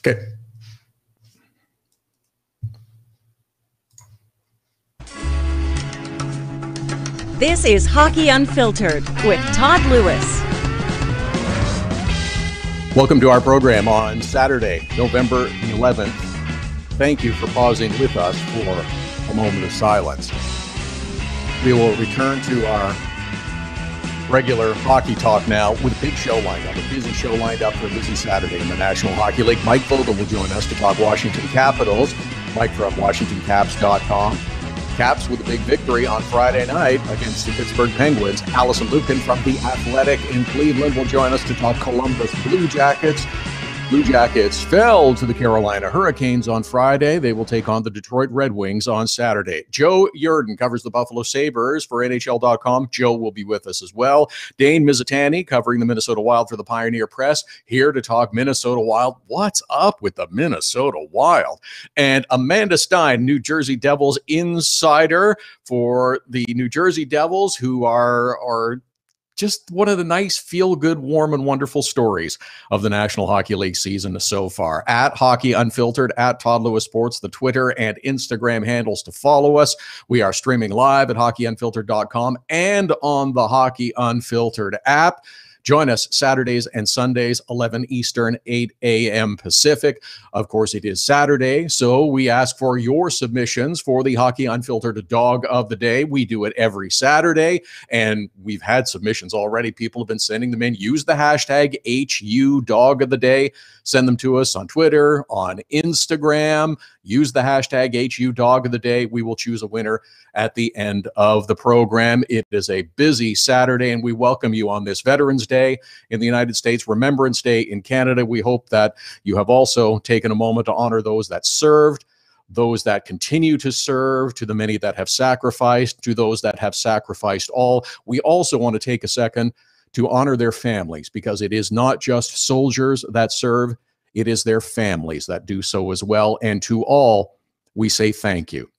Okay. This is Hockey Unfiltered with Todd Lewis. Welcome to our program on Saturday, November the 11th. Thank you for pausing with us for a moment of silence. We will return to our regular hockey talk now with a big show lined up, a busy show lined up for a busy Saturday in the National Hockey League. Mike Vogel will join us to talk Washington Capitals. Mike from WashingtonCaps.com. Caps with a big victory on Friday night against the Pittsburgh Penguins. Alison Lukan from The Athletic in Cleveland will join us to talk Columbus Blue Jackets. Blue Jackets fell to the Carolina Hurricanes on Friday. They will take on the Detroit Red Wings on Saturday. Joe Yerdon covers the Buffalo Sabres for NHL.com. Joe will be with us as well. Dane Mizutani covering the Minnesota Wild for the Pioneer Press, here to talk Minnesota Wild. What's up with the Minnesota Wild? And Amanda Stein, New Jersey Devils insider for the New Jersey Devils, who are just one of the nice, feel-good, warm, and wonderful stories of the National Hockey League season so far. At Hockey Unfiltered, at Todd Lewis Sports, the Twitter and Instagram handles to follow us. We are streaming live at hockeyunfiltered.com and on the Hockey Unfiltered app. Join us Saturdays and Sundays, 11 Eastern, 8 a.m. Pacific. Of course, it is Saturday, so we ask for your submissions for the Hockey Unfiltered Dog of the Day. We do it every Saturday, and we've had submissions already. People have been sending them in. Use the hashtag HU Dog of the Day. Send them to us on Twitter, on Instagram. Use the hashtag HU Dog of the Day. We will choose a winner at the end of the program. It is a busy Saturday, and we welcome you on this Veterans Day in the United States, Remembrance Day in Canada. We hope that you have also taken a moment to honor those that served, those that continue to serve, to the many that have sacrificed, to those that have sacrificed all. We also want to take a second to honor their families, because it is not just soldiers that serve, it is their families that do so as well. And to all, we say thank you.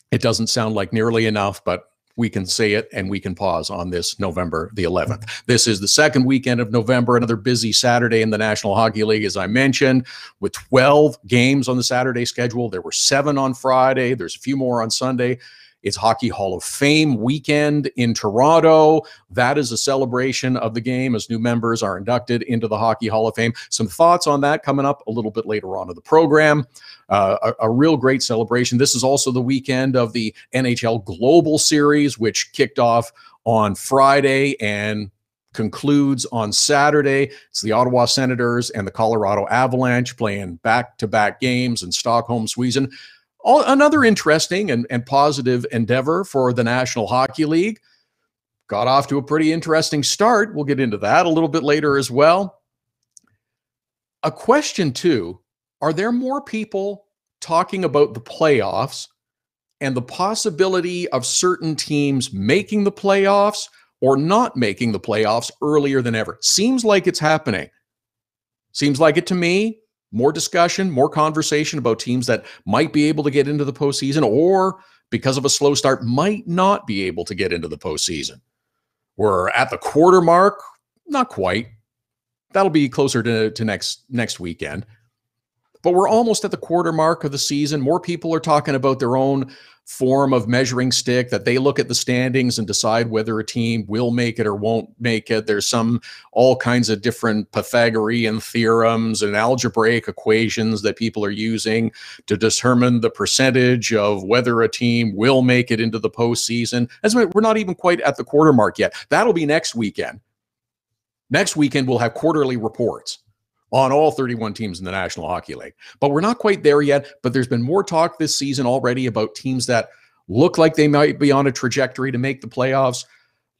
It doesn't sound like nearly enough, but we can say it and we can pause on this November the 11th. This is the second weekend of November, another busy Saturday in the National Hockey League, as I mentioned, with 12 games on the Saturday schedule. There were 7 on Friday. There's a few more on Sunday. It's Hockey Hall of Fame weekend in Toronto. That is a celebration of the game as new members are inducted into the Hockey Hall of Fame. Some thoughts on that coming up a little bit later on in the program. A real great celebration. This is also the weekend of the NHL Global Series, which kicked off on Friday and concludes on Saturday. It's the Ottawa Senators and the Colorado Avalanche playing back-to-back games in Stockholm, Sweden. Another interesting and positive endeavor for the National Hockey League. Got off to a pretty interesting start. We'll get into that a little bit later as well. A question, too, are there more people talking about the playoffs and the possibility of certain teams making the playoffs or not making the playoffs earlier than ever? Seems like it's happening. Seems like it to me. More discussion, more conversation about teams that might be able to get into the postseason or, because of a slow start, might not be able to get into the postseason. We're at the quarter mark. Not quite. That'll be closer to next weekend. But we're almost at the quarter mark of the season. More people are talking about their own form of measuring stick, that they look at the standings and decide whether a team will make it or won't make it. There's all kinds of different Pythagorean theorems and algebraic equations that people are using to determine the percentage of whether a team will make it into the postseason. We're not even quite at the quarter mark yet. That'll be next weekend. Next weekend, we'll have quarterly reports on all 31 teams in the National Hockey League. But we're not quite there yet, but there's been more talk this season already about teams that look like they might be on a trajectory to make the playoffs,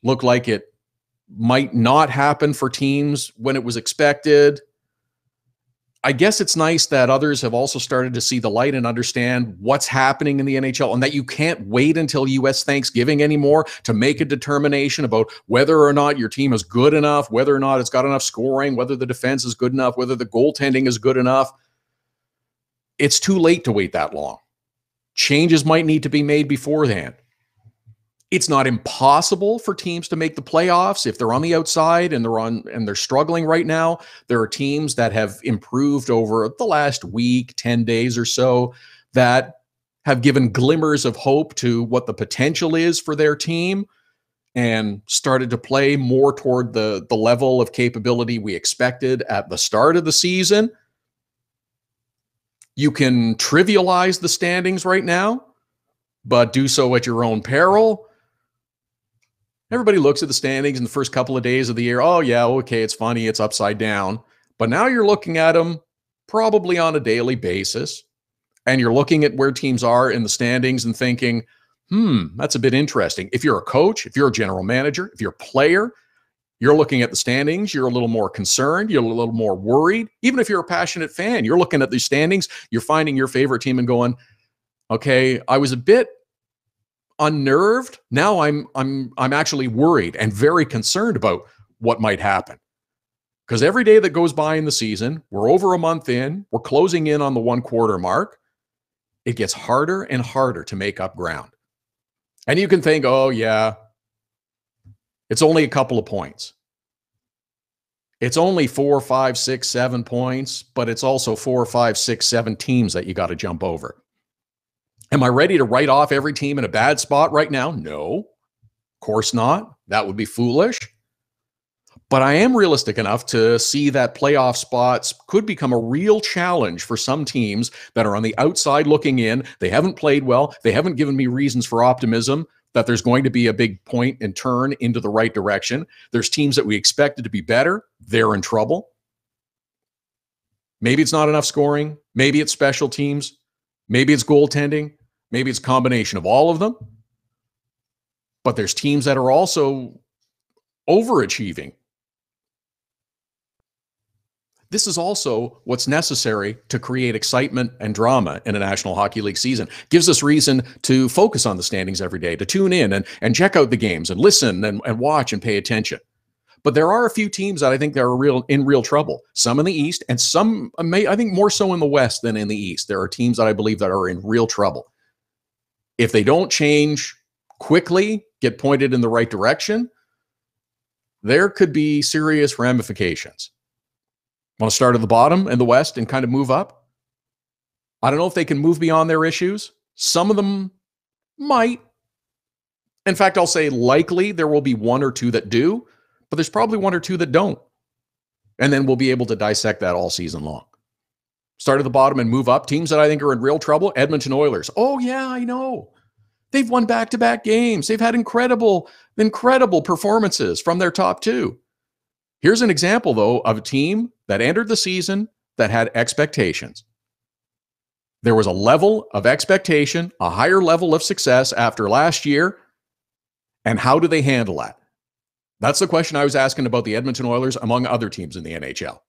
look like it might not happen for teams when it was expected. I guess it's nice that others have also started to see the light and understand what's happening in the NHL, and that you can't wait until U.S. Thanksgiving anymore to make a determination about whether or not your team is good enough, whether or not it's got enough scoring, whether the defense is good enough, whether the goaltending is good enough. It's too late to wait that long. Changes might need to be made beforehand. It's not impossible for teams to make the playoffs if they're on the outside and they're struggling right now. There are teams that have improved over the last week, 10 days or so, that have given glimmers of hope to what the potential is for their team and started to play more toward the level of capability we expected at the start of the season. You can trivialize the standings right now, but do so at your own peril. Everybody looks at the standings in the first couple of days of the year. Oh, yeah, okay, it's funny, it's upside down. But now you're looking at them probably on a daily basis, and you're looking at where teams are in the standings and thinking, that's a bit interesting. If you're a coach, if you're a general manager, if you're a player, you're looking at the standings, you're a little more concerned, you're a little more worried. Even if you're a passionate fan, you're looking at these standings, you're finding your favorite team and going, okay, I was a bit unnerved. Now I'm actually worried and very concerned about what might happen. Because every day that goes by in the season, we're over a month in, we're closing in on the 1/4 mark. It gets harder and harder to make up ground. And you can think, oh yeah, it's only a couple of points. It's only 4, 5, 6, 7 points, but it's also 4, 5, 6, 7 teams that you got to jump over. Am I ready to write off every team in a bad spot right now? No, of course not. That would be foolish. But I am realistic enough to see that playoff spots could become a real challenge for some teams that are on the outside looking in. They haven't played well. They haven't given me reasons for optimism that there's going to be a big point and turn into the right direction. There's teams that we expected to be better. They're in trouble. Maybe it's not enough scoring. Maybe it's special teams. Maybe it's goaltending. Maybe it's a combination of all of them. But there's teams that are also overachieving. This is also what's necessary to create excitement and drama in a National Hockey League season. Gives us reason to focus on the standings every day, to tune in and check out the games and listen and watch and pay attention. But there are a few teams that I think that are in real trouble. Some in the East and some, I think more so in the West than in the East. There are teams that I believe that are in real trouble. If they don't change quickly, get pointed in the right direction, there could be serious ramifications. Want to start at the bottom in the West and kind of move up? I don't know if they can move beyond their issues. Some of them might. In fact, I'll say likely there will be one or two that do, but there's probably one or two that don't. And then we'll be able to dissect that all season long. Start at the bottom and move up. Teams that I think are in real trouble, Edmonton Oilers. Oh, yeah, I know. They've won back-to-back games. They've had incredible performances from their top two. Here's an example, though, of a team that entered the season that had expectations. There was a level of expectation, a higher level of success after last year. And how do they handle that? That's the question I was asking about the Edmonton Oilers, among other teams in the NHL.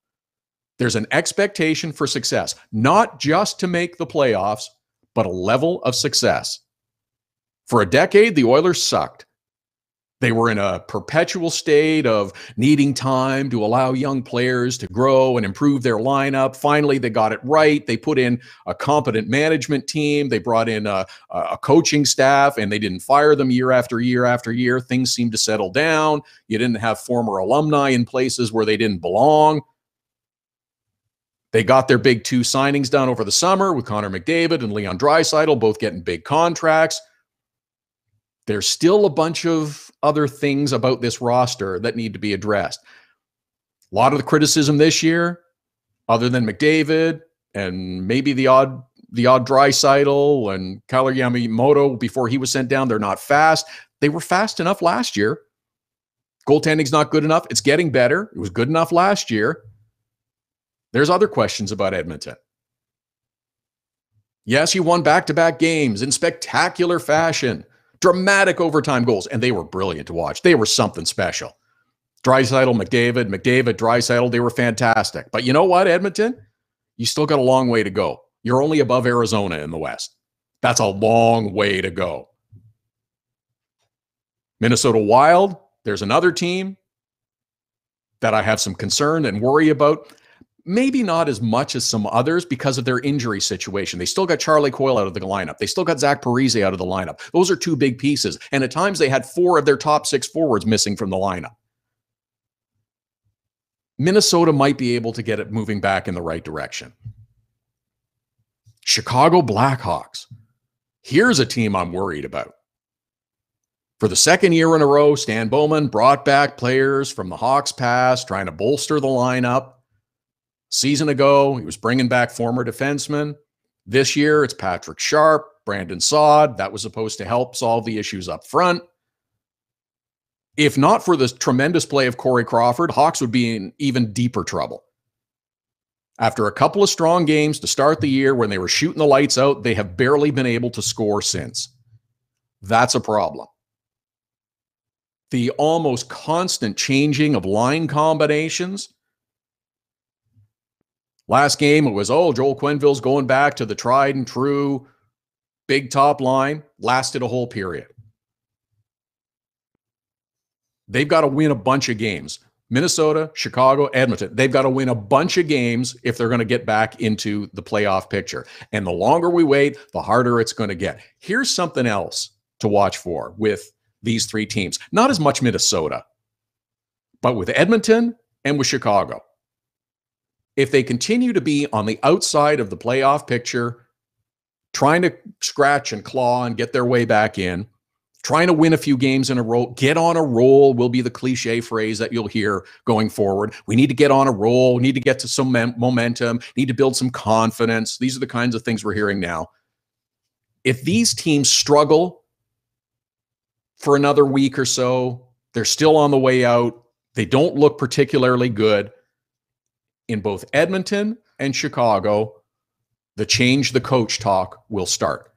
There's an expectation for success, not just to make the playoffs, but a level of success. For a decade, the Oilers sucked. They were in a perpetual state of needing time to allow young players to grow and improve their lineup. Finally, they got it right. They put in a competent management team. They brought in a coaching staff, and they didn't fire them year after year after year. Things seemed to settle down. You didn't have former alumni in places where they didn't belong. They got their big 2 signings done over the summer with Connor McDavid and Leon Draisaitl, both getting big contracts. There's still a bunch of other things about this roster that need to be addressed. A lot of the criticism this year, other than McDavid and maybe the odd Draisaitl and Kailer Yamamoto before he was sent down, they're not fast. They were fast enough last year. Goaltending's not good enough. It's getting better. It was good enough last year. There's other questions about Edmonton. Yes, you won back-to-back games in spectacular fashion. Dramatic overtime goals, and they were brilliant to watch. They were something special. Draisaitl, McDavid, Draisaitl, they were fantastic. But you know what, Edmonton? You still got a long way to go. You're only above Arizona in the West. That's a long way to go. Minnesota Wild, there's another team that I have some concern and worry about. Maybe not as much as some others because of their injury situation. They still got Charlie Coyle out of the lineup. They still got Zach Parise out of the lineup. Those are two big pieces. And at times they had 4 of their top 6 forwards missing from the lineup. Minnesota might be able to get it moving back in the right direction. Chicago Blackhawks. Here's a team I'm worried about. For the second year in a row, Stan Bowman brought back players from the Hawks past, trying to bolster the lineup. Season ago, he was bringing back former defensemen. This year, it's Patrick Sharp, Brandon Saad. That was supposed to help solve the issues up front. If not for the tremendous play of Corey Crawford, Hawks would be in even deeper trouble. After a couple of strong games to start the year when they were shooting the lights out, they have barely been able to score since. That's a problem. The almost constant changing of line combinations. Last game, it was, Joel Quenneville's going back to the tried and true big top line. Lasted a whole period. They've got to win a bunch of games. Minnesota, Chicago, Edmonton. They've got to win a bunch of games if they're going to get back into the playoff picture. And the longer we wait, the harder it's going to get. Here's something else to watch for with these 3 teams. Not as much Minnesota, but with Edmonton and with Chicago. If they continue to be on the outside of the playoff picture, trying to scratch and claw and get their way back in, trying to win a few games in a row, get on a roll will be the cliche phrase that you'll hear going forward. We need to get on a roll. We need to get to some momentum, need to build some confidence. These are the kinds of things we're hearing now. If these teams struggle for another week or so, they're still on the way out, they don't look particularly good, in both Edmonton and Chicago, the change the coach talk will start.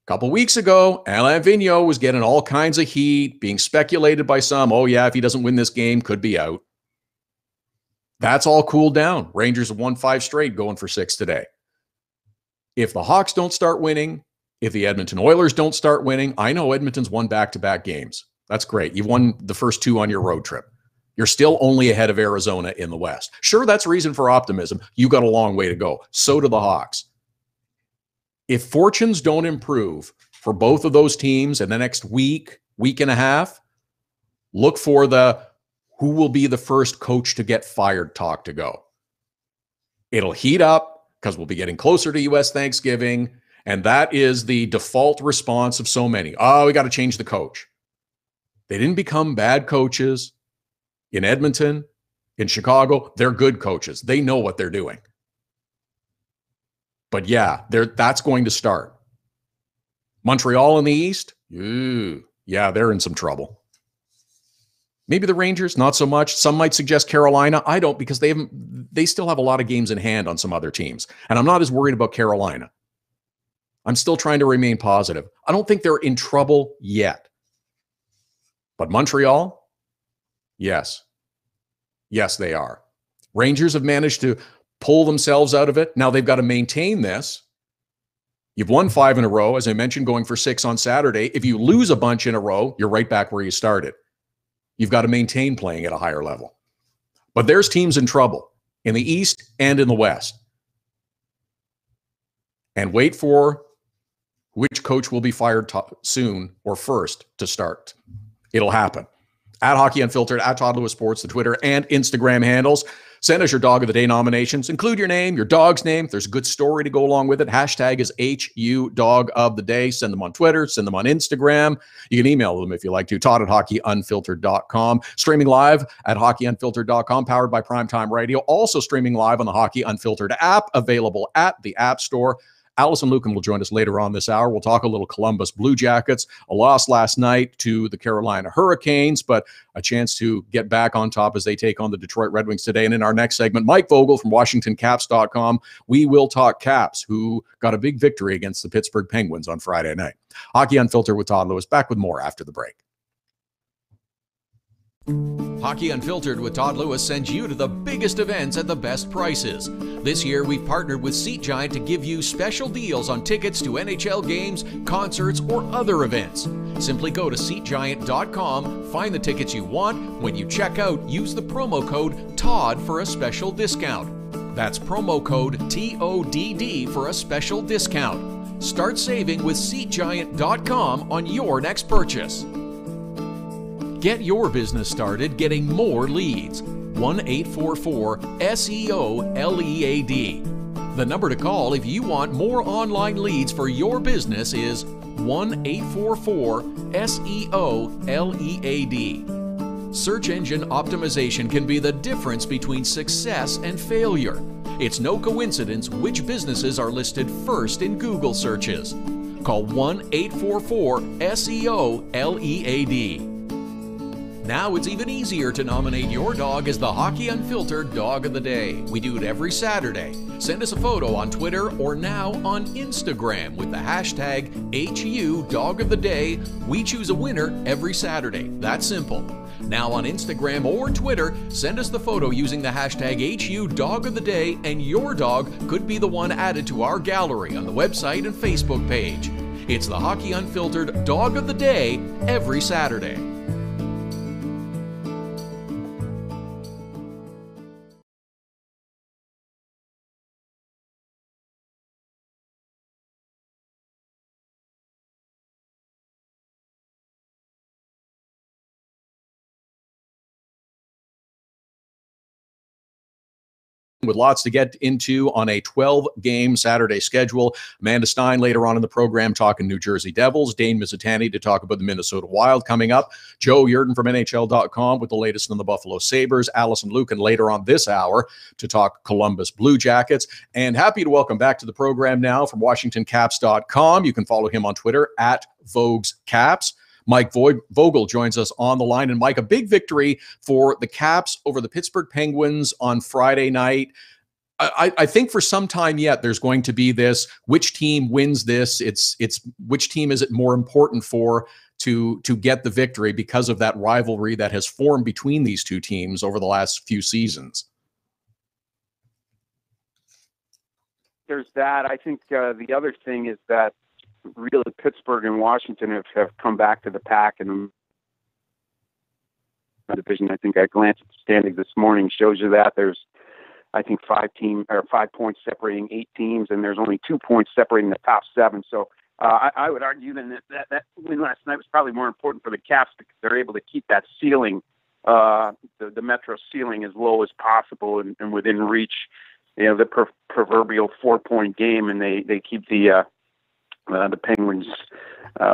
A couple weeks ago, Alain Vigneault was getting all kinds of heat, being speculated by some, if he doesn't win this game, could be out. That's all cooled down. Rangers have won 5 straight, going for 6 today. If the Hawks don't start winning, if the Edmonton Oilers don't start winning, I know Edmonton's won back-to-back games. That's great. You've won the first 2 on your road trip. You're still only ahead of Arizona in the West. Sure, that's reason for optimism. You got a long way to go. So do the Hawks. If fortunes don't improve for both of those teams in the next week, week and a half, look for the who will be the first coach to get fired talk to go. It'll heat up because we'll be getting closer to U.S. Thanksgiving, and that is the default response of so many. We got to change the coach. They didn't become bad coaches. In Edmonton, in Chicago, they're good coaches. They know what they're doing. But yeah, that's going to start. Montreal in the East, they're in some trouble. Maybe the Rangers, not so much. Some might suggest Carolina. I don't, because they still have a lot of games in hand on some other teams. And I'm not as worried about Carolina. I'm still trying to remain positive. I don't think they're in trouble yet. But Montreal, yes. Yes, they are. Rangers have managed to pull themselves out of it. Now they've got to maintain this. You've won 5 in a row, as I mentioned, going for 6 on Saturday. If you lose a bunch in a row, you're right back where you started. You've got to maintain playing at a higher level. But there's teams in trouble in the East and in the West. And wait for which coach will be fired soon or first to start. It'll happen. At Hockey Unfiltered, at Todd Lewis Sports, the Twitter and Instagram handles. Send us your Dog of the Day nominations. Include your name, your dog's name. If there's a good story to go along with it, hashtag is HU Dog of the Day. Send them on Twitter. Send them on Instagram. You can email them if you like to. Todd at hockeyunfiltered.com. Streaming live at hockeyunfiltered.com, powered by Primetime Radio. Also streaming live on the Hockey Unfiltered app, available at the App Store. Alison Lukan will join us later on this hour. We'll talk a little Columbus Blue Jackets. A loss last night to the Carolina Hurricanes, but a chance to get back on top as they take on the Detroit Red Wings today. And in our next segment, Mike Vogel from WashingtonCaps.com. We will talk Caps, who got a big victory against the Pittsburgh Penguins on Friday night. Hockey Unfiltered with Todd Lewis. Back with more after the break. Hockey Unfiltered with Todd Lewis sends you to the biggest events at the best prices. This year, we've partnered with Seat Giant to give you special deals on tickets to NHL games, concerts, or other events. Simply go to SeatGiant.com, find the tickets you want. When you check out, use the promo code TODD for a special discount. That's promo code TODD for a special discount. Start saving with SeatGiant.com on your next purchase. Get your business started getting more leads. 1-844-SEO-LEAD. The number to call if you want more online leads for your business is 1-844-SEO-LEAD. Search engine optimization can be the difference between success and failure. It's no coincidence which businesses are listed first in Google searches. Call 1-844-SEO-LEAD. Now it's even easier to nominate your dog as the Hockey Unfiltered Dog of the Day. We do it every Saturday. Send us a photo on Twitter or now on Instagram with the hashtag HU Dog of the Day. We choose a winner every Saturday. That's simple. Now on Instagram or Twitter, send us the photo using the hashtag HU Dog of the Day, and your dog could be the one added to our gallery on the website and Facebook page. It's the Hockey Unfiltered Dog of the Day every Saturday. With lots to get into on a 12-game Saturday schedule. Amanda Stein later on in the program talking New Jersey Devils. Dane Mizutani to talk about the Minnesota Wild coming up. Joe Yerdon from NHL.com with the latest on the Buffalo Sabres. Alison, Lukan later on this hour to talk Columbus Blue Jackets. And happy to welcome back to the program now from WashingtonCaps.com. You can follow him on Twitter at VoguesCaps. Mike Vogel joins us on the line. And Mike, a big victory for the Caps over the Pittsburgh Penguins on Friday night. I think for some time yet, there's going to be this, which team wins this? It's which team is it more important for to get the victory because of that rivalry that has formed between these two teams over the last few seasons? There's that. I think the other thing is that really Pittsburgh and Washington have come back to the pack in the division. I think I glanced at the standings this morning, shows you that there's, I think, 5 points separating 8 teams, and there's only 2 points separating the top 7. So I would argue then that win last night was probably more important for the Caps because they're able to keep that ceiling, the Metro ceiling, as low as possible and within reach. You know, the proverbial 4-point game, and they keep the Penguins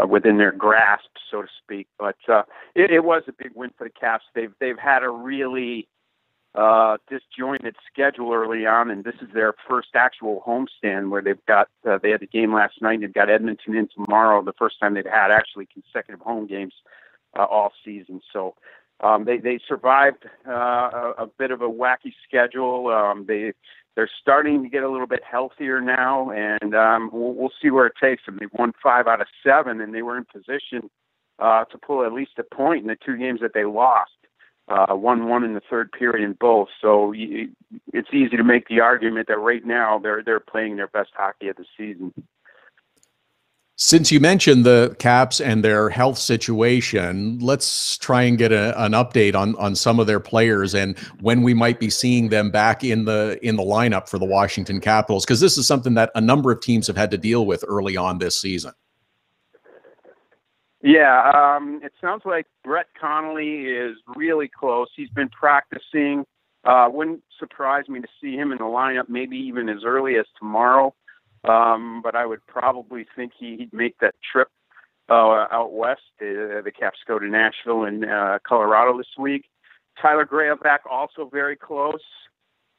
within their grasp, so to speak. But it was a big win for the Caps. They've had a really disjointed schedule early on, and this is their first actual homestand where they've got they had a game last night, and they've got Edmonton in tomorrow, the first time they've had actually consecutive home games all season. So they survived a bit of a wacky schedule. They're starting to get a little bit healthier now, and we'll see where it takes them. They've won 5 out of 7, and they were in position to pull at least a point in the 2 games that they lost. 1-1 in the third period in both. So it's easy to make the argument that right now they're playing their best hockey of the season. Since you mentioned the Caps and their health situation, let's try and get an update on some of their players and when we might be seeing them back in the lineup for the Washington Capitals, because this is something that a number of teams have had to deal with early on this season. Yeah, it sounds like Brett Connolly is really close. He's been practicing. Wouldn't surprise me to see him in the lineup maybe even as early as tomorrow. But I would probably think he'd make that trip out west. The Caps go to Nashville and Colorado this week. Tyler Graovac also very close.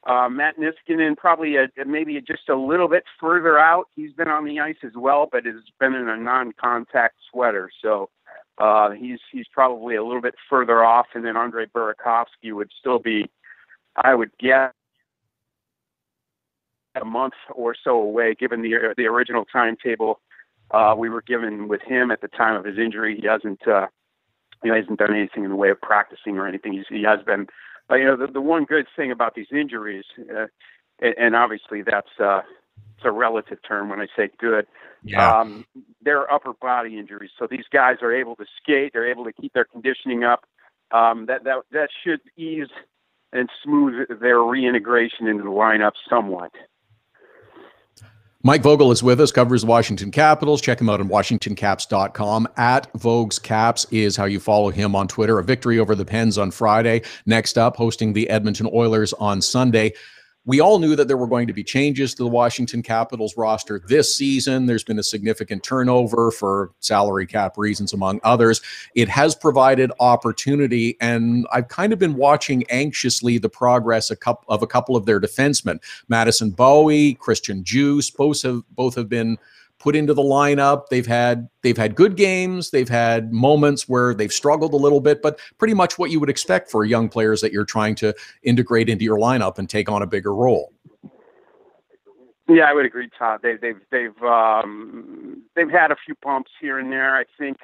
Matt Niskanen probably maybe just a little bit further out. He's been on the ice as well, but has been in a non-contact sweater. So he's probably a little bit further off. And then Andrei Burakovsky would still be, I would guess, a month or so away, given the original timetable we were given with him at the time of his injury. He hasn't done anything in the way of practicing or anything. He has been, the one good thing about these injuries, and obviously that's it's a relative term when I say good. Yeah. They're upper body injuries, so these guys are able to skate. They're able to keep their conditioning up. That should ease smooth their reintegration into the lineup somewhat. Mike Vogel is with us, covers the Washington Capitals. Check him out on WashingtonCaps.com. At Vogues Caps is how you follow him on Twitter. A victory over the Pens on Friday. Next up, hosting the Edmonton Oilers on Sunday. We all knew that there were going to be changes to the Washington Capitals roster this season. There's been a significant turnover for salary cap reasons, among others. It has provided opportunity, and I've kind of been watching anxiously the progress of a couple of their defensemen. Madison Bowie, Christian Juice, both have been put into the lineup. They've had good games. They've had moments where they've struggled a little bit, but pretty much what you would expect for young players that you're trying to integrate into your lineup and take on a bigger role. Yeah, I would agree, Todd. They've had a few bumps here and there, I think,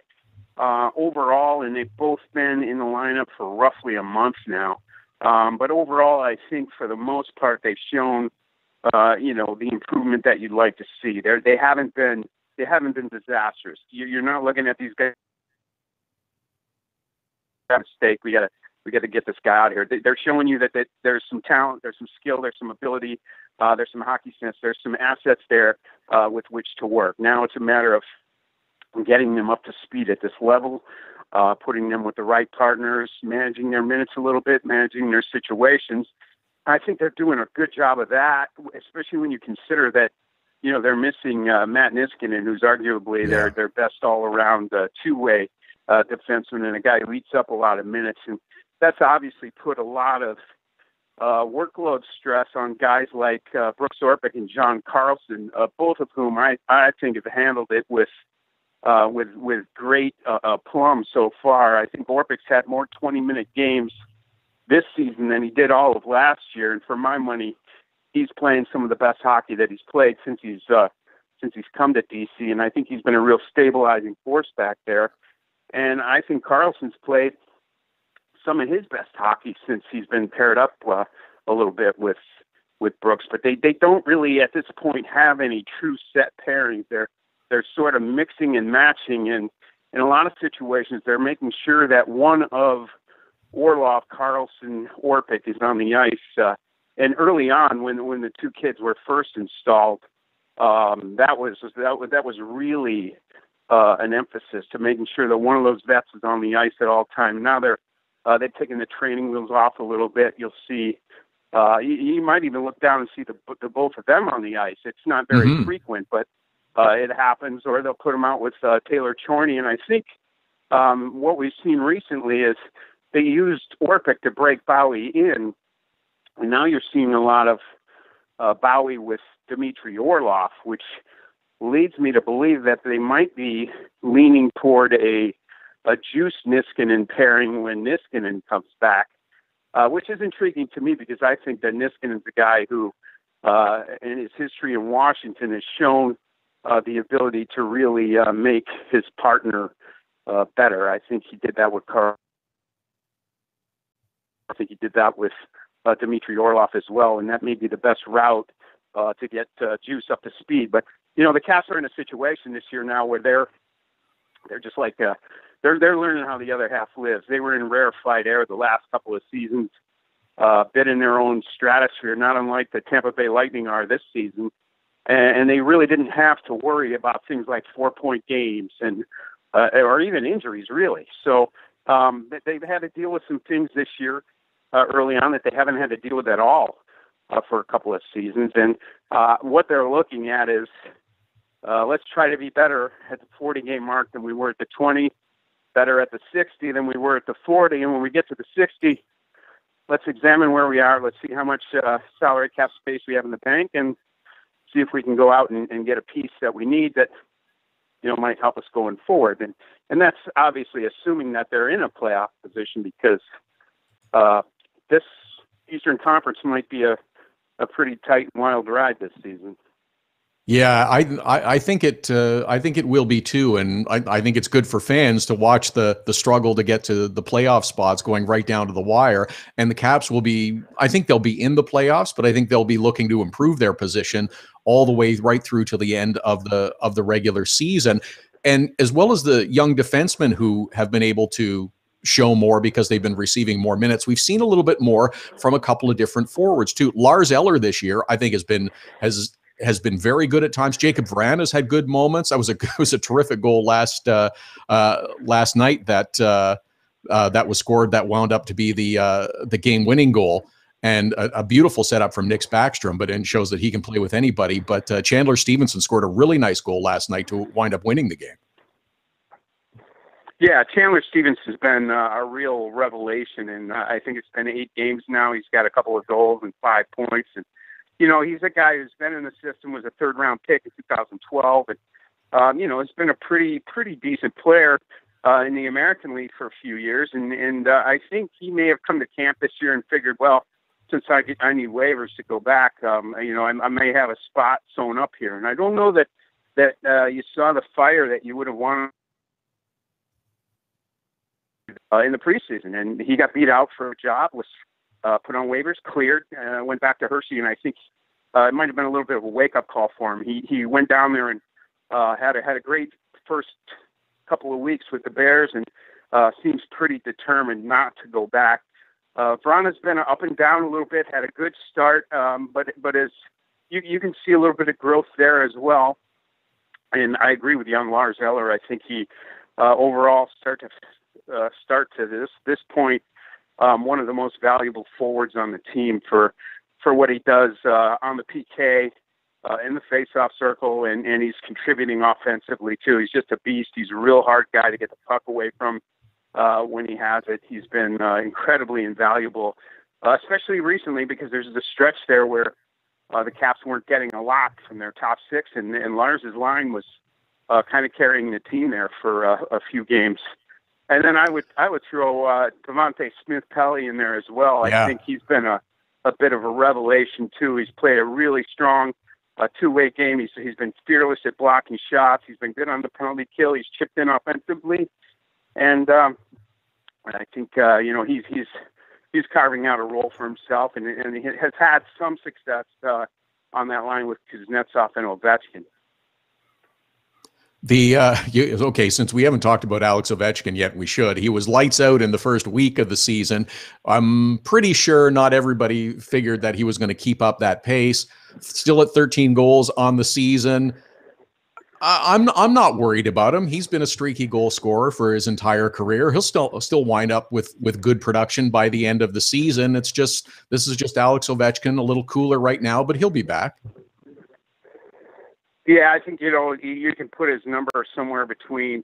overall, and they've both been in the lineup for roughly a month now. But overall, I think for the most part, they've shown the improvement that you'd like to see. They haven't been disastrous. You're not looking at these guys. Mistake. We got to get this guy out of here. They're showing you that there's some talent, there's some skill, there's some ability, there's some hockey sense, there's some assets there with which to work. Now it's a matter of getting them up to speed at this level, putting them with the right partners, managing their minutes a little bit, managing their situations. I think they're doing a good job of that, especially when you consider that, they're missing Matt Niskanen, who's arguably their best all-around two-way defenseman and a guy who eats up a lot of minutes. And that's obviously put a lot of workload stress on guys like Brooks Orpik and John Carlson, both of whom I think have handled it with great plum so far. I think Orpik's had more 20-minute games this season than he did all of last year, and for my money, he's playing some of the best hockey that he's played since he's come to DC, and I think he's been a real stabilizing force back there. And I think Carlson's played some of his best hockey since he's been paired up a little bit with Brooks. But they don't really at this point have any true set pairings. They're sort of mixing and matching, and in a lot of situations, they're making sure that one of Orlov, Carlson, Orpik is on the ice. And early on, when the two kids were first installed, that was really an emphasis to making sure that one of those vets is on the ice at all times. Now they've taken the training wheels off a little bit. You'll see. You might even look down and see the both of them on the ice. It's not very frequent, but it happens. Or they'll put them out with Taylor Chorney. And I think what we've seen recently is they used Orpik to break Bowie in, and now you're seeing a lot of Bowie with Dmitry Orlov, which leads me to believe that they might be leaning toward a Juice Niskanen pairing when Niskanen comes back, which is intriguing to me because I think that Niskanen's a guy who, in his history in Washington, has shown the ability to really make his partner better. I think he did that with Carl. I think he did that with Dmitry Orlov as well, and that may be the best route to get Juice up to speed. But the Caps are in a situation this year now where they're just like they're learning how the other half lives. They were in rarefied air the last couple of seasons, bit in their own stratosphere, not unlike the Tampa Bay Lightning are this season, and they really didn't have to worry about things like 4-point games and or even injuries really. So they've had to deal with some things this year. Early on that they haven't had to deal with at all for a couple of seasons. And what they're looking at is let's try to be better at the 40-game mark than we were at the 20, better at the 60 than we were at the 40. And when we get to the 60, let's examine where we are. Let's see how much salary cap space we have in the bank and see if we can go out and get a piece that we need that might help us going forward. And that's obviously assuming that they're in a playoff position because this Eastern Conference might be a pretty tight and wild ride this season. Yeah, I think it will be too, and I think it's good for fans to watch the struggle to get to the playoff spots going right down to the wire. And the Caps will be, I think they'll be in the playoffs, but I think they'll be looking to improve their position all the way right through to the end of the regular season. And as well as the young defensemen who have been able to show more because they've been receiving more minutes. We've seen a little bit more from a couple of different forwards too. Lars Eller this year, I think, has been very good at times. Jacob Vrana has had good moments. That was a terrific goal last night that was scored that wound up to be the game-winning goal, and a beautiful setup from Nick Backstrom, but it shows that he can play with anybody. But Chandler Stevenson scored a really nice goal last night to wind up winning the game. Yeah, Chandler Stevenson has been a real revelation, and I think it's been 8 games now. He's got a couple of goals and 5 points, and he's a guy who's been in the system, was a third-round pick in 2012, and has been a pretty decent player in the American League for a few years, and I think he may have come to camp this year and figured, well, since I need waivers to go back, I may have a spot sewn up here, and I don't know that you saw the fire that you would have wanted in the preseason, and he got beat out for a job, was put on waivers, cleared, went back to Hershey, and I think it might have been a little bit of a wake-up call for him. He went down there and had a great first couple of weeks with the Bears, and seems pretty determined not to go back. Vrana's been up and down a little bit, had a good start, but as you can see a little bit of growth there as well. And I agree with you on Lars Eller. I think he overall start to this point, one of the most valuable forwards on the team for what he does on the PK, in the faceoff circle, and he's contributing offensively too. He's just a beast. He's a real hard guy to get the puck away from when he has it. He's been incredibly invaluable, especially recently, because there's a stretch there where the Caps weren't getting a lot from their top 6, and Lars's line was kind of carrying the team there for a few games. And then I would throw Devontae Smith-Pelly in there as well. Yeah. I think he's been a bit of a revelation too. He's played a really strong two-way game. He's been fearless at blocking shots. He's been good on the penalty kill. He's chipped in offensively, and I think he's carving out a role for himself, and he has had some success on that line with Kuznetsov and Ovechkin. Since we haven't talked about Alex Ovechkin yet, we should. He was lights out in the first week of the season. I'm pretty sure not everybody figured that he was going to keep up that pace. Still at 13 goals on the season. I'm not worried about him. He's been a streaky goal scorer for his entire career. He'll still wind up with good production by the end of the season. This is just Alex Ovechkin, a little cooler right now, but he'll be back. Yeah, I think, you can put his number somewhere between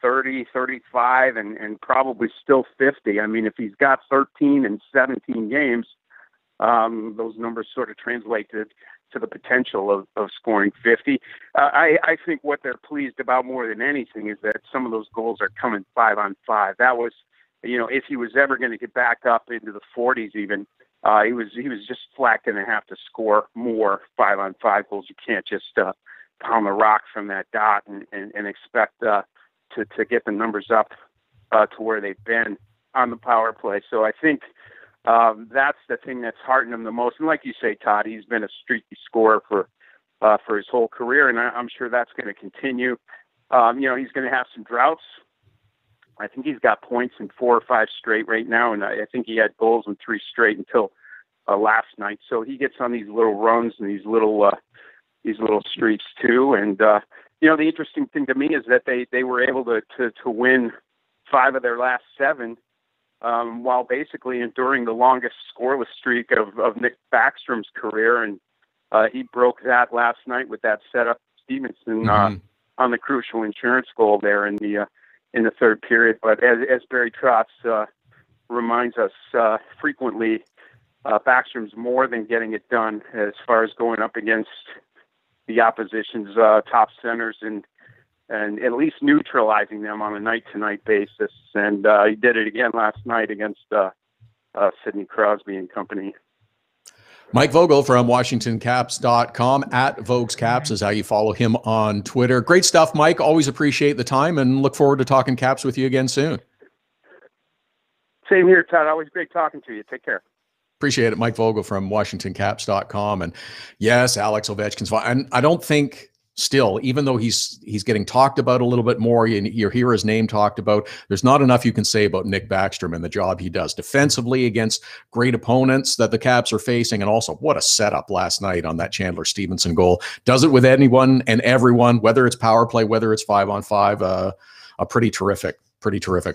30, 35, and probably still 50. I mean, if he's got 13 and 17 games, those numbers sort of translate to the potential of scoring 50. I think what they're pleased about more than anything is that some of those goals are coming 5-on-5. That was, if he was ever going to get back up into the 40s even, he was just flat going to have to score more 5-on-5 goals. You can't just pound the rock from that dot and expect to get the numbers up to where they've been on the power play. So I think that's the thing that's heartened him the most. And like you say, Todd, he's been a streaky scorer for his whole career, and I'm sure that's going to continue. He's going to have some droughts. I think he's got points in 4 or 5 straight right now, and I think he had goals in 3 straight until last night. So he gets on these little runs and these little streaks too. And the interesting thing to me is that they were able to win 5 of their last 7, while basically enduring the longest scoreless streak of Nick Backstrom's career, and he broke that last night with that setup Stevenson on the crucial insurance goal there in the third period. But as Barry Trotz reminds us frequently, Backstrom's more than getting it done as far as going up against the opposition's top centers and at least neutralizing them on a night-to-night basis. And he did it again last night against Sidney Crosby and company. Mike Vogel from WashingtonCaps.com, at VoguesCaps is how you follow him on Twitter. Great stuff, Mike. Always appreciate the time and look forward to talking Caps with you again soon. Same here, Todd. Always great talking to you. Take care. Appreciate it. Mike Vogel from WashingtonCaps.com. And yes, Alex Ovechkin's fine. And I don't think Still, even though he's getting talked about a little bit more, you hear his name talked about, there's not enough you can say about Nick Backstrom and the job he does defensively against great opponents that the Caps are facing. And also, what a setup last night on that Chandler Stevenson goal. Does it with anyone and everyone, whether it's power play, whether it's 5-on-5, a pretty terrific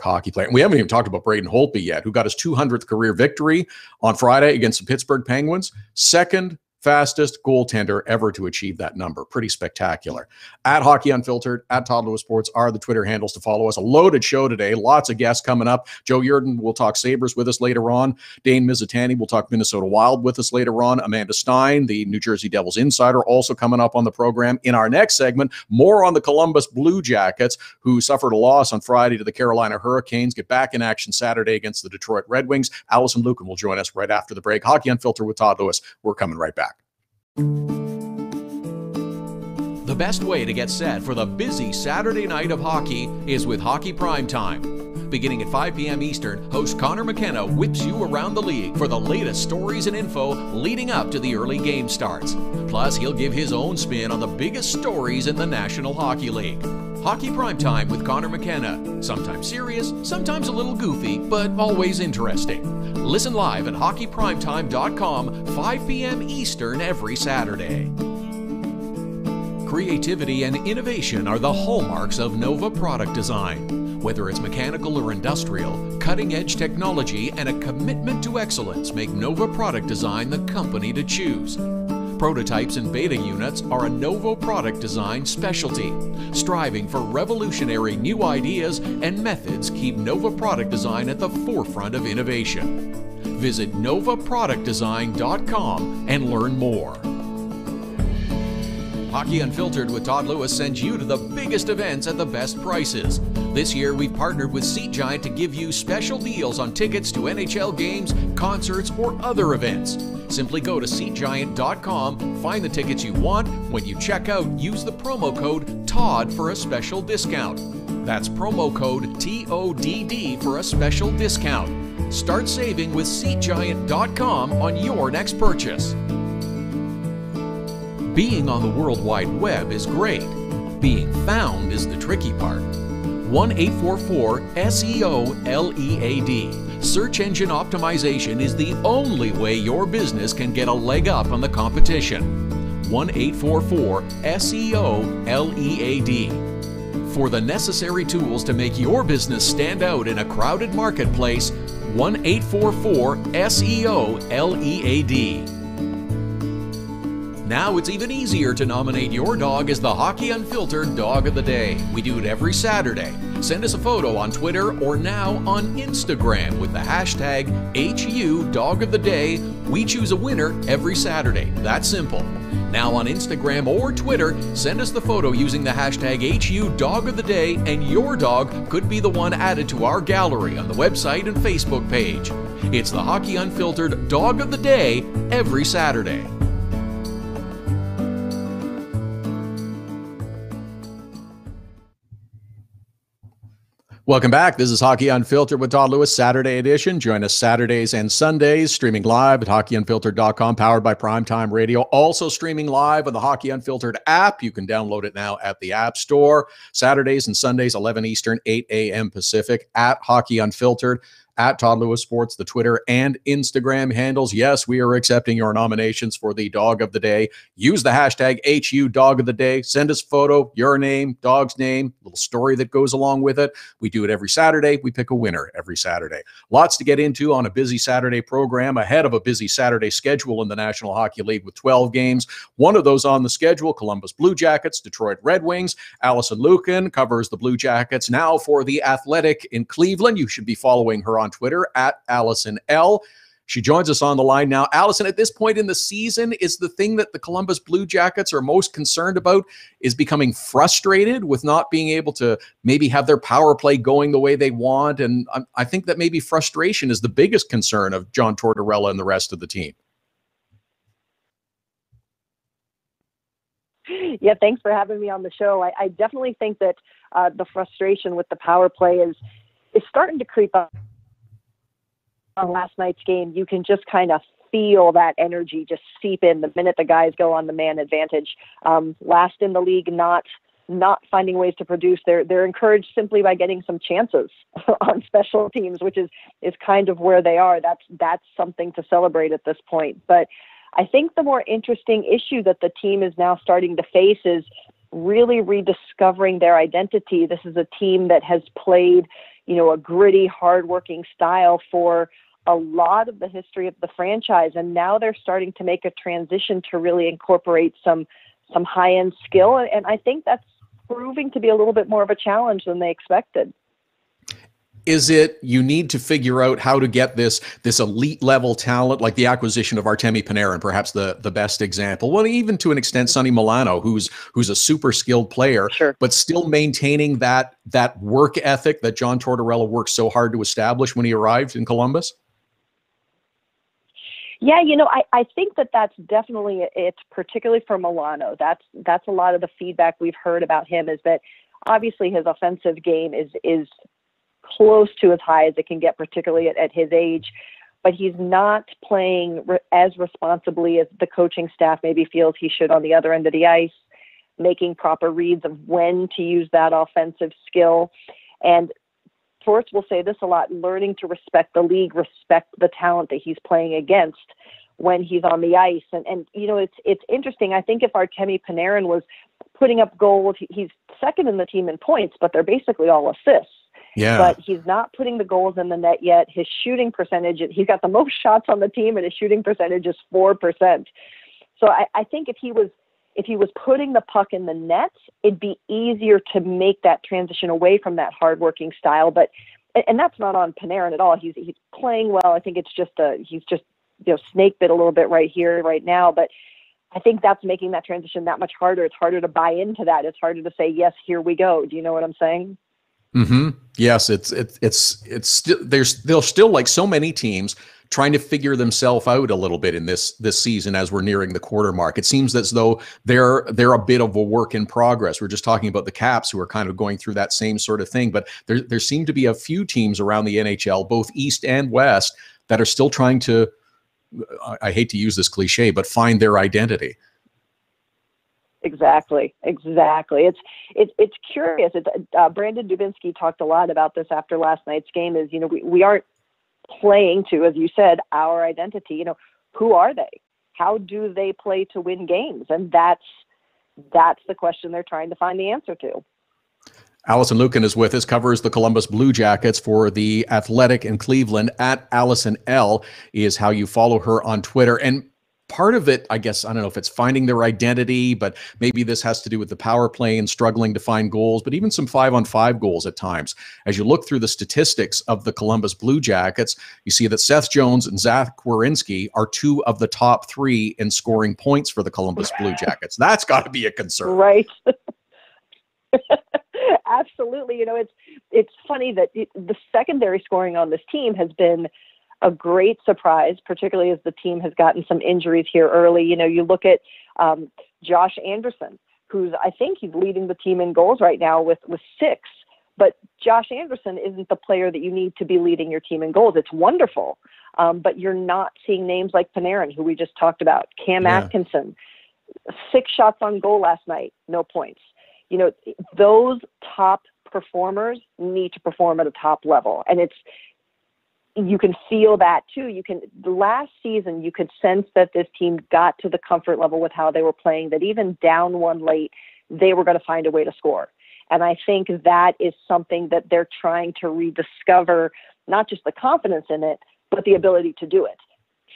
hockey player. And we haven't even talked about Braden Holtby yet, who got his 200th career victory on Friday against the Pittsburgh Penguins. Second fastest goaltender ever to achieve that number. Pretty spectacular. At Hockey Unfiltered, at Todd Lewis Sports are the Twitter handles to follow us. A loaded show today. Lots of guests coming up. Joe Yerdon will talk Sabres with us later on. Dane Mizutani will talk Minnesota Wild with us later on. Amanda Stein, the New Jersey Devils insider, also coming up on the program. In our next segment, more on the Columbus Blue Jackets, who suffered a loss on Friday to the Carolina Hurricanes, get back in action Saturday against the Detroit Red Wings. Alison Lukan will join us right after the break. Hockey Unfiltered with Todd Lewis. We're coming right back. The best way to get set for the busy Saturday night of hockey is with Hockey Primetime. Beginning at 5 p.m. Eastern, host Connor McKenna whips you around the league for the latest stories and info leading up to the early game starts. Plus, he'll give his own spin on the biggest stories in the National Hockey League. Hockey Primetime with Connor McKenna. Sometimes serious, sometimes a little goofy, but always interesting. Listen live at hockeyprimetime.com, 5 p.m. Eastern every Saturday. Creativity and innovation are the hallmarks of Nova Product Design. Whether it's mechanical or industrial, cutting-edge technology and a commitment to excellence make Nova Product Design the company to choose. Prototypes and beta units are a Nova Product Design specialty. Striving for revolutionary new ideas and methods keep Nova Product Design at the forefront of innovation. Visit novaproductdesign.com and learn more. Hockey Unfiltered with Todd Lewis sends you to the biggest events at the best prices. This year, we've partnered with Seat Giant to give you special deals on tickets to NHL games, concerts, or other events. Simply go to SeatGiant.com, find the tickets you want. When you check out, use the promo code TODD for a special discount. That's promo code TODD for a special discount. Start saving with SeatGiant.com on your next purchase. Being on the World Wide Web is great. Being found is the tricky part. 1-844-SEO-LEAD. Search engine optimization is the only way your business can get a leg up on the competition. 1-844-SEO-LEAD. For the necessary tools to make your business stand out in a crowded marketplace, 1-844-SEO-LEAD. Now it's even easier to nominate your dog as the Hockey Unfiltered Dog of the Day. We do it every Saturday. Send us a photo on Twitter or now on Instagram with the hashtag HU Dog of the Day. We choose a winner every Saturday. That's simple. Now on Instagram or Twitter, send us the photo using the hashtag HU Dog of the Day, and your dog could be the one added to our gallery on the website and Facebook page. It's the Hockey Unfiltered Dog of the Day every Saturday. Welcome back. This is Hockey Unfiltered with Todd Lewis, Saturday edition. Join us Saturdays and Sundays, streaming live at hockeyunfiltered.com, powered by Primetime Radio. Also streaming live on the Hockey Unfiltered app. You can download it now at the App Store. Saturdays and Sundays, 11 Eastern, 8 a.m. Pacific, at Hockey Unfiltered. At Todd Lewis Sports, the Twitter and Instagram handles. Yes, we are accepting your nominations for the Dog of the Day. Use the hashtag HU Dog of the Day. Send us a photo, your name, dog's name, little story that goes along with it. We do it every Saturday. We pick a winner every Saturday. Lots to get into on a busy Saturday program, ahead of a busy Saturday schedule in the National Hockey League with 12 games. One of those on the schedule, Columbus Blue Jackets, Detroit Red Wings. Alison Lukan covers the Blue Jackets now for The Athletic in Cleveland. You should be following her on Twitter at Alison L. She joins us on the line now. Alison, at this point in the season, is the thing that the Columbus Blue Jackets are most concerned about is becoming frustrated with not being able to maybe have their power play going the way they want? And I think that maybe frustration is the biggest concern of John Tortorella and the rest of the team. Yeah, thanks for having me on the show. I definitely think that the frustration with the power play is starting to creep up. On last night's game, you can just kind of feel that energy just seep in the minute the guys go on the man advantage. Last in the league, not finding ways to produce. They're encouraged simply by getting some chances on special teams, which is kind of where they are. That's something to celebrate at this point. But I think the more interesting issue that the team is now starting to face is really rediscovering their identity. This is a team that has played, a gritty, hardworking style for a lot of the history of the franchise, and now they're starting to make a transition to really incorporate some high-end skill, and I think that's proving to be a little bit more of a challenge than they expected. Is it you need to figure out how to get this elite level talent, like the acquisition of Artemi Panarin, perhaps the best example? Well, even to an extent, Sonny Milano, who's a super skilled player, sure, but still maintaining that work ethic that John Tortorella worked so hard to establish when he arrived in Columbus? Yeah, I think that's definitely, it's particularly for Milano. That's a lot of the feedback we've heard about him, is that obviously his offensive game is close to as high as it can get, particularly at his age, but he's not playing as responsibly as the coaching staff maybe feels he should on the other end of the ice, making proper reads of when to use that offensive skill. And Torts will say this a lot: learning to respect the league, respect the talent that he's playing against when he's on the ice. And it's interesting. I think if Artemi Panarin was putting up goals, he's second in the team in points, but they're basically all assists. Yeah. But he's not putting the goals in the net yet. His shooting percentage, he's got the most shots on the team, and his shooting percentage is 4%. So I think if he was putting the puck in the net, it'd be easier to make that transition away from that hardworking style. And that's not on Panarin at all. He's playing well. I think it's just he's just snake bit a little bit right here, right now. But I think that's making that transition that much harder. It's harder to buy into that. It's harder to say, yes, here we go. Do you know what I'm saying? Mm-hmm. Yes, it's still they'll still, like so many teams, trying to figure themselves out a little bit in this season as we're nearing the quarter mark. It seems as though they're a bit of a work in progress. We're just talking about the Caps, who are kind of going through that same sort of thing, but there seem to be a few teams around the NHL, both East and West, that are still trying to, I hate to use this cliche, but find their identity. Exactly. It's curious. Brandon Dubinsky talked a lot about this after last night's game. Is we aren't playing to, as you said, our identity. Who are they? How do they play to win games? And that's the question they're trying to find the answer to. Alison Lukan is with us, covers the Columbus Blue Jackets for The Athletic in Cleveland. At Alison L is how you follow her on Twitter. And part of it, I guess, I don't know if it's finding their identity, but maybe this has to do with the power play and struggling to find goals, but even some 5-on-5 goals at times. As you look through the statistics of the Columbus Blue Jackets, you see that Seth Jones and Zach Werenski are two of the top three in scoring points for the Columbus Blue Jackets. That's got to be a concern. Right. Absolutely. It's funny that the secondary scoring on this team has been a great surprise, particularly as the team has gotten some injuries here early. You look at Josh Anderson, I think he's leading the team in goals right now with 6. But Josh Anderson isn't the player that you need to be leading your team in goals. It's wonderful. But you're not seeing names like Panarin, who we just talked about, Cam Atkinson, 6 shots on goal last night, no points. Those top performers need to perform at a top level. And you can feel that too. Last season, you could sense that this team got to the comfort level with how they were playing, that even down one late, they were going to find a way to score. And I think that is something that they're trying to rediscover, not just the confidence in it, but the ability to do it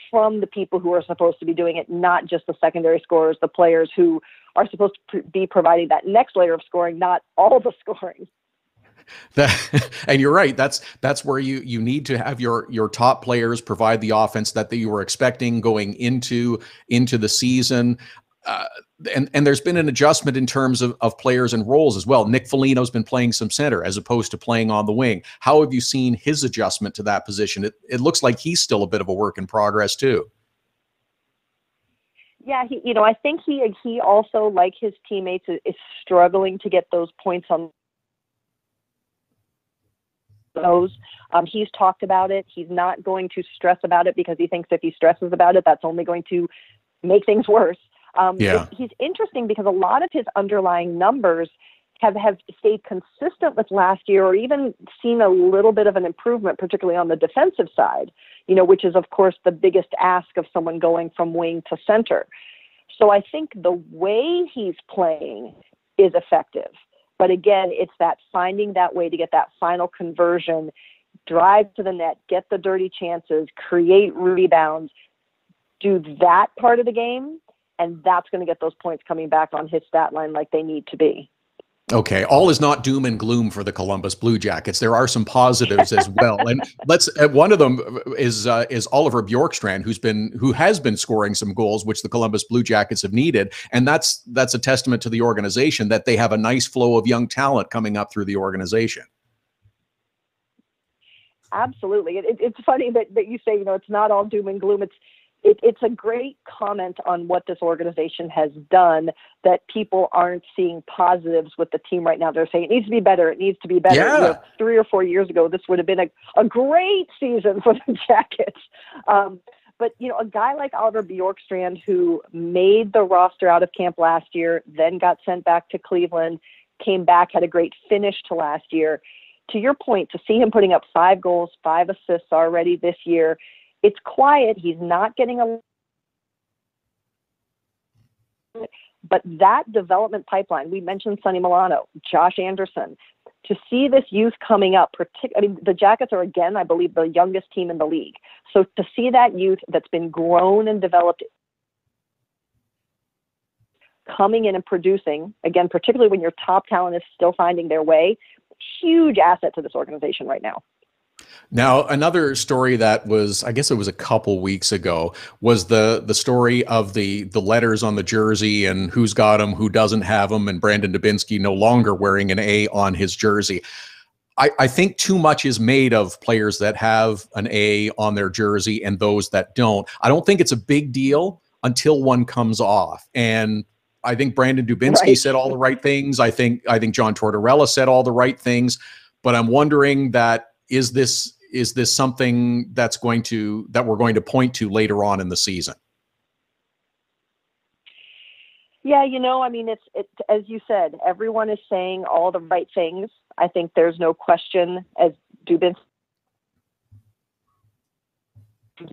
from the people who are supposed to be doing it, not just the secondary scorers, the players who are supposed to be providing that next layer of scoring, not all the scoring. And you're right. That's where you need to have your top players provide the offense that you were expecting going into the season. And there's been an adjustment in terms of players and roles as well. Nick Foligno's been playing some center as opposed to playing on the wing. How have you seen his adjustment to that position? It looks like he's still a bit of a work in progress too. Yeah, I think he also, like his teammates, is struggling to get those points on those. He's talked about it. He's not going to stress about it because he thinks if he stresses about it, that's only going to make things worse. He's interesting because a lot of his underlying numbers have stayed consistent with last year, or even seen a little bit of an improvement, particularly on the defensive side, which is, of course, the biggest ask of someone going from wing to center. So I think the way he's playing is effective. But again, it's that finding that way to get that final conversion, drive to the net, get the dirty chances, create rebounds, do that part of the game, and that's going to get those points coming back on his stat line like they need to be. Okay, all is not doom and gloom for the Columbus Blue Jackets. There are some positives as well, and one of them is Oliver Bjorkstrand, who has been scoring some goals, which the Columbus Blue Jackets have needed, and that's a testament to the organization that they have a nice flow of young talent coming up through the organization. Absolutely, it's funny that you say it's not all doom and gloom. It's a great comment on what this organization has done, that people aren't seeing positives with the team right now. They're saying it needs to be better. It needs to be better. Yeah. 3 or 4 years ago, this would have been a great season for the Jackets. But, a guy like Oliver Bjorkstrand, who made the roster out of camp last year, then got sent back to Cleveland, came back, had a great finish to last year. To your point, to see him putting up 5 goals, 5 assists already this year, it's quiet. He's not getting but that development pipeline, we mentioned Sonny Milano, Josh Anderson, to see this youth coming up, the Jackets are, again, I believe, the youngest team in the league. So to see that youth that's been grown and developed coming in and producing, again, particularly when your top talent is still finding their way, huge asset to this organization right now. Now, another story that was, I guess it was a couple weeks ago, was the story of the letters on the jersey and who's got them, who doesn't have them, and Brandon Dubinsky no longer wearing an A on his jersey. I think too much is made of players that have an A on their jersey and those that don't. I don't think it's a big deal until one comes off. And I think Brandon Dubinsky said all the right things. I think John Tortorella said all the right things. But I'm wondering that, is this something that we're going to point to later on in the season? Yeah, it's as you said, everyone is saying all the right things. I think there's no question, as Dubinsky's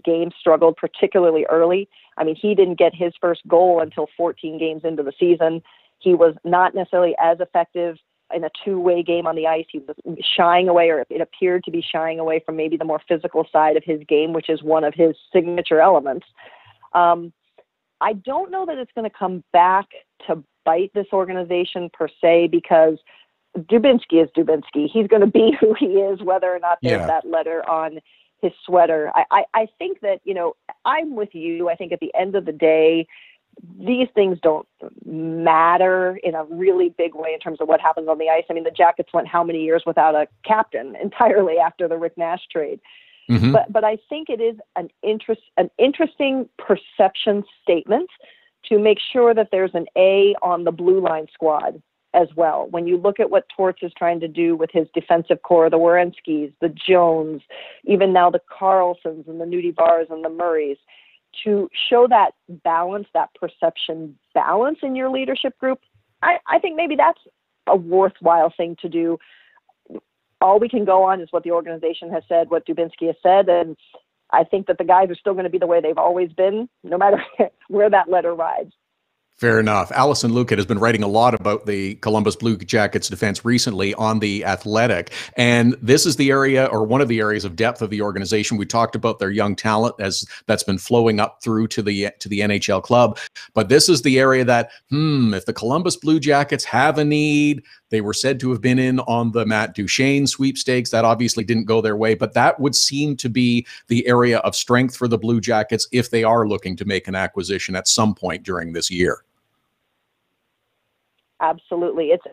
game struggled particularly early. He didn't get his first goal until 14 games into the season. He was not necessarily as effective in a two-way game on the ice. He was shying away, or it appeared to be shying away from maybe the more physical side of his game, which is one of his signature elements. I don't know that it's going to come back to bite this organization per se, because Dubinsky is Dubinsky. He's going to be who he is, whether or not there's that letter on his sweater. I think that, I'm with you. I think at the end of the day, these things don't matter in a really big way in terms of what happens on the ice. The Jackets went how many years without a captain entirely after the Rick Nash trade. Mm-hmm. But I think it is an interesting perception statement to make sure that there's an A on the blue line squad as well. When you look at what Torts is trying to do with his defensive core, the Werenskis, the Jones, even now the Carlsons and the Nudie Vars and the Murrays, to show that balance, that perception balance in your leadership group, I think maybe that's a worthwhile thing to do. All we can go on is what the organization has said, what Dubinsky has said, and I think that the guys are still going to be the way they've always been, no matter where that letter rides. Fair enough. Alison Lukan has been writing a lot about the Columbus Blue Jackets defense recently on The Athletic. And this is the area, or one of the areas of depth of the organization. We talked about their young talent as that's been flowing up through to the NHL club. But this is the area that, if the Columbus Blue Jackets have a need, they were said to have been in on the Matt Duchene sweepstakes. That obviously didn't go their way, but that would seem to be the area of strength for the Blue Jackets if they are looking to make an acquisition at some point during this year. Absolutely. It's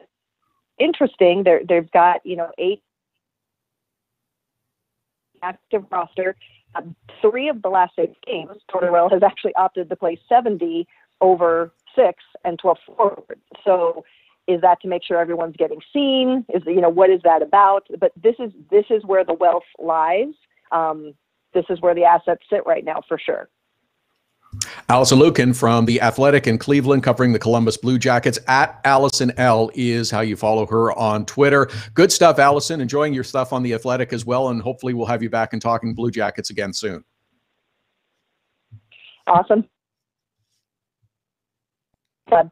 interesting. They've got, 8 active roster. 3 of the last 6 games, Tortorella has actually opted to play 70 over 6 and 12 forward. So Is that to make sure everyone's getting seen? What is that about? But this is where the wealth lies. This is where the assets sit right now, for sure. Alison Lukan from The Athletic in Cleveland, covering the Columbus Blue Jackets. At Alison L is how you follow her on Twitter. Good stuff, Alison. Enjoying your stuff on The Athletic as well, and hopefully we'll have you back and talking Blue Jackets again soon. Awesome. Todd.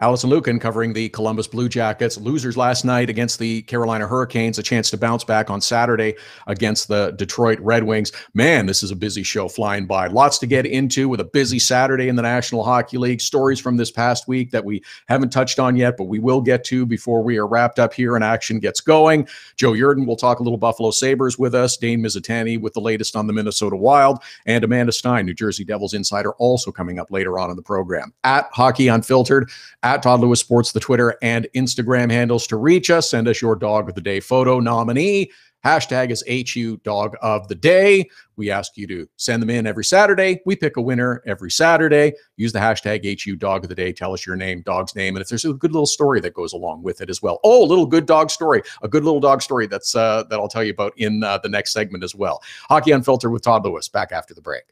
Alison Lukan covering the Columbus Blue Jackets. Losers last night against the Carolina Hurricanes, a chance to bounce back on Saturday against the Detroit Red Wings. Man, this is a busy show flying by. Lots to get into with a busy Saturday in the National Hockey League. Stories from this past week that we haven't touched on yet, but we will get to before we are wrapped up here and action gets going. Joe Yerdon will talk a little Buffalo Sabres with us. Dane Mizutani with the latest on the Minnesota Wild. And Amanda Stein, New Jersey Devils insider, also coming up later on in the program. At Hockey Unfiltered, at Todd Lewis Sports, the Twitter and Instagram handles to reach us. Send us your Dog of the Day photo nominee. Hashtag is HU Dog of the Day. We ask you to send them in every Saturday. We pick a winner every Saturday. Use the hashtag HU Dog of the Day. Tell us your name, dog's name, and if there's a good little story that goes along with it as well. Oh, a little good dog story. A good little dog story that I'll tell you about in the next segment as well. Hockey Unfiltered with Todd Lewis. Back after the break.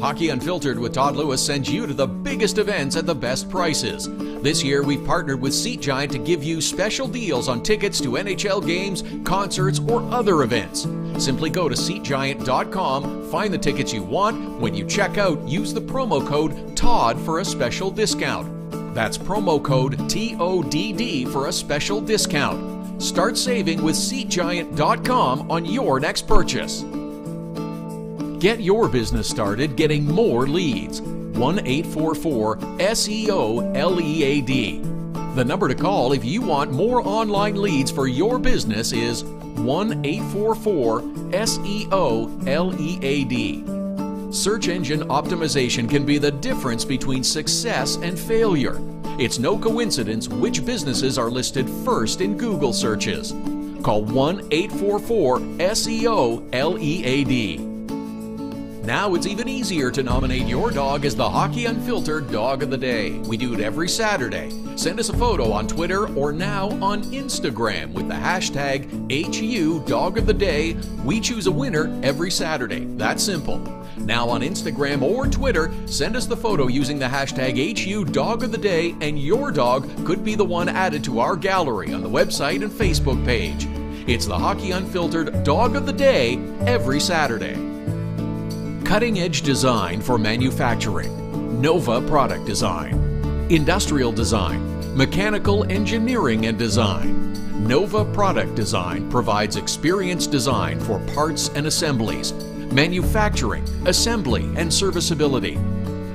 Hockey Unfiltered with Todd Lewis sends you to the biggest events at the best prices. This year, we've partnered with Seat Giant to give you special deals on tickets to NHL games, concerts, or other events. Simply go to SeatGiant.com, find the tickets you want. When you check out, use the promo code TODD for a special discount. That's promo code TODD for a special discount. Start saving with SeatGiant.com on your next purchase. Get your business started getting more leads. 1-844-SEO-LEAD. The number to call if you want more online leads for your business is 1-844-SEO-LEAD. Search engine optimization can be the difference between success and failure. It's no coincidence which businesses are listed first in Google searches. Call 1-844-SEO-LEAD. Now it's even easier to nominate your dog as the Hockey Unfiltered Dog of the Day. We do it every Saturday. Send us a photo on Twitter or now on Instagram with the hashtag HU Dog of the Day. We choose a winner every Saturday. That's simple. Now on Instagram or Twitter, send us the photo using the hashtag HU Dog of the Day, and your dog could be the one added to our gallery on the website and Facebook page. It's the Hockey Unfiltered Dog of the Day every Saturday. Cutting-edge design for manufacturing. Nova Product Design. Industrial design. Mechanical engineering and design. Nova Product Design provides experienced design for parts and assemblies, manufacturing, assembly, and serviceability.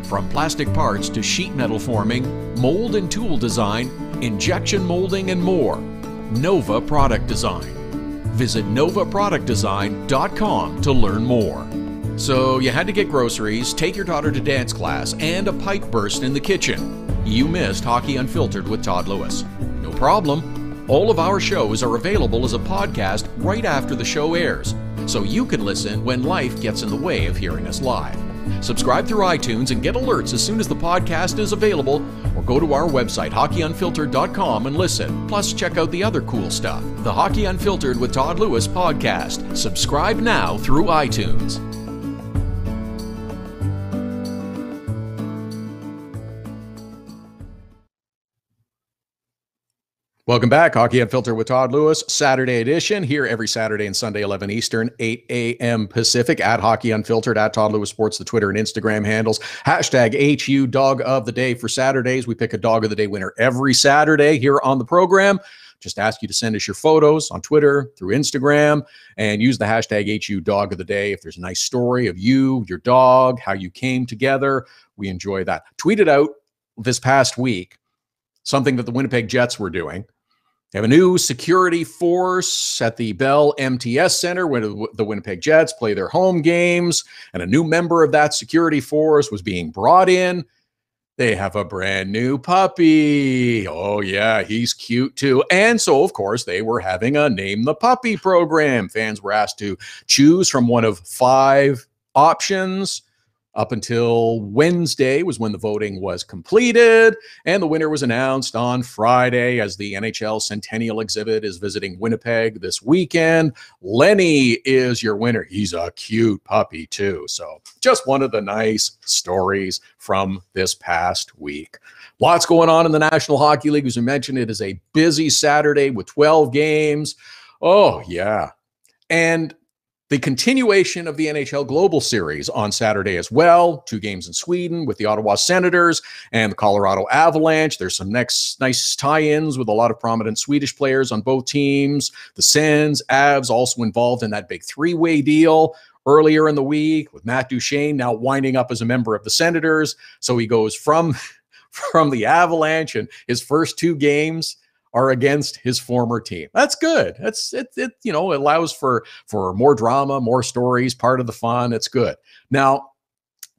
From plastic parts to sheet metal forming, mold and tool design, injection molding, and more. Nova Product Design. Visit novaproductdesign.com to learn more. So you had to get groceries, take your daughter to dance class, and a pipe burst in the kitchen. You missed Hockey Unfiltered with Todd Lewis. No problem. All of our shows are available as a podcast right after the show airs, so you can listen when life gets in the way of hearing us live. Subscribe through iTunes and get alerts as soon as the podcast is available, or go to our website, hockeyunfiltered.com, and listen. Plus, check out the other cool stuff, the Hockey Unfiltered with Todd Lewis podcast. Subscribe now through iTunes. Welcome back. Hockey Unfiltered with Todd Lewis, Saturday edition, here every Saturday and Sunday, 11 Eastern, 8 a.m. Pacific, at Hockey Unfiltered, at Todd Lewis Sports, the Twitter and Instagram handles. Hashtag HU Dog of the Day for Saturdays. We pick a Dog of the Day winner every Saturday here on the program. Just ask you to send us your photos on Twitter, through Instagram, and use the hashtag HU Dog of the Day. If there's a nice story of you, your dog, how you came together, we enjoy that. Tweeted out this past week something that the Winnipeg Jets were doing. They have a new security force at the Bell MTS Center where the Winnipeg Jets play their home games, and a new member of that security force was being brought in. They have a brand new puppy. Oh, yeah, he's cute too. And so, of course, they were having a Name the Puppy program. Fans were asked to choose from one of 5 options. Up until Wednesday was when the voting was completed, and the winner was announced on Friday as the NHL Centennial exhibit is visiting Winnipeg this weekend. Lenny is your winner. He's a cute puppy too. So just one of the nice stories from this past week. Lots going on in the National Hockey League. As we mentioned, it is a busy Saturday with 12 games. Oh, yeah. And the continuation of the NHL Global Series on Saturday as well. 2 games in Sweden with the Ottawa Senators and the Colorado Avalanche. There's some nice tie-ins with a lot of prominent Swedish players on both teams. The Sens, Avs also involved in that big 3-way deal earlier in the week with Matt Duchene now winding up as a member of the Senators. So he goes from the Avalanche, and his first 2 games are against his former team. That's good. It allows for more drama, more stories, part of the fun. It's good. Now,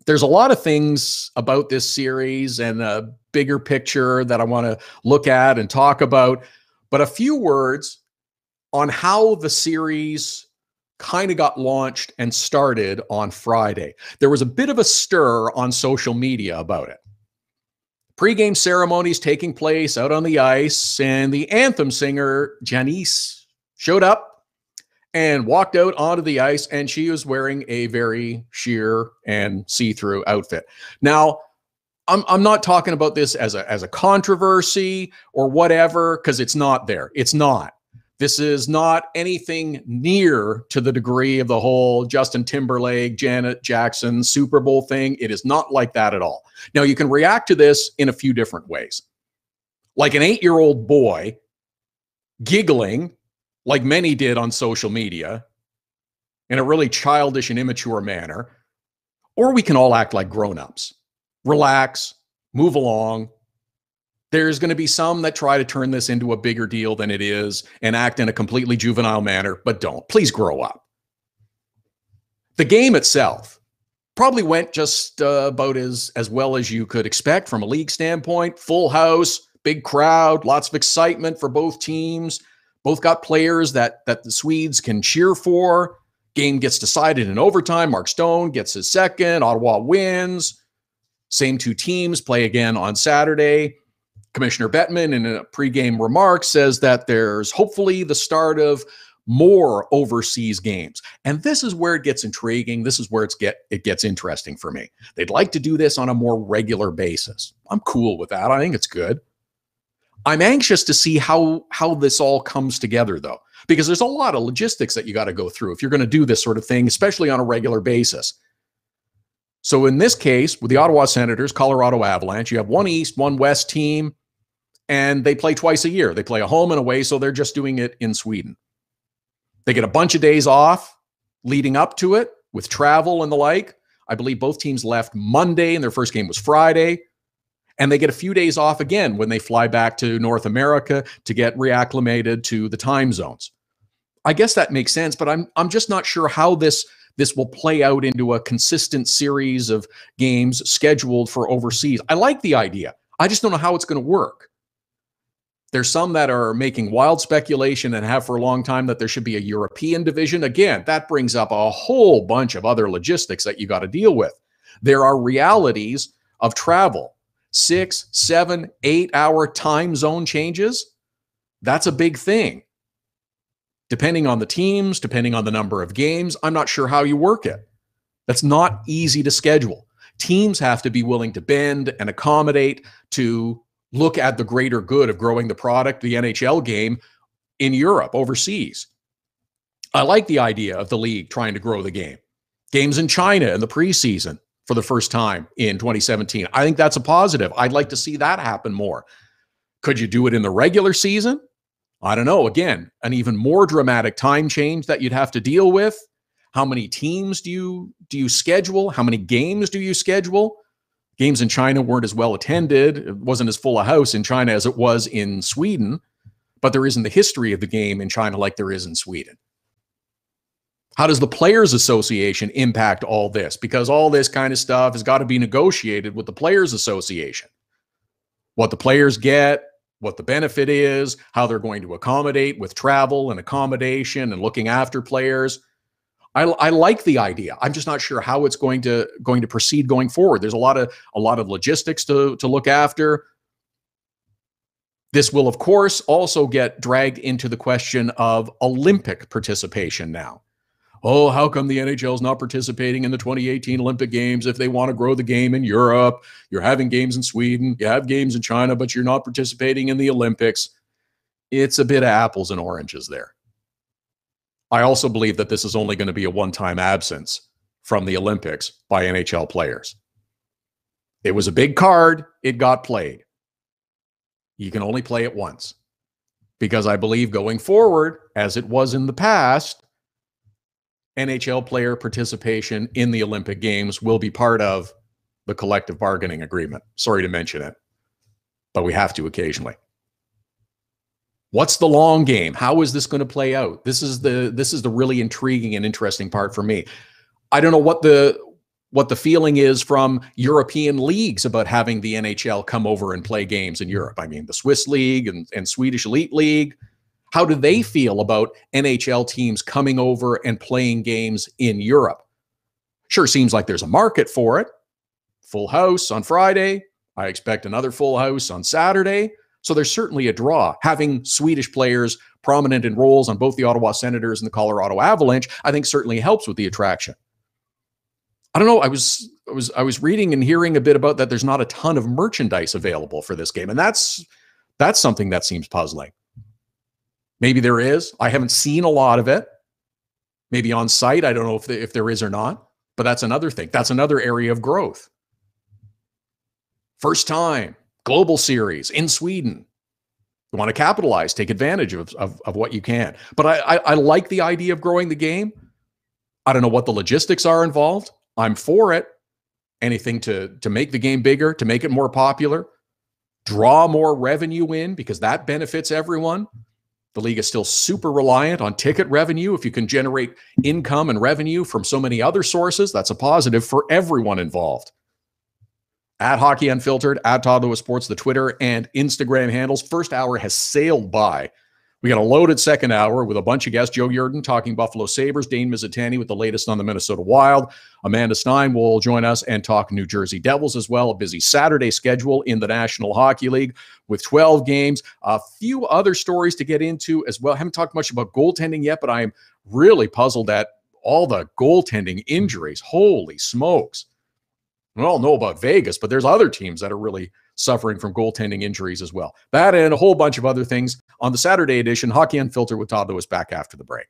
there's a lot of things about this series and a bigger picture that I want to look at and talk about, but a few words on how the series kind of got launched and started on Friday. There was a bit of a stir on social media about it. Pre-game ceremonies taking place out on the ice, and the anthem singer, Janice, showed up and walked out onto the ice, and she was wearing a very sheer and see-through outfit. Now, I'm not talking about this as a controversy or whatever, because it's not there. It's not. This is not anything near to the degree of the whole Justin Timberlake, Janet Jackson Super Bowl thing. It is not like that at all. Now, you can react to this in a few different ways. Like an 8-year-old boy giggling, like many did on social media, in a really childish and immature manner. Or we can all act like grown-ups. Relax, move along. There's going to be some that try to turn this into a bigger deal than it is and act in a completely juvenile manner, but don't. Please grow up. The game itself probably went just about as well as you could expect from a league standpoint. Full house, big crowd, lots of excitement for both teams. Both got players that the Swedes can cheer for. Game gets decided in overtime. Mark Stone gets his second. Ottawa wins. Same 2 teams play again on Saturday. Commissioner Bettman, in a pregame remark, says that there's hopefully the start of more overseas games. And this is where it gets intriguing. This is where it gets interesting for me. They'd like to do this on a more regular basis. I'm cool with that. I think it's good. I'm anxious to see how this all comes together, though, because there's a lot of logistics that you got to go through if you're going to do this sort of thing, especially on a regular basis. So in this case, with the Ottawa Senators, Colorado Avalanche, you have 1 East, 1 West team, and they play twice a year. They play a home and away, so they're just doing it in Sweden. They get a bunch of days off leading up to it with travel and the like. I believe both teams left Monday, and their first game was Friday. And they get a few days off again when they fly back to North America to get reacclimated to the time zones. I guess that makes sense, but I'm just not sure how this will play out into a consistent series of games scheduled for overseas. I like the idea. I just don't know how it's going to work. There's some that are making wild speculation and have for a long time that there should be a European division. Again, that brings up a whole bunch of other logistics that you got to deal with. There are realities of travel. 6, 7, 8-hour time zone changes. That's a big thing. Depending on the teams, depending on the number of games, I'm not sure how you work it. That's not easy to schedule. Teams have to be willing to bend and accommodate to look at the greater good of growing the product, the NHL game, in Europe, overseas. I like the idea of the league trying to grow the game. Games in China in the preseason for the first time in 2017. I think that's a positive. I'd like to see that happen more. Could you do it in the regular season? I don't know. Again, an even more dramatic time change that you'd have to deal with. How many teams do you schedule? How many games do you schedule? Games in China weren't as well attended. It wasn't as full a house in China as it was in Sweden, but there isn't the history of the game in China like there is in Sweden. How does the Players Association impact all this? Because all this kind of stuff has got to be negotiated with the Players Association. What the players get, what the benefit is, how they're going to accommodate with travel and accommodation and looking after players. I like the idea. I'm just not sure how it's going to proceed going forward. There's a lot of logistics to look after. This will, of course, also get dragged into the question of Olympic participation now. Oh, how come the NHL is not participating in the 2018 Olympic Games if they want to grow the game in Europe? You're having games in Sweden, you have games in China, but you're not participating in the Olympics. It's a bit of apples and oranges there. I also believe that this is only going to be a one-time absence from the Olympics by NHL players. It was a big card. It got played. You can only play it once, because I believe going forward, as it was in the past, NHL player participation in the Olympic Games will be part of the collective bargaining agreement. Sorry to mention it, but we have to occasionally. What's the long game? How is this going to play out? This is the really intriguing and interesting part for me. I don't know what the feeling is from European leagues about having the NHL come over and play games in Europe. I mean, the Swiss League and Swedish Elite League. How do they feel about NHL teams coming over and playing games in Europe? Sure seems like there's a market for it. Full house on Friday. I expect another full house on Saturday. So there's certainly a draw. Having Swedish players prominent in roles on both the Ottawa Senators and the Colorado Avalanche, I think certainly helps with the attraction. I don't know. I was reading and hearing a bit about that. There's not a ton of merchandise available for this game, and that's something that seems puzzling. Maybe there is. I haven't seen a lot of it. Maybe on site. I don't know if there is or not. But that's another thing. That's another area of growth. First time global series in Sweden. You want to capitalize, take advantage of what you can. But I like the idea of growing the game. I don't know what the logistics are involved. I'm for it. Anything to make the game bigger, to make it more popular, draw more revenue in, because that benefits everyone. The league is still super reliant on ticket revenue. If you can generate income and revenue from so many other sources, that's a positive for everyone involved. At Hockey Unfiltered, at Todd Lewis Sports, the Twitter and Instagram handles. First hour has sailed by. We got a loaded second hour with a bunch of guests. Joe Yerdon talking Buffalo Sabres. Dane Mizutani with the latest on the Minnesota Wild. Amanda Stein will join us and talk New Jersey Devils as well. A busy Saturday schedule in the National Hockey League with 12 games. A few other stories to get into as well. Haven't talked much about goaltending yet, but I'm really puzzled at all the goaltending injuries. Holy smokes. We all know about Vegas, but there's other teams that are really suffering from goaltending injuries as well. That and a whole bunch of other things on the Saturday edition. Hockey Unfiltered with Todd Lewis, back after the break.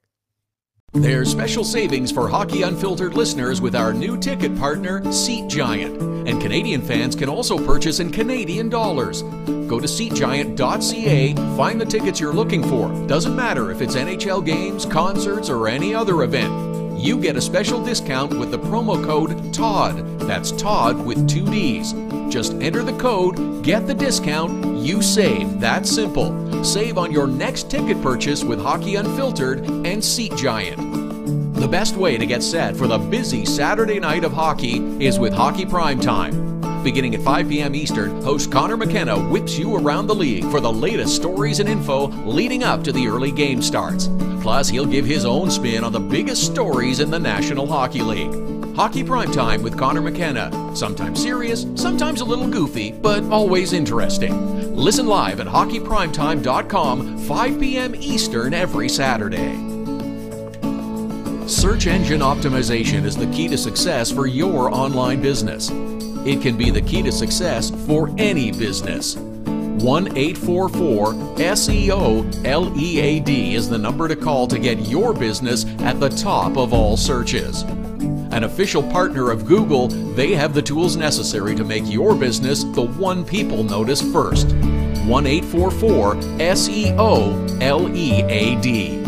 There's special savings for Hockey Unfiltered listeners with our new ticket partner, Seat Giant. And Canadian fans can also purchase in Canadian dollars. Go to SeatGiant.ca, find the tickets you're looking for. Doesn't matter if it's NHL games, concerts, or any other event. You get a special discount with the promo code TODD. That's Todd with 2 Ds. Just enter the code, get the discount, you save. That's simple. Save on your next ticket purchase with Hockey Unfiltered and Seat Giant. The best way to get set for the busy Saturday night of hockey is with Hockey Primetime. Beginning at 5 p.m. Eastern, host Connor McKenna whips you around the league for the latest stories and info leading up to the early game starts. Plus, he'll give his own spin on the biggest stories in the National Hockey League. Hockey Primetime with Connor McKenna. Sometimes serious, sometimes a little goofy, but always interesting. Listen live at hockeyprimetime.com, 5 p.m. Eastern every Saturday. Search engine optimization is the key to success for your online business. It can be the key to success for any business. 1-844-SEO-LEAD is the number to call to get your business at the top of all searches. An official partner of Google, they have the tools necessary to make your business the one people notice first. 1-844-SEO-LEAD.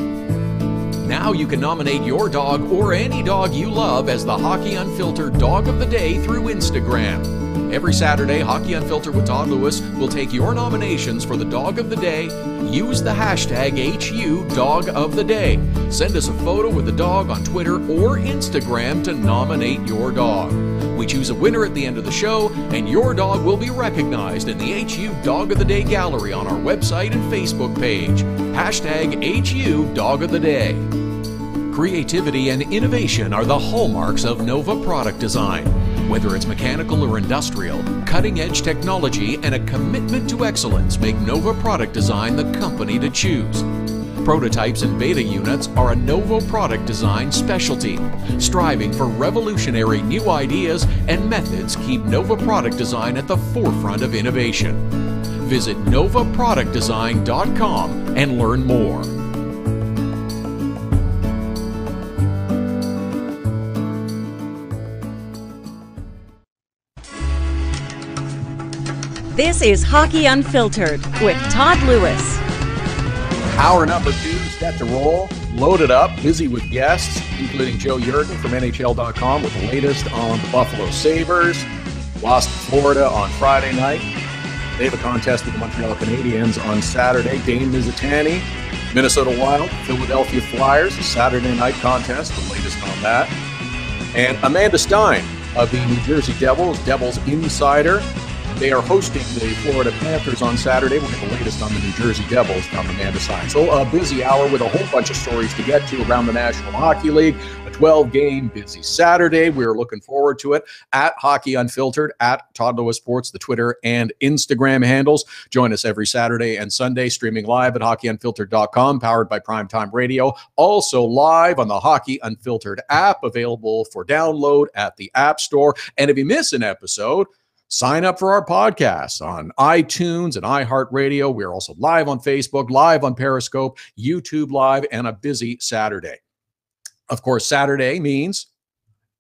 Now you can nominate your dog or any dog you love as the Hockey Unfiltered Dog of the Day through Instagram. Every Saturday, Hockey Unfiltered with Todd Lewis will take your nominations for the Dog of the Day. Use the hashtag HU Dog of the Day. Send us a photo with the dog on Twitter or Instagram to nominate your dog. We choose a winner at the end of the show, and your dog will be recognized in the HU Dog of the Day gallery on our website and Facebook page. Hashtag HU Dog of the Day. Creativity and innovation are the hallmarks of Nova Product Design. Whether it's mechanical or industrial, cutting-edge technology and a commitment to excellence make Nova Product Design the company to choose. Prototypes and beta units are a Nova Product Design specialty. Striving for revolutionary new ideas and methods keep Nova Product Design at the forefront of innovation. Visit novaproductdesign.com and learn more. This is Hockey Unfiltered with Todd Lewis. Hour number 2 set to roll, loaded up, busy with guests, including Joe Yerdon from NHL.com with the latest on the Buffalo Sabres. Lost to Florida on Friday night. They have a contest with the Montreal Canadiens on Saturday. Dane, Mizutani, Minnesota Wild, Philadelphia Flyers, Saturday night contest, the latest on that. And Amanda Stein of the New Jersey Devils, Devils Insider. They are hosting the Florida Panthers on Saturday. We'll get the latest on the New Jersey Devils from Amanda Stein. So a busy hour with a whole bunch of stories to get to around the National Hockey League. A 12-game busy Saturday. We're looking forward to it. At Hockey Unfiltered, at Todd Lewis Sports, the Twitter and Instagram handles. Join us every Saturday and Sunday, streaming live at hockeyunfiltered.com, powered by Primetime Radio. Also live on the Hockey Unfiltered app, available for download at the App Store. And if you miss an episode, sign up for our podcasts on iTunes and iHeartRadio. We're also live on Facebook, live on Periscope, YouTube Live, and a busy Saturday. Of course, Saturday means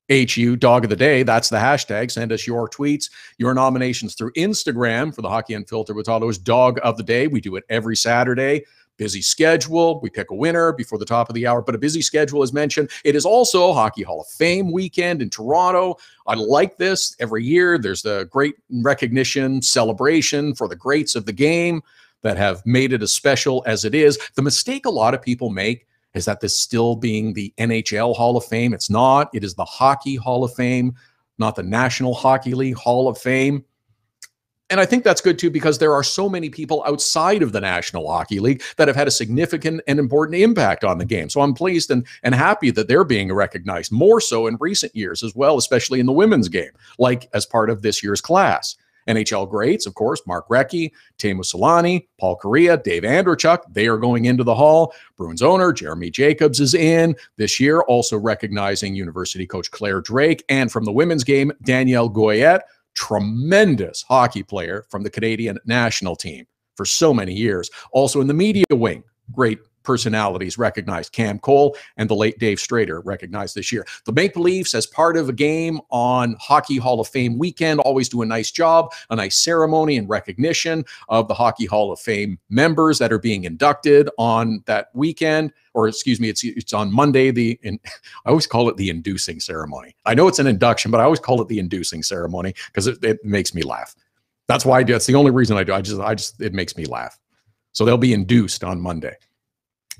HU Dog of the Day. That's the hashtag. Send us your tweets, your nominations through Instagram for the Hockey Unfiltered with Todd Lewis Dog of the Day. We do it every Saturday. Busy schedule. We pick a winner before the top of the hour, but a busy schedule is mentioned. It is also Hockey Hall of Fame weekend in Toronto. I like this. Every year there's the great recognition celebration for the greats of the game that have made it as special as it is. The mistake a lot of people make is that this still being the NHL Hall of Fame. It's not. It is the Hockey Hall of Fame, not the National Hockey League Hall of Fame. And I think that's good, too, because there are so many people outside of the National Hockey League that have had a significant and important impact on the game. So I'm pleased and happy that they're being recognized more so in recent years as well, especially in the women's game, like as part of this year's class. NHL greats, of course, Mark Recchi, Teemu Selanne, Paul Kariya, Dave Andreychuk, they are going into the Hall. Bruins owner Jeremy Jacobs is in this year, also recognizing University coach Claire Drake. And from the women's game, Danielle Goyette, tremendous hockey player from the Canadian national team for so many years. Also in the media wing, great personalities recognized. Cam Cole and the late Dave Strader recognized this year. The Maple Leafs, as part of a game on Hockey Hall of Fame weekend, always do a nice job, a nice ceremony and recognition of the Hockey Hall of Fame members that are being inducted on that weekend. Or excuse me, it's on Monday. I always call it the inducing ceremony. I know it's an induction, but I always call it the inducing ceremony because it makes me laugh. That's why I do. That's the only reason I do. It makes me laugh. So they'll be induced on Monday.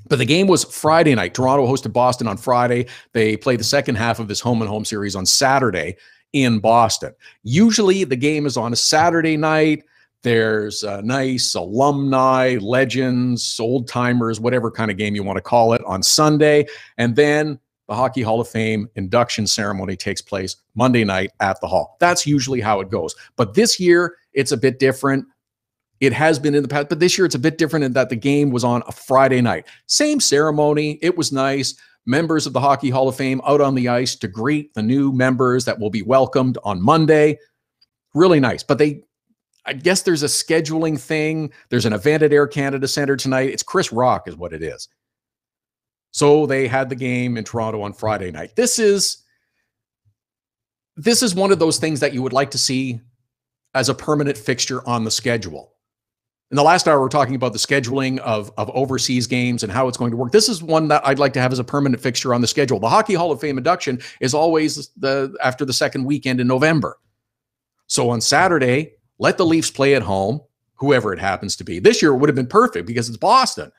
But the game was Friday night. Toronto hosted Boston on Friday. They play the second half of this home-and-home series on Saturday in Boston. Usually the game is on a Saturday night. There's a nice alumni, legends, old-timers, whatever kind of game you want to call it, on Sunday. And then the Hockey Hall of Fame induction ceremony takes place Monday night at the Hall. That's usually how it goes. But this year, it's a bit different. It has been in the past, but this year it's a bit different in that the game was on a Friday night. Same ceremony. It was nice. Members of the Hockey Hall of Fame out on the ice to greet the new members that will be welcomed on Monday. Really nice. But I guess there's a scheduling thing. There's an event at Air Canada Centre tonight. It's Chris Rock is what it is. So they had the game in Toronto on Friday night. This is one of those things that you would like to see as a permanent fixture on the schedule. In the last hour, we're talking about the scheduling of overseas games and how it's going to work. This is one that I'd like to have as a permanent fixture on the schedule. The Hockey Hall of Fame induction is always after the second weekend in November. So on Saturday, let the Leafs play at home, whoever it happens to be. This year it would have been perfect because it's Boston.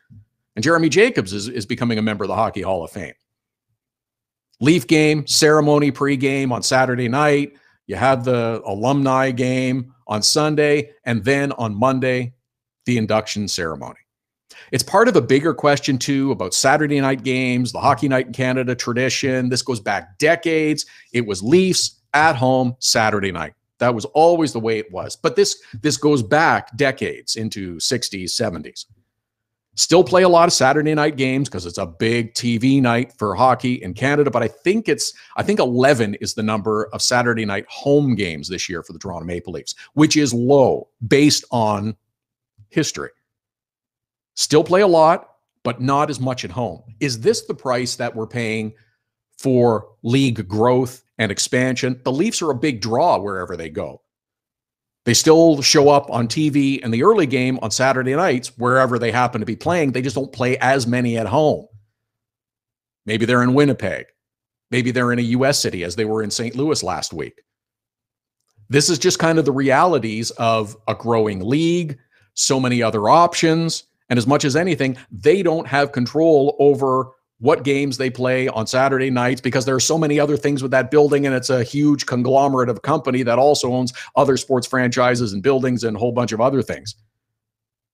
And Jeremy Jacobs is becoming a member of the Hockey Hall of Fame. Leaf game, ceremony pregame on Saturday night. You have the alumni game on Sunday. And then on Monday, the induction ceremony. It's part of a bigger question, too, about Saturday night games, the Hockey Night in Canada tradition. This goes back decades. It was Leafs at home Saturday night. That was always the way it was. But this goes back decades into 60s, 70s. Still play a lot of Saturday night games because it's a big TV night for hockey in Canada. But I think 11 is the number of Saturday night home games this year for the Toronto Maple Leafs, which is low based on history. Still play a lot, but not as much at home. Is this the price that we're paying for league growth and expansion? The Leafs are a big draw wherever they go. They still show up on TV in the early game on Saturday nights, wherever they happen to be playing. They just don't play as many at home. Maybe they're in Winnipeg. Maybe they're in a U.S. city, as they were in St. Louis last week. This is just kind of the realities of a growing league, so many other options, and as much as anything, they don't have control over what games they play on Saturday nights because there are so many other things with that building, and it's a huge conglomerate of company that also owns other sports franchises and buildings and a whole bunch of other things.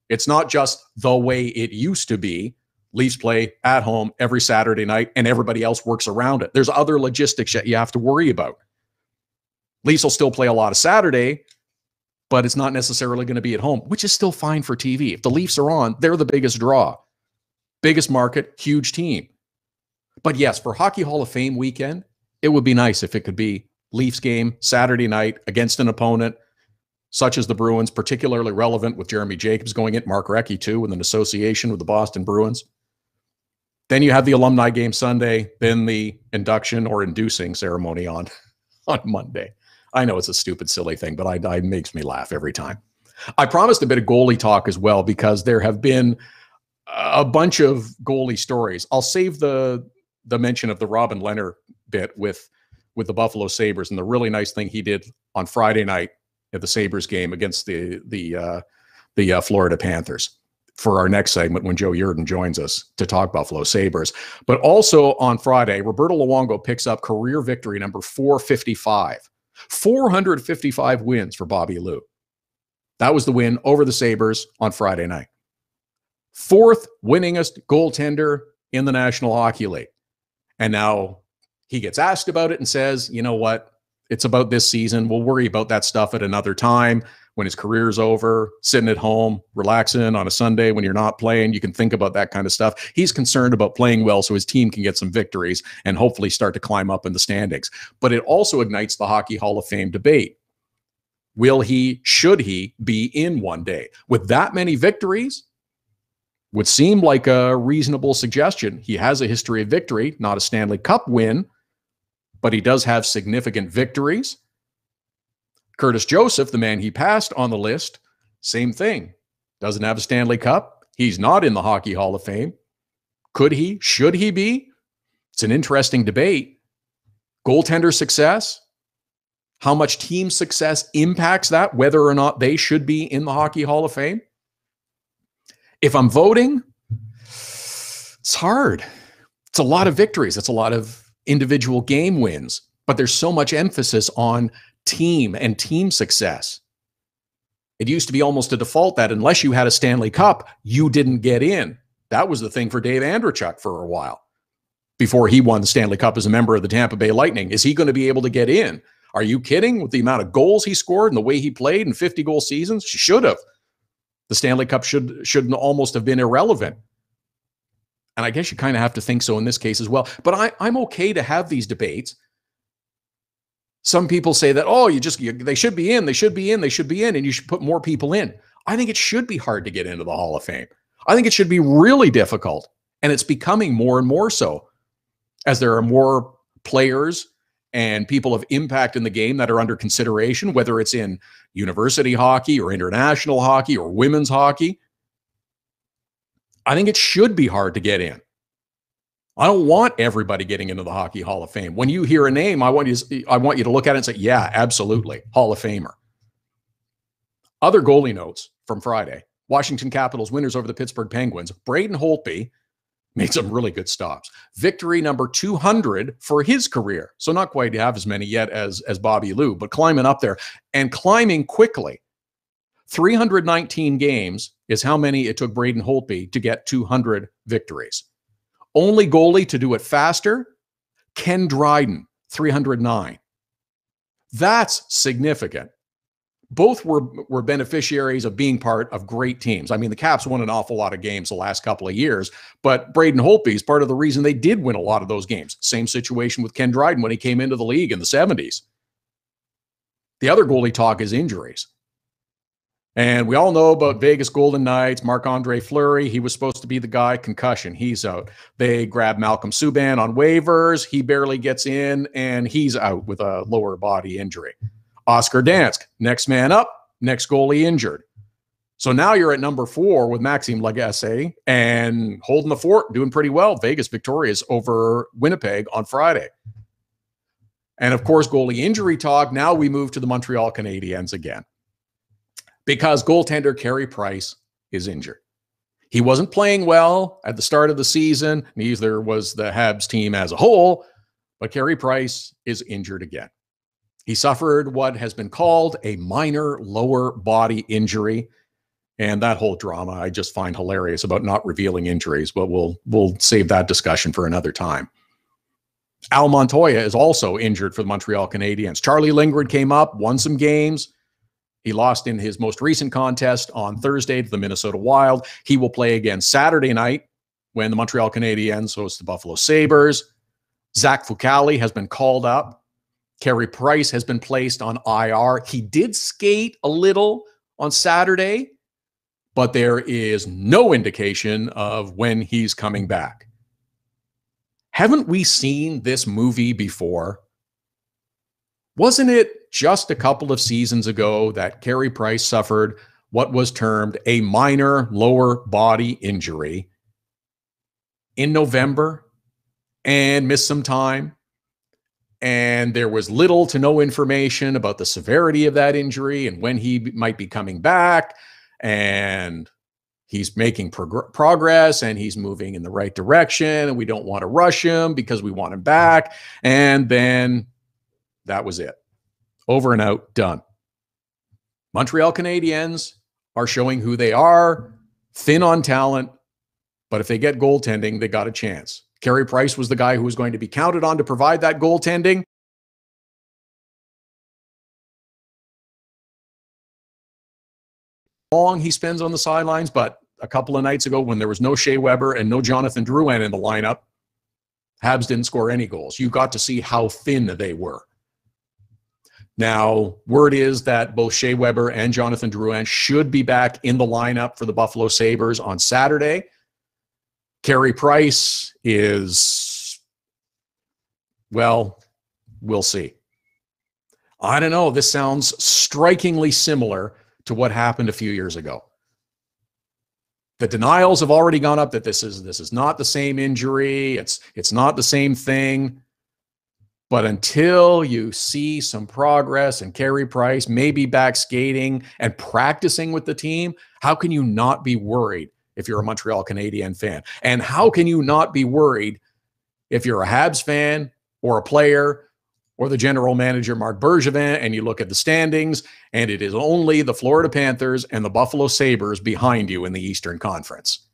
It's not just the way it used to be. Leafs play at home every Saturday night and everybody else works around it. There's other logistics that you have to worry about. Leafs will still play a lot of Saturday, but it's not necessarily going to be at home, which is still fine for TV. If the Leafs are on, they're the biggest draw. Biggest market, huge team. But yes, for Hockey Hall of Fame weekend, it would be nice if it could be Leafs game Saturday night against an opponent such as the Bruins, particularly relevant with Jeremy Jacobs going in, Mark Recchi too, with an association with the Boston Bruins. Then you have the alumni game Sunday, then the induction or inducing ceremony on Monday. I know it's a stupid, silly thing, but it makes me laugh every time. I promised a bit of goalie talk as well because there have been a bunch of goalie stories. I'll save the mention of the Robin Leonard bit with the Buffalo Sabres and the really nice thing he did on Friday night at the Sabres game against the Florida Panthers for our next segment when Joe Yerdon joins us to talk Buffalo Sabres. But also on Friday, Roberto Luongo picks up career victory number 455. 455 wins for Bobby Lou. That was the win over the Sabres on Friday night. Fourth winningest goaltender in the National Hockey League. And now he gets asked about it and says, you know what? It's about this season. We'll worry about that stuff at another time when his career's over, sitting at home, relaxing on a Sunday when you're not playing. You can think about that kind of stuff. He's concerned about playing well so his team can get some victories and hopefully start to climb up in the standings. But it also ignites the Hockey Hall of Fame debate. Should he be in one day? With that many victories, would seem like a reasonable suggestion. He has a history of victory, not a Stanley Cup win, but he does have significant victories. Curtis Joseph, the man he passed on the list, same thing. Doesn't have a Stanley Cup. He's not in the Hockey Hall of Fame. Could he? Should he be? It's an interesting debate. Goaltender success, how much team success impacts that, whether or not they should be in the Hockey Hall of Fame. If I'm voting, it's hard. It's a lot of victories. It's a lot of individual game wins, but there's so much emphasis on team and team success. It used to be almost a default that unless you had a Stanley Cup, you didn't get in. That was the thing for Dave Andreychuk for a while before he won the Stanley Cup as a member of the Tampa Bay Lightning. Is he going to be able to get in? Are you kidding? With the amount of goals he scored and the way he played in 50-goal seasons, she should have. The Stanley Cup should almost have been irrelevant. And I guess you kind of have to think so in this case as well. But I'm okay to have these debates. Some people say that, they should be in, and you should put more people in. I think it should be hard to get into the Hall of Fame. I think it should be really difficult. And it's becoming more and more so as there are more players and people of impact in the game that are under consideration, whether it's in university hockey or international hockey or women's hockey. I think it should be hard to get in. I don't want everybody getting into the Hockey Hall of Fame. When you hear a name, I want you to look at it and say, yeah, absolutely, Hall of Famer. Other goalie notes from Friday. Washington Capitals winners over the Pittsburgh Penguins. Braden Holtby made some really good stops. Victory number 200 for his career. So not quite have as many yet as Bobby Lou, but climbing up there and climbing quickly. 319 games is how many it took Braden Holtby to get 200 victories. Only goalie to do it faster, Ken Dryden, 309. That's significant. Both were beneficiaries of being part of great teams. I mean, the Caps won an awful lot of games the last couple of years, but Braden Holtby is part of the reason they did win a lot of those games. Same situation with Ken Dryden when he came into the league in the 70s. The other goalie talk is injuries. And we all know about Vegas Golden Knights, Marc-Andre Fleury. He was supposed to be the guy. Concussion, he's out. They grab Malcolm Subban on waivers. He barely gets in, and he's out with a lower body injury. Oscar Dansk, next man up, next goalie injured. So now you're at number 4 with Maxime Lagacé and holding the fort, doing pretty well. Vegas victorious over Winnipeg on Friday. And of course, goalie injury talk. Now we move to the Montreal Canadiens again, because goaltender Carey Price is injured. He wasn't playing well at the start of the season. Neither was the Habs team as a whole, but Carey Price is injured again. He suffered what has been called a minor lower body injury. And that whole drama I just find hilarious about not revealing injuries, but we'll save that discussion for another time. Al Montoya is also injured for the Montreal Canadiens. Charlie Lindgren came up, won some games. He lost in his most recent contest on Thursday to the Minnesota Wild. He will play again Saturday night when the Montreal Canadiens host the Buffalo Sabres. Zach Fucale has been called up. Carey Price has been placed on IR. He did skate a little on Saturday, but there is no indication of when he's coming back. Haven't we seen this movie before? Wasn't it just a couple of seasons ago that Carey Price suffered what was termed a minor lower body injury in November and missed some time? And there was little to no information about the severity of that injury and when he might be coming back. And he's making progress and he's moving in the right direction. And we don't want to rush him because we want him back. And then that was it. Over and out, done. Montreal Canadiens are showing who they are, thin on talent, but if they get goaltending, they got a chance. Carey Price was the guy who was going to be counted on to provide that goaltending. Long he spends on the sidelines, but a couple of nights ago when there was no Shea Weber and no Jonathan Drouin in the lineup, Habs didn't score any goals. You got to see how thin they were. Now, word is that both Shea Weber and Jonathan Drouin should be back in the lineup for the Buffalo Sabres on Saturday. Carey Price is, well, we'll see. I don't know. This sounds strikingly similar to what happened a few years ago. The denials have already gone up that this is not the same injury. It's not the same thing. But until you see some progress and Carey Price maybe back skating and practicing with the team, how can you not be worried if you're a Montreal Canadiens fan? And how can you not be worried if you're a Habs fan or a player or the general manager, Marc Bergevin, and you look at the standings and it is only the Florida Panthers and the Buffalo Sabres behind you in the Eastern Conference?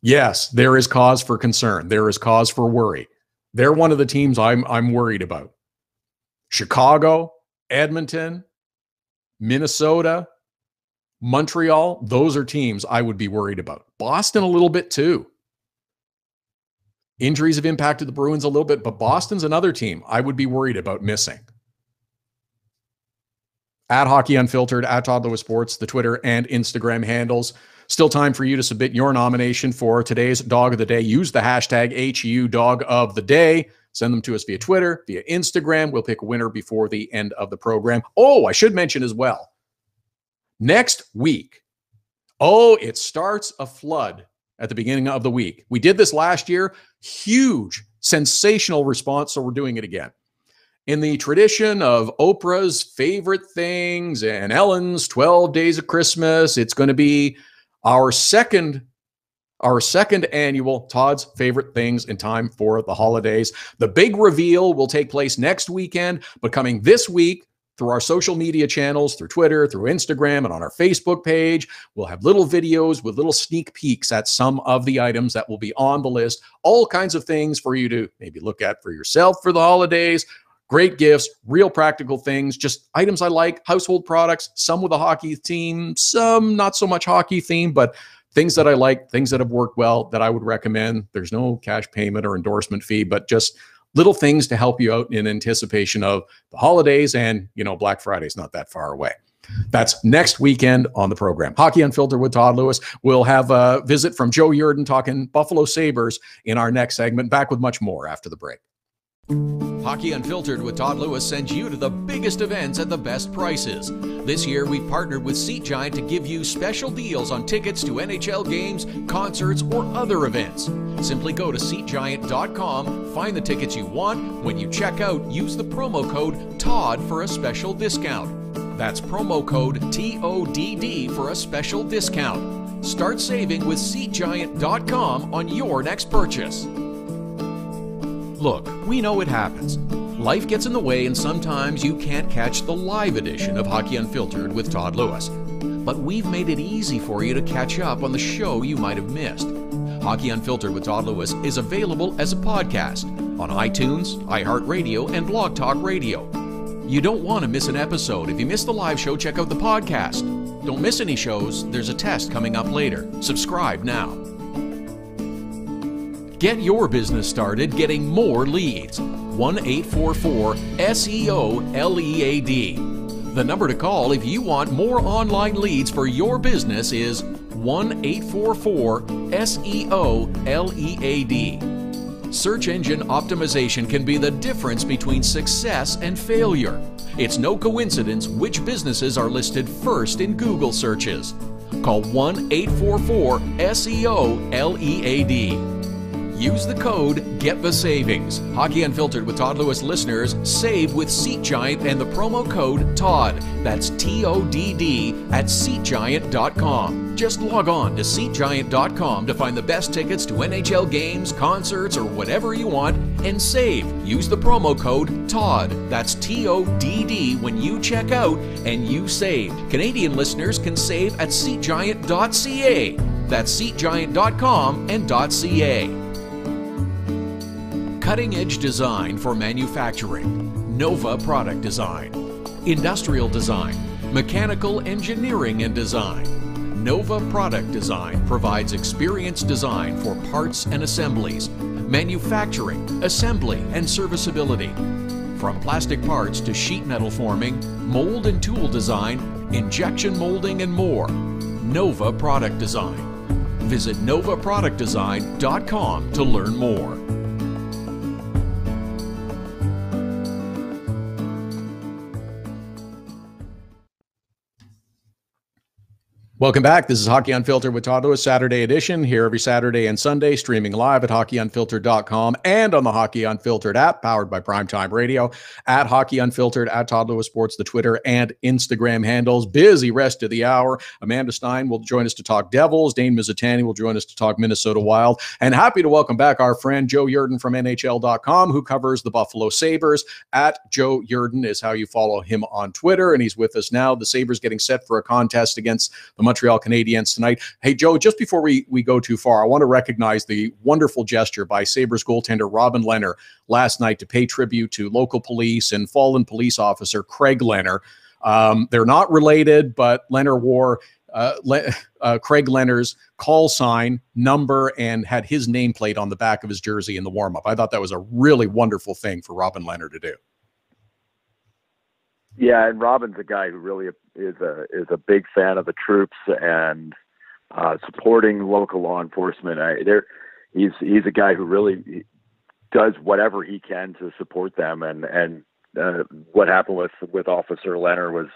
Yes, there is cause for concern. There is cause for worry. They're one of the teams I'm worried about. Chicago, Edmonton, Minnesota, Montreal, those are teams I would be worried about. Boston a little bit too. Injuries have impacted the Bruins a little bit, but Boston's another team I would be worried about missing. At Hockey Unfiltered, at Todd Lewis Sports, the Twitter and Instagram handles. Still time for you to submit your nomination for today's Dog of the Day. Use the hashtag HU Dog of the Day. Send them to us via Twitter, via Instagram. We'll pick a winner before the end of the program. Oh, I should mention as well, next week, it starts a flood at the beginning of the week. We did this last year. Huge, sensational response, so we're doing it again. In the tradition of Oprah's favorite things and Ellen's 12 Days of Christmas, it's going to be our second annual Todd's Favorite Things in time for the holidays. The big reveal will take place next weekend, but coming this week, through our social media channels, through Twitter, through Instagram, and on our Facebook page. We'll have little videos with little sneak peeks at some of the items that will be on the list. All kinds of things for you to maybe look at for yourself for the holidays. Great gifts, real practical things, just items I like, household products, some with a hockey theme, some not so much hockey theme, but things that I like, things that have worked well that I would recommend. There's no cash payment or endorsement fee, but just little things to help you out in anticipation of the holidays, and, Black Friday's not that far away. That's next weekend on the program. Hockey Unfiltered with Todd Lewis. We'll have a visit from Joe Yerdon talking Buffalo Sabres in our next segment. Back with much more after the break. Hockey Unfiltered with Todd Lewis sends you to the biggest events at the best prices. This year, we've partnered with Seat Giant to give you special deals on tickets to NHL games, concerts, or other events. Simply go to SeatGiant.com, find the tickets you want. When you check out, use the promo code TODD for a special discount. That's promo code TODD for a special discount. Start saving with SeatGiant.com on your next purchase. Look, we know it happens. Life gets in the way, and sometimes you can't catch the live edition of Hockey Unfiltered with Todd Lewis. But we've made it easy for you to catch up on the show you might have missed. Hockey Unfiltered with Todd Lewis is available as a podcast on iTunes, iHeartRadio, and Blog Talk Radio. You don't want to miss an episode. If you miss the live show, check out the podcast. Don't miss any shows. There's a test coming up later. Subscribe now. Get your business started getting more leads. 1-844-SEO-LEAD. The number to call if you want more online leads for your business is 1-844-SEO-LEAD. Search engine optimization can be the difference between success and failure. It's no coincidence which businesses are listed first in Google searches. Call 1-844-SEO-LEAD. Use the code Get the Savings. Hockey Unfiltered with Todd Lewis listeners save with Seat Giant and the promo code TODD. That's TODD at SeatGiant.com. Just log on to SeatGiant.com to find the best tickets to NHL games, concerts, or whatever you want, and save. Use the promo code TODD. That's TODD when you check out, and you save. Canadian listeners can save at SeatGiant.ca. That's SeatGiant.com and .ca. Cutting-edge design for manufacturing. Nova Product Design. Industrial design. Mechanical engineering and design. Nova Product Design provides experienced design for parts and assemblies, manufacturing, assembly, and serviceability. From plastic parts to sheet metal forming, mold and tool design, injection molding, and more. Nova Product Design. Visit novaproductdesign.com to learn more. Welcome back. This is Hockey Unfiltered with Todd Lewis, Saturday edition, here every Saturday and Sunday, streaming live at hockeyunfiltered.com and on the Hockey Unfiltered app, powered by Primetime Radio, at Hockey Unfiltered, at Todd Lewis Sports, the Twitter and Instagram handles. Busy rest of the hour. Amanda Stein will join us to talk Devils. Dane Mizutani will join us to talk Minnesota Wild. And happy to welcome back our friend Joe Yerdon from NHL.com, who covers the Buffalo Sabres. At Joe Yerdon is how you follow him on Twitter, and he's with us now. The Sabres getting set for a contest against the Montreal Canadiens tonight. Hey, Joe, just before we go too far, I want to recognize the wonderful gesture by Sabres goaltender Robin Lehner last night to pay tribute to local police and fallen police officer Craig Lehner. They're not related, but Lehner wore Craig Lehner's call sign, number, and had his nameplate on the back of his jersey in the warm-up. I thought that was a really wonderful thing for Robin Lehner to do. Yeah, and Robin's a guy who really is a big fan of the troops and supporting local law enforcement. He's a guy who really does whatever he can to support them. And what happened with Officer Lehner was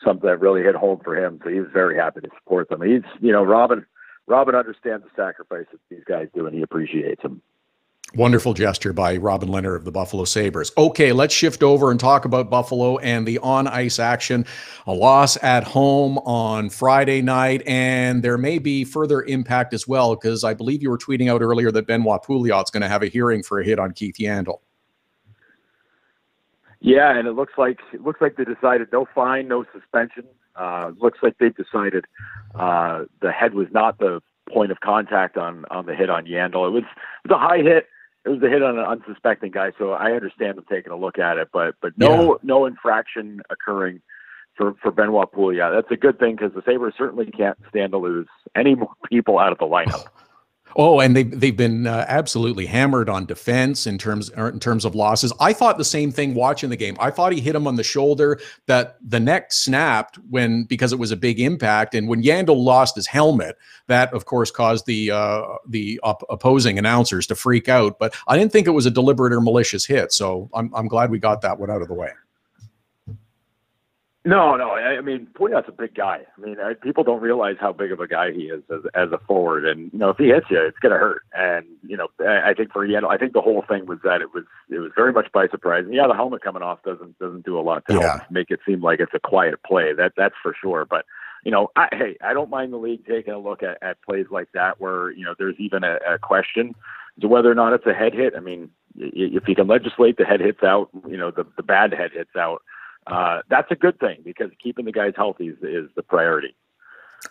something that really hit home for him. So he was very happy to support them. Robin understands the sacrifice that these guys do, and he appreciates them. Wonderful gesture by Robin Lehner of the Buffalo Sabres. Okay, let's shift over and talk about Buffalo and the on-ice action. A loss at home on Friday night, and there may be further impact as well, because I believe you were tweeting out earlier that Benoit Pouliot's going to have a hearing for a hit on Keith Yandle. Yeah, and it looks like they decided no fine, no suspension. Looks like they've decided the head was not the point of contact on the hit on Yandel. It was a high hit. It was a hit on an unsuspecting guy, so I understand them taking a look at it, but no infraction occurring for Benoit Poole. Yeah, that's a good thing because the Sabres certainly can't stand to lose any more people out of the lineup. Oh, and they've been absolutely hammered on defense in terms of losses. I thought the same thing watching the game. I thought he hit him on the shoulder, that the neck snapped because it was a big impact, and when Yandel lost his helmet, that of course caused the opposing announcers to freak out. But I didn't think it was a deliberate or malicious hit, so I'm glad we got that one out of the way. No. I mean, Pouliot's a big guy. I mean, people don't realize how big of a guy he is as a forward. And if he hits you, it's going to hurt. And I think for Yandel, I think the whole thing was that it was very much by surprise. And the helmet coming off doesn't do a lot to help make it seem like it's a quiet play. That's for sure. But I don't mind the league taking a look at plays like that where there's even a question to whether or not it's a head hit. I mean, if you can legislate the head hits out, the bad head hits out. That's a good thing because keeping the guys healthy is the priority.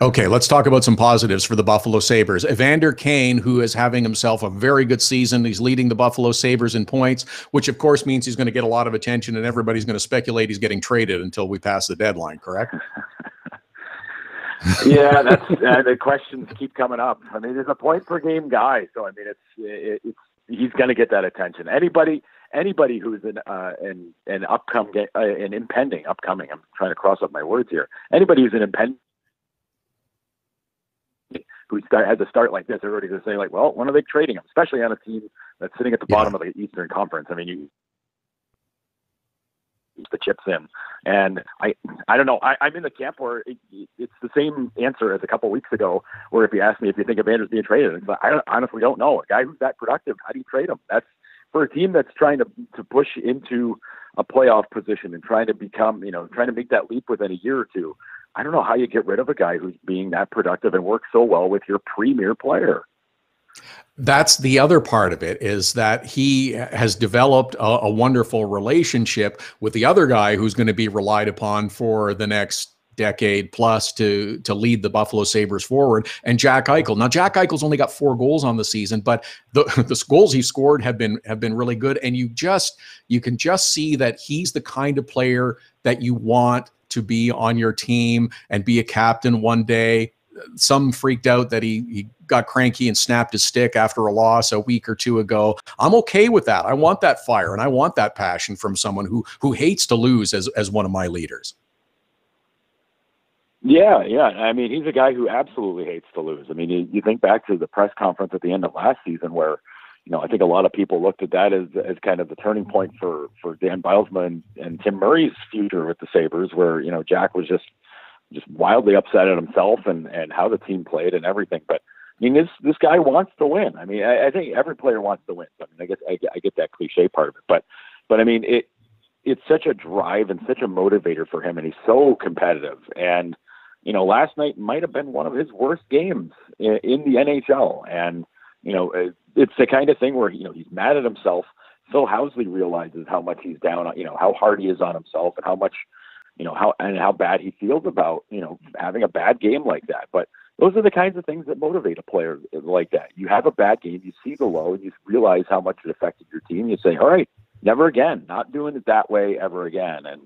Okay, let's talk about some positives for the Buffalo Sabres. Evander Kane, who is having himself a very good season. He's leading the Buffalo Sabres in points, which of course means he's going to get a lot of attention and everybody's going to speculate he's getting traded until we pass the deadline, correct? Yeah, that's the questions keep coming up. I mean, there's a point per game guy, so I mean, it's he's going to get that attention. Anybody who's an impending upcoming. I'm trying to cross up my words here. Anybody who's an impending who has a start like this, everybody's going to say like, well, when are they trading him? Especially on a team that's sitting at the bottom of the Eastern Conference. I mean, you the chips in, and I don't know. I'm in the camp where it's the same answer as a couple of weeks ago, where if you ask me if you think Evander's being traded, it's like, I honestly don't know. A guy who's that productive, how do you trade him? That's for a team that's trying to push into a playoff position and trying to become, trying to make that leap within a year or two. I don't know how you get rid of a guy who's being that productive and works so well with your premier player. That's the other part of it, is that he has developed a wonderful relationship with the other guy who's going to be relied upon for the next decade plus to lead the Buffalo Sabres forward, and Jack Eichel. Now, Jack Eichel's only got 4 goals on the season, but the goals he scored have been really good, and you can just see that he's the kind of player that you want to be on your team and be a captain one day. Some freaked out that he got cranky and snapped his stick after a loss a week or two ago. I'm okay with that. I want that fire and I want that passion from someone who hates to lose as one of my leaders. Yeah. I mean, he's a guy who absolutely hates to lose. I mean, you think back to the press conference at the end of last season where, I think a lot of people looked at that as kind of the turning point for Dan Bilesma and Tim Murray's future with the Sabres, where, Jack was just wildly upset at himself and how the team played and everything. But I mean, this guy wants to win. I mean, I think every player wants to win. I mean, I guess I get that cliche part of it, but I mean, it's such a drive and such a motivator for him, and he's so competitive. And last night might have been one of his worst games in the NHL. And it's the kind of thing where he's mad at himself. Phil Housley realizes how much he's down on, how hard he is on himself and how much. How bad he feels about, having a bad game like that. But those are the kinds of things that motivate a player like that. You have a bad game, you see the low, and you realize how much it affected your team. You say, all right, never again, not doing it that way ever again. And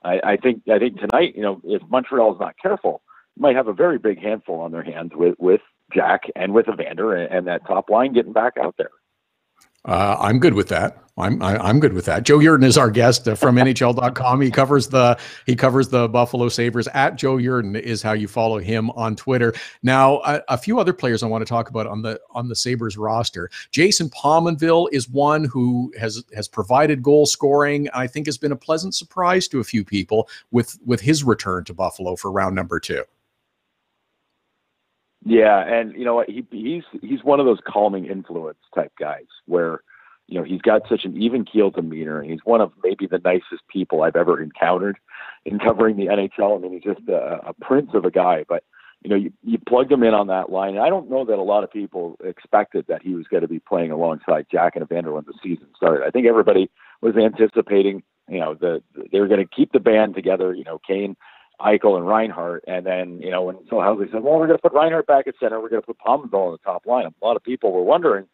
I think tonight, if Montreal is not careful, might have a very big handful on their hands with Jack and with Evander and that top line getting back out there. I'm good with that. I'm good with that. Joe Yerdon is our guest from NHL.com. He covers the Buffalo Sabres. At Joe Yerdon is how you follow him on Twitter. Now, a few other players I want to talk about on the Sabres roster. Jason Pominville is one who has provided goal scoring. I think has been a pleasant surprise to a few people with his return to Buffalo for round number 2. Yeah, and you know what? He's one of those calming influence type guys where, he's got such an even keel demeanor, and he's one of maybe the nicest people I've ever encountered in covering the NHL. I mean, he's just a prince of a guy. But you plugged him in on that line. And I don't know that a lot of people expected that he was going to be playing alongside Jack and Evander when the season started. I think everybody was anticipating they were going to keep the band together, Kane, Eichel, and Reinhart. And then, when Phil Housley said, well, we're going to put Reinhart back at center, we're going to put Pominville on the top line. A lot of people were wondering,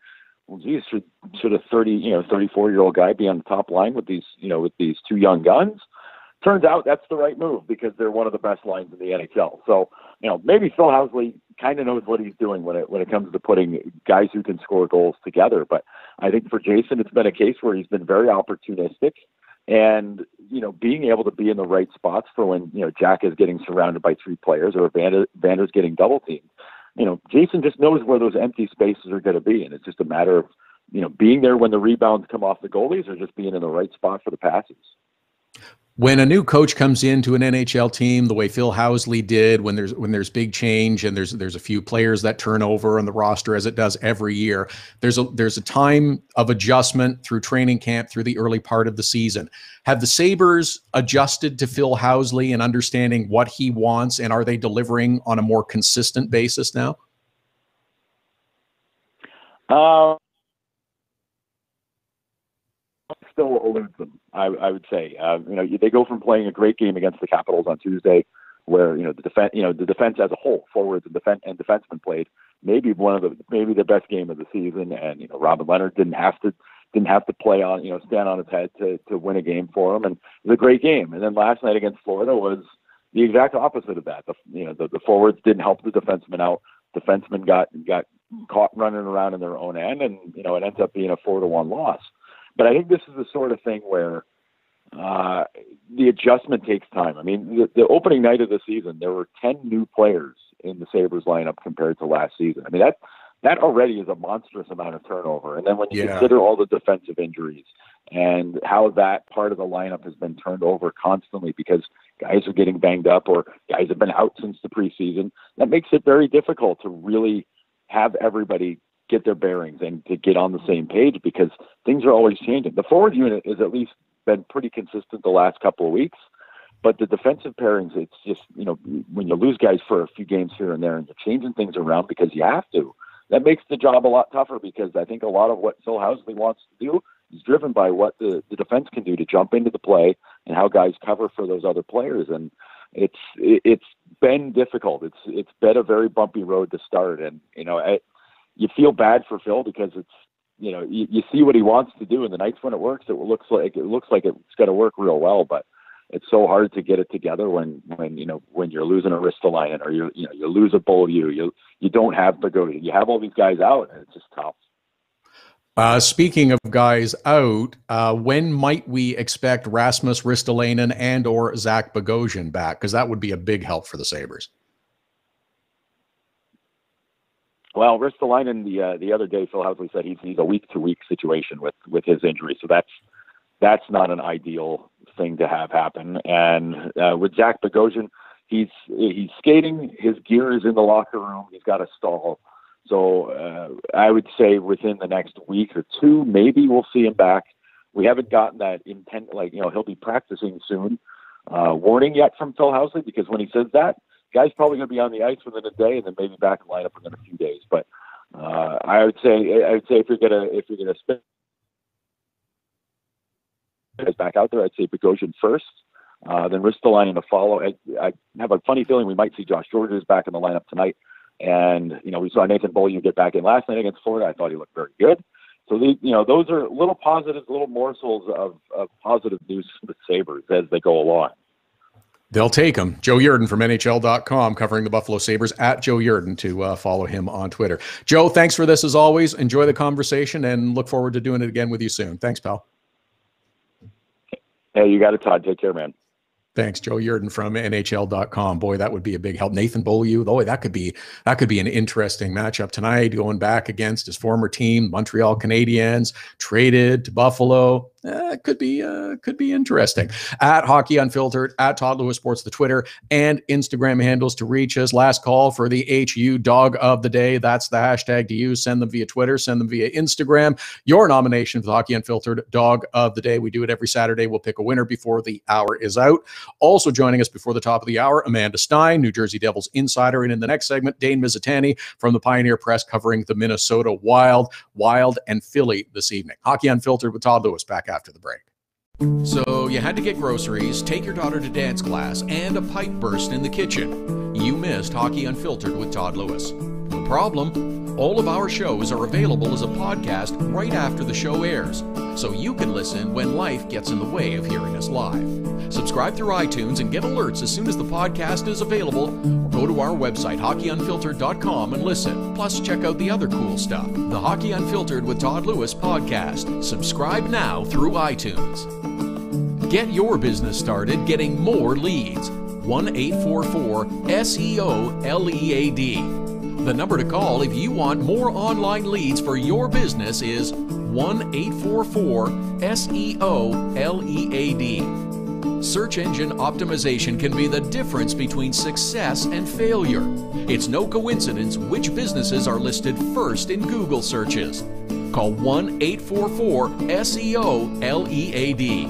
well, geez, should a 34-year-old guy be on the top line with these two young guns? Turns out that's the right move because they're one of the best lines in the NHL. So, maybe Phil Housley kind of knows what he's doing when it comes to putting guys who can score goals together. But I think for Jason, it's been a case where he's been very opportunistic and, being able to be in the right spots for when, Jack is getting surrounded by three players or Vander's getting double teamed. Jason just knows where those empty spaces are going to be. And it's just a matter of, being there when the rebounds come off the goalies or just being in the right spot for the passes. When a new coach comes into an NHL team, the way Phil Housley did, when there's big change and there's a few players that turn over on the roster, as it does every year, there's a time of adjustment through training camp, through the early part of the season. Have the Sabres adjusted to Phil Housley and understanding what he wants, and are they delivering on a more consistent basis now? Still eludes them, I would say. They go from playing a great game against the Capitals on Tuesday, where the defense as a whole, forwards and defensemen played maybe the best game of the season, and Robin Leonard didn't have to play on stand on his head to win a game for him, and it was a great game. And then last night against Florida was the exact opposite of that. The forwards didn't help the defensemen out. Defensemen got caught running around in their own end, and it ends up being a 4-1 loss. But I think this is the sort of thing where the adjustment takes time. I mean, the opening night of the season, there were 10 new players in the Sabres lineup compared to last season. I mean, that already is a monstrous amount of turnover. And then when you consider all the defensive injuries and how that part of the lineup has been turned over constantly because guys are getting banged up or guys have been out since the preseason, that makes it very difficult to really have everybody get their bearings and to get on the same page because things are always changing. The forward unit has at least been pretty consistent the last couple of weeks, but the defensive pairings, it's just, when you lose guys for a few games here and there and you're changing things around because you have to, that makes the job a lot tougher because I think a lot of what Phil Housley wants to do is driven by what the defense can do to jump into the play and how guys cover for those other players. And it's been difficult. It's been a very bumpy road to start. And, you feel bad for Phil because it's, you see what he wants to do, and the nights when it works, it looks like it's going to work real well. But it's so hard to get it together when you're losing a Ristolainen or you lose a Beaulieu, you don't have Bogosian. You have all these guys out, and it's just tough. Speaking of guys out, when might we expect Rasmus Ristolainen and or Zach Bogosian back? Because that would be a big help for the Sabres. Well, Ristolainen, the other day, Phil Housley said he's a week-to-week situation with his injury, so that's not an ideal thing to have happen. And with Zach Bogosian, he's skating. His gear is in the locker room. He's got a stall. So I would say within the next week or two, maybe we'll see him back. We haven't gotten that intent, he'll be practicing soon. Warning yet from Phil Housley because when he says that, guy's probably going to be on the ice within a day and then maybe back in lineup within a few days. But I would say if you're gonna spin guys back out there, I'd say Bogosian first, then Ristolainen to follow. I have a funny feeling we might see Josh Georges back in the lineup tonight. And we saw Nathan Beaulieu get back in last night against Florida. I thought he looked very good. So those are little positives, little morsels of positive news for the Sabres as they go along. They'll take him. Joe Yerdon from NHL.com covering the Buffalo Sabres, at Joe Yerdon to follow him on Twitter. Joe, thanks for this as always. Enjoy the conversation and look forward to doing it again with you soon. Thanks, pal. Hey, you got it, Todd. Take care, man. Thanks, Joe Yerdon from NHL.com. Boy, that would be a big help. Nathan Beaulieu, boy, that could be an interesting matchup tonight, going back against his former team, Montreal Canadiens, traded to Buffalo. Could be interesting. At Hockey Unfiltered, at Todd Lewis Sports, the Twitter and Instagram handles to reach us. Last call for the HU Dog of the Day. That's the hashtag to use. Send them via Twitter, send them via Instagram. Your nomination for the Hockey Unfiltered Dog of the Day. We do it every Saturday. We'll pick a winner before the hour is out. Also joining us before the top of the hour, Amanda Stein, New Jersey Devils insider. And in the next segment, Dane Mizutani from the Pioneer Press covering the Minnesota Wild and Philly this evening. Hockey Unfiltered with Todd Lewis back after the break. So you had to get groceries, take your daughter to dance class, and a pipe burst in the kitchen, you missed Hockey Unfiltered with Todd Lewis. No problem. All of our shows are available as a podcast right after the show airs, so you can listen when life gets in the way of hearing us live. Subscribe through iTunes and get alerts as soon as the podcast is available, or go to our website, hockeyunfiltered.com, and listen. Plus, check out the other cool stuff, the Hockey Unfiltered with Todd Lewis podcast. Subscribe now through iTunes. Get your business started getting more leads. 1-844-SEO-LEAD. The number to call if you want more online leads for your business is 1-844-SEO-LEAD. Search engine optimization can be the difference between success and failure. It's no coincidence which businesses are listed first in Google searches. Call 1-844-SEO-LEAD.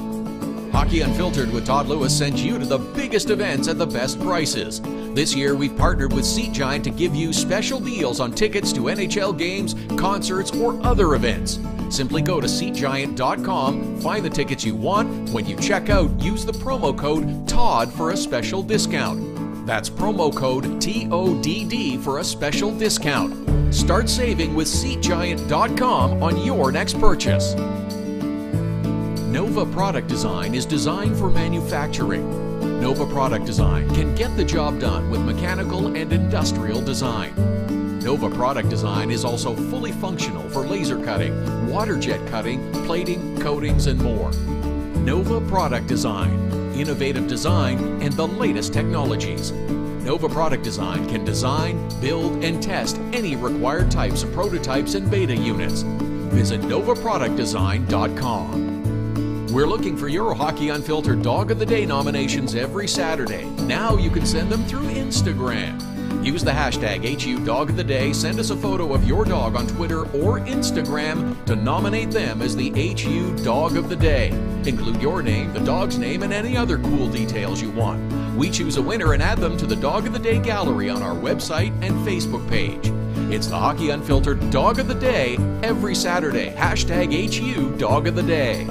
Hockey Unfiltered with Todd Lewis sends you to the biggest events at the best prices. This year, we've partnered with Seat Giant to give you special deals on tickets to NHL games, concerts, or other events. Simply go to SeatGiant.com, find the tickets you want. When you check out, use the promo code TODD for a special discount. That's promo code TODD for a special discount. Start saving with SeatGiant.com on your next purchase. Nova Product Design is designed for manufacturing. Nova Product Design can get the job done with mechanical and industrial design. Nova Product Design is also fully functional for laser cutting, water jet cutting, plating, coatings, and more. Nova Product Design, innovative design and the latest technologies. Nova Product Design can design, build, and test any required types of prototypes and beta units. Visit novaproductdesign.com. We're looking for your Hockey Unfiltered Dog of the Day nominations every Saturday. Now you can send them through Instagram. Use the hashtag HU Dog of the Day, send us a photo of your dog on Twitter or Instagram to nominate them as the HU Dog of the Day. Include your name, the dog's name, and any other cool details you want. We choose a winner and add them to the Dog of the Day gallery on our website and Facebook page. It's the Hockey Unfiltered Dog of the Day every Saturday. Hashtag HU Dog of the Day.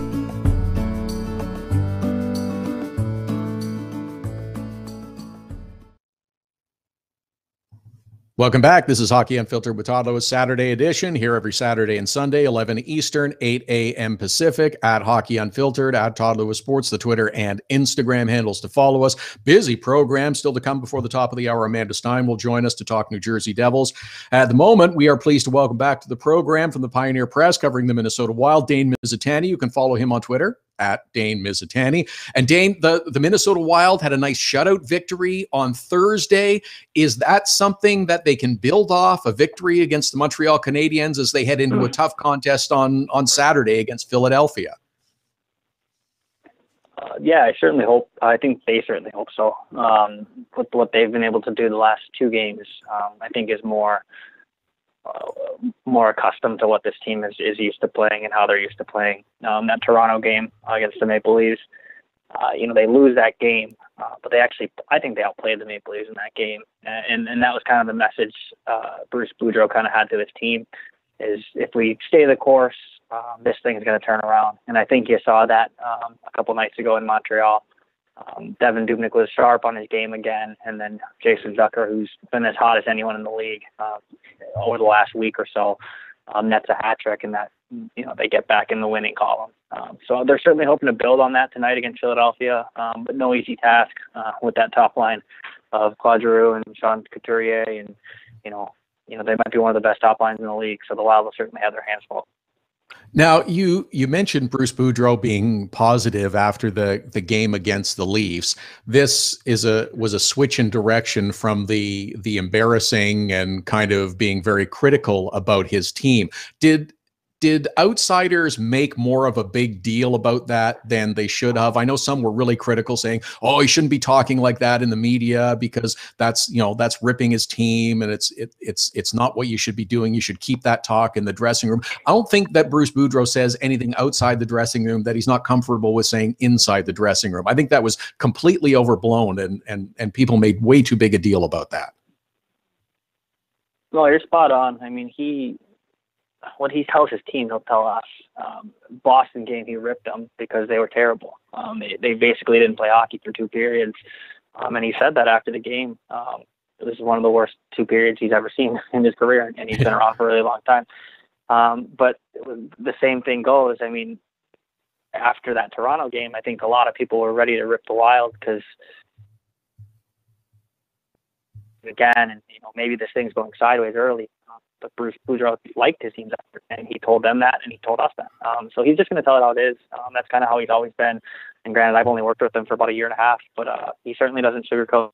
Welcome back. This is Hockey Unfiltered with Todd Lewis, Saturday edition, here every Saturday and Sunday, 11 Eastern, 8 a.m. Pacific, at Hockey Unfiltered, at Todd Lewis Sports, the Twitter and Instagram handles to follow us. Busy program still to come before the top of the hour. Amanda Stein will join us to talk New Jersey Devils. At the moment, we are pleased to welcome back to the program from the Pioneer Press, covering the Minnesota Wild, Dane Mizutani. You can follow him on Twitter, at Dane Mizutani. And Dane, the Minnesota Wild had a nice shutout victory on Thursday. Is that something that they can build off, a victory against the Montreal Canadiens as they head into a tough contest on Saturday against Philadelphia? Yeah, I certainly hope. I think they certainly hope so. With what they've been able to do the last two games, I think is more accustomed to what this team is used to playing and how they're used to playing. That Toronto game against the Maple Leafs, they lose that game, but I think they outplayed the Maple Leafs in that game. And that was kind of the message Bruce Boudreau kind of had to his team, is if we stay the course, this thing's going to turn around. And I think you saw that a couple nights ago in Montreal. Devin Dubnyk was sharp on his game again, and then Jason Zucker, who's been as hot as anyone in the league over the last week or so, nets a hat trick, and that they get back in the winning column. So they're certainly hoping to build on that tonight against Philadelphia, but no easy task with that top line of Claude Giroux and Sean Couturier, and they might be one of the best top lines in the league. So the Wild will certainly have their hands full. Now, you mentioned Bruce Boudreau being positive after the game against the Leafs. This was a switch in direction from the embarrassing and kind of being very critical about his team. Did outsiders make more of a big deal about that than they should have? I know some were really critical, saying, "Oh, he shouldn't be talking like that in the media because that's ripping his team, and it's not what you should be doing. You should keep that talk in the dressing room." I don't think that Bruce Boudreau says anything outside the dressing room that he's not comfortable with saying inside the dressing room. I think that was completely overblown, and people made way too big a deal about that. Well, you're spot on. I mean, what he tells his team, he'll tell us. Boston game, he ripped them because they were terrible. They basically didn't play hockey for 2 periods. And he said that after the game. This is one of the worst 2 periods he's ever seen in his career, and he's been around for a really long time. But the same thing goes. I mean, after that Toronto game, I think a lot of people were ready to rip the Wild because, again, and maybe this thing's going sideways early. But Bruce Boudreau liked his teams after, and he told them that, and he told us that. So he's just going to tell it how it is. That's kind of how he's always been. And granted, I've only worked with him for about 1.5 years, but he certainly doesn't sugarcoat.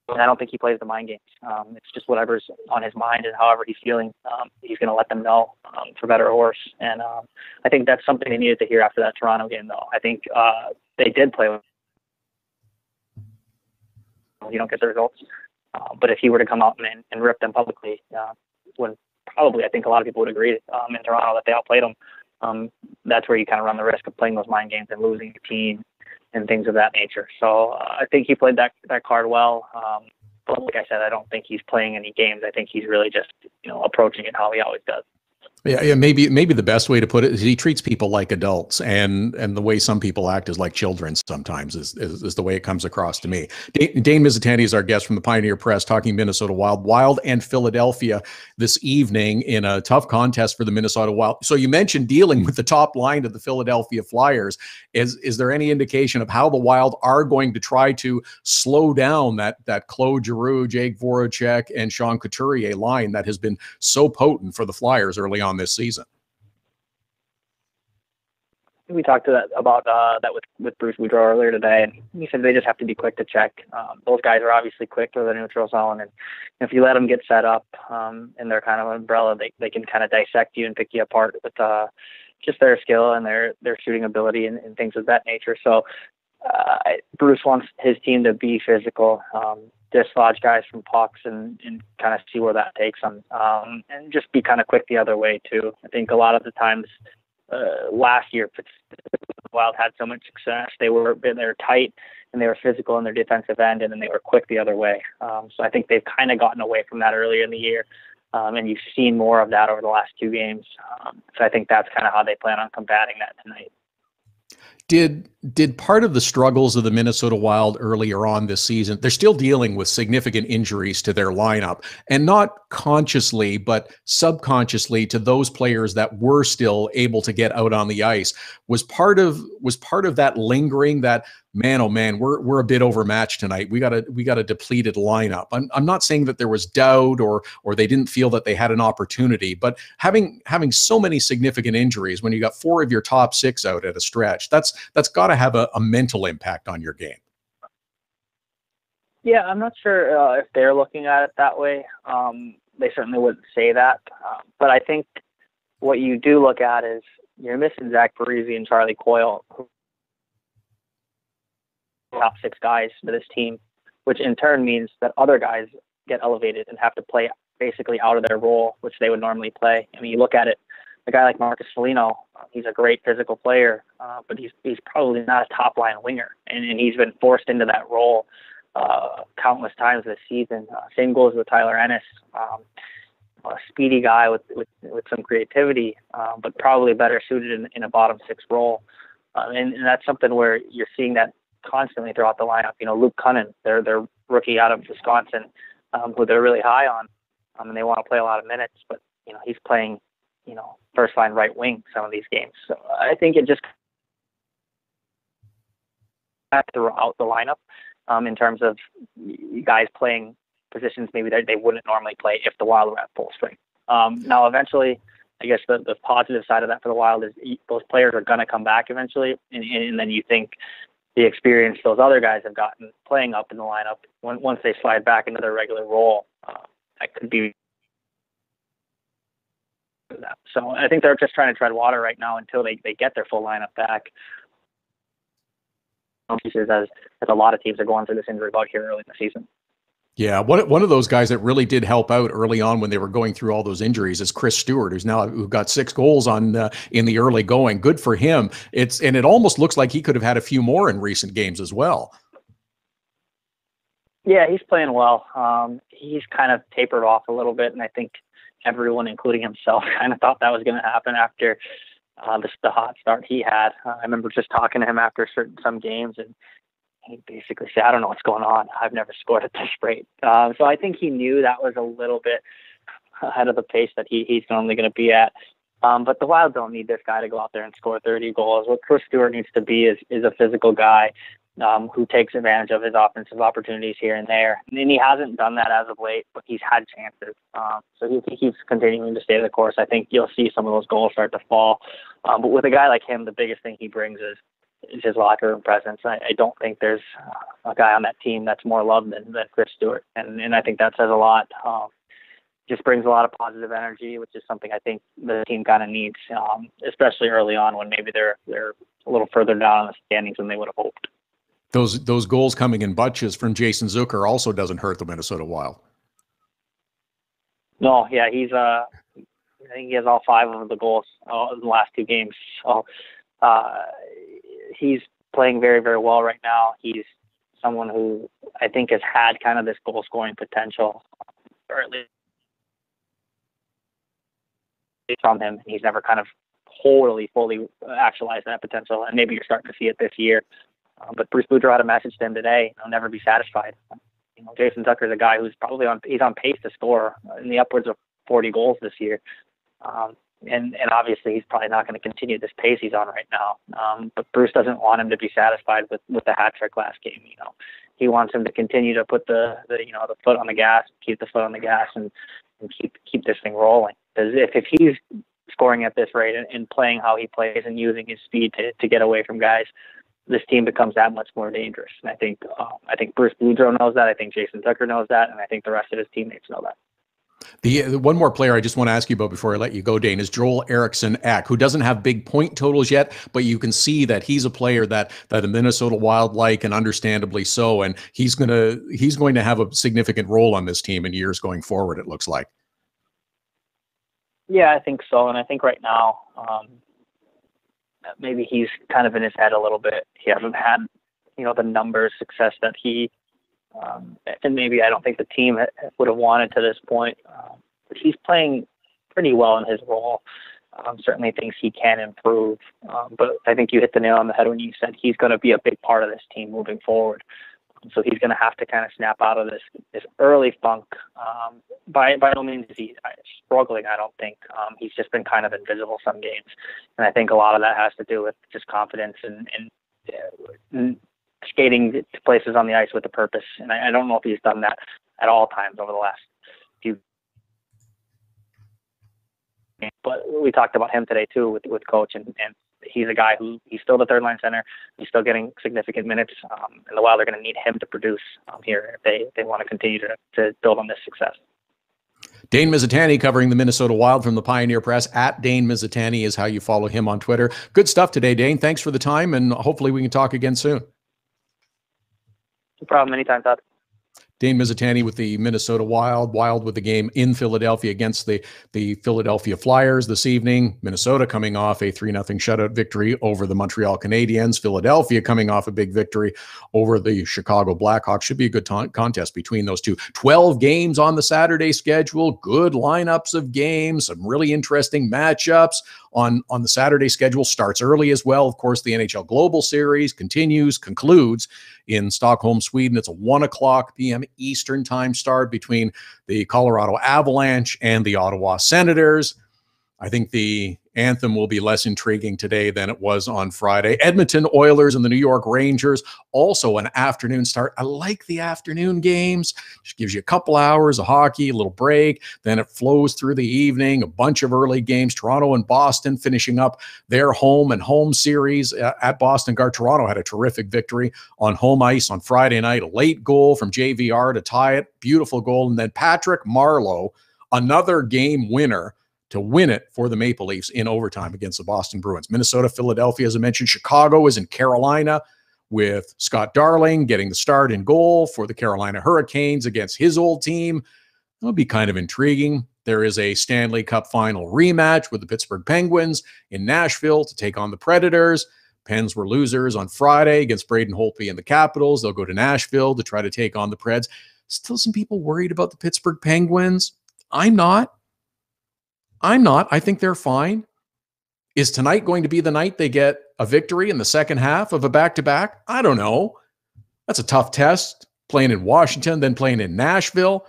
And I don't think he plays the mind games. It's just whatever's on his mind and however he's feeling, he's going to let them know, for better or worse. And I think that's something they needed to hear after that Toronto game, though. I think they did play with. You don't get the results. But if he were to come out and rip them publicly, when probably I think a lot of people would agree in Toronto that they outplayed them, that's where you kind of run the risk of playing those mind games and losing your team and things of that nature. So I think he played that card well. But like I said, I don't think he's playing any games. I think he's really just approaching it how he always does. Yeah, maybe the best way to put it is he treats people like adults, and the way some people act is like children sometimes is the way it comes across to me. Dane Mizutani is our guest from the Pioneer Press, talking Minnesota Wild and Philadelphia this evening in a tough contest for the Minnesota Wild. So you mentioned dealing with the top line of the Philadelphia Flyers. Is there any indication of how the Wild are going to try to slow down that Claude Giroux, Jake Voracek, and Sean Couturier line that has been so potent for the Flyers early on this season? We talked about that with Bruce Boudreau earlier today, and he said they just have to be quick to check. Those guys are obviously quick to the neutral zone, and if you let them get set up in their kind of umbrella, they can kind of dissect you and pick you apart with just their skill and their shooting ability and things of that nature. So Bruce wants his team to be physical, dislodge guys from pucks and kind of see where that takes them, and just be kind of quick the other way too. I think a lot of the times last year, the Wild had so much success. They're tight and they were physical in their defensive end, and then they were quick the other way. So I think they've kind of gotten away from that earlier in the year, and you've seen more of that over the last 2 games. So I think that's kind of how they plan on combating that tonight. Did part of the struggles of the Minnesota Wild earlier on this season, they're still dealing with significant injuries to their lineup, and not consciously, but subconsciously to those players that were still able to get out on the ice, was part of that lingering that, man, oh man, we're a bit overmatched tonight. We got a depleted lineup. I'm not saying that there was doubt or they didn't feel that they had an opportunity, but having so many significant injuries when you got 4 of your top 6 out at a stretch, that's got to have a mental impact on your game. Yeah, I'm not sure if they're looking at it that way. They certainly wouldn't say that, but I think what you do look at is you're missing Zach Parise and Charlie Coyle, who top 6 guys for this team, which in turn means that other guys get elevated and have to play basically out of their role, which they would normally play. I mean, you look at it, a guy like Marcus Foligno, he's a great physical player, but he's probably not a top line winger, and he's been forced into that role countless times this season. Same goes with Tyler Ennis, a speedy guy with some creativity, but probably better suited in a bottom 6 role. And that's something where you're seeing that constantly throughout the lineup. Luke Cunnin, their rookie out of Wisconsin, who they're really high on, and they want to play a lot of minutes, but he's playing first line right wing some of these games. So I think it just throughout the lineup in terms of guys playing positions maybe they wouldn't normally play if the Wild were at full strength. Now eventually, I guess the positive side of that for the Wild is those players are going to come back eventually, and then you think the experience those other guys have gotten playing up in the lineup, once they slide back into their regular role, that could be that. So I think they're just trying to tread water right now until they get their full lineup back. As a lot of teams are going through this injury bug here early in the season. Yeah, one of those guys that really did help out early on when they were going through all those injuries is Chris Stewart, who got 6 goals in the early going. Good for him. It almost looks like he could have had a few more in recent games as well. Yeah, he's playing well. He's kind of tapered off a little bit, and I think everyone, including himself, kind of thought that was going to happen after the hot start he had. I remember just talking to him after some games, and he basically said, "I don't know what's going on. I've never scored at this rate." So I think he knew that was a little bit ahead of the pace that he's normally going to be at. But the Wild don't need this guy to go out there and score 30 goals. What Chris Stewart needs to be is a physical guy who takes advantage of his offensive opportunities here and there. And he hasn't done that as of late, but he's had chances. So if he keeps continuing to stay the course, I think you'll see some of those goals start to fall. But with a guy like him, the biggest thing he brings is his locker room presence. I don't think there's a guy on that team that's more loved than Chris Stewart. And I think that says a lot. Just brings a lot of positive energy, which is something I think the team kind of needs, especially early on when maybe they're a little further down in the standings than they would have hoped. Those goals coming in bunches from Jason Zucker also doesn't hurt the Minnesota Wild. No, yeah, I think he has all 5 of the goals in the last 2 games. So he's playing very, very well right now. He's someone who I think has had kind of this goal scoring potential, or at least from him. He's never kind of fully actualized that potential, and maybe you're starting to see it this year. But Bruce Boudreau had a message to him today: "I'll never be satisfied." Jason Zucker is a guy who's probably on pace to score in the upwards of 40 goals this year. And obviously he's probably not going to continue this pace he's on right now. But Bruce doesn't want him to be satisfied with the hat trick last game. He wants him to continue to put the foot on the gas, keep the foot on the gas, and keep this thing rolling. Because if he's scoring at this rate and playing how he plays and using his speed to get away from guys, this team becomes that much more dangerous. And I think Bruce Boudreau knows that. I think Jason Zucker knows that, and I think the rest of his teammates know that. The one more player I just want to ask you about before I let you go, Dane, is Joel Eriksson Ek, who doesn't have big point totals yet, but you can see that he's a player that the Minnesota Wild like, and understandably so. And he's going to have a significant role on this team in years going forward, it looks like. Yeah, I think so. And I think right now, maybe he's kind of in his head a little bit. He hasn't had, the numbers success that he, and maybe I don't think the team would have wanted to this point. But he's playing pretty well in his role. Certainly thinks he can improve. But I think you hit the nail on the head when you said he's going to be a big part of this team moving forward. So he's going to have to kind of snap out of this early funk. By no means is he struggling, I don't think. He's just been kind of invisible some games. And I think a lot of that has to do with just confidence and skating to places on the ice with a purpose. And I don't know if he's done that at all times over the last few games. But we talked about him today, too, with Coach. And he's a guy who he's still the third line center. He's still getting significant minutes. And the Wild are going to need him to produce here if they want to continue to build on this success. Dane Mizutani covering the Minnesota Wild from the Pioneer Press. At Dane Mizutani is how you follow him on Twitter. Good stuff today, Dane. Thanks for the time, and hopefully we can talk again soon. No problem. Anytime, Todd. Dane Mizutani with the Minnesota Wild. Wild with the game in Philadelphia against the Philadelphia Flyers this evening. Minnesota coming off a 3-0 shutout victory over the Montreal Canadiens. Philadelphia coming off a big victory over the Chicago Blackhawks. Should be a good contest between those two. 12 games on the Saturday schedule. Good lineups of games. Some really interesting matchups on the Saturday schedule. Starts early as well. Of course, the NHL Global Series concludes in Stockholm, Sweden. It's a 1:00 p.m. Eastern time start between the Colorado Avalanche and the Ottawa Senators. I think the anthem will be less intriguing today than it was on Friday. Edmonton Oilers and the New York Rangers, also an afternoon start. I like the afternoon games. Just gives you a couple hours of hockey, a little break. Then it flows through the evening, a bunch of early games. Toronto and Boston finishing up their home series at Boston Garden. Toronto had a terrific victory on home ice on Friday night. A late goal from JVR to tie it. Beautiful goal. And then Patrick Marleau, another game winner, to win it for the Maple Leafs in overtime against the Boston Bruins. Minnesota, Philadelphia, as I mentioned. Chicago is in Carolina with Scott Darling getting the start in goal for the Carolina Hurricanes against his old team. That'll be kind of intriguing. There is a Stanley Cup final rematch with the Pittsburgh Penguins in Nashville to take on the Predators. Pens were losers on Friday against Braden Holtby and the Capitals. They'll go to Nashville to try to take on the Preds. Still some people worried about the Pittsburgh Penguins. I'm not. I'm not. I think they're fine. Is tonight going to be the night they get a victory in the second half of a back-to-back? I don't know. That's a tough test, playing in Washington, then playing in Nashville.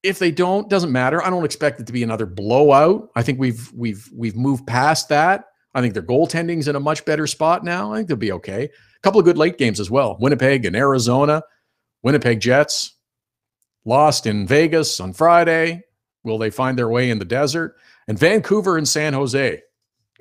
If they don't, doesn't matter. I don't expect it to be another blowout. I think we've moved past that. I think their goaltending's in a much better spot now. I think they'll be okay. A couple of good late games as well. Winnipeg and Arizona. Winnipeg Jets lost in Vegas on Friday. Will they find their way in the desert? And Vancouver and San Jose.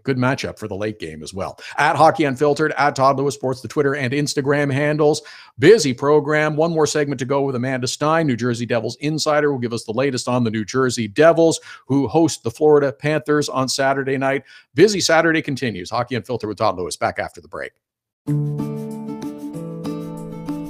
Good matchup for the late game as well. At Hockey Unfiltered, at Todd Lewis Sports, the Twitter and Instagram handles. Busy program. One more segment to go with Amanda Stein, New Jersey Devils insider, will give us the latest on the New Jersey Devils, who host the Florida Panthers on Saturday night. Busy Saturday continues. Hockey Unfiltered with Todd Lewis, back after the break.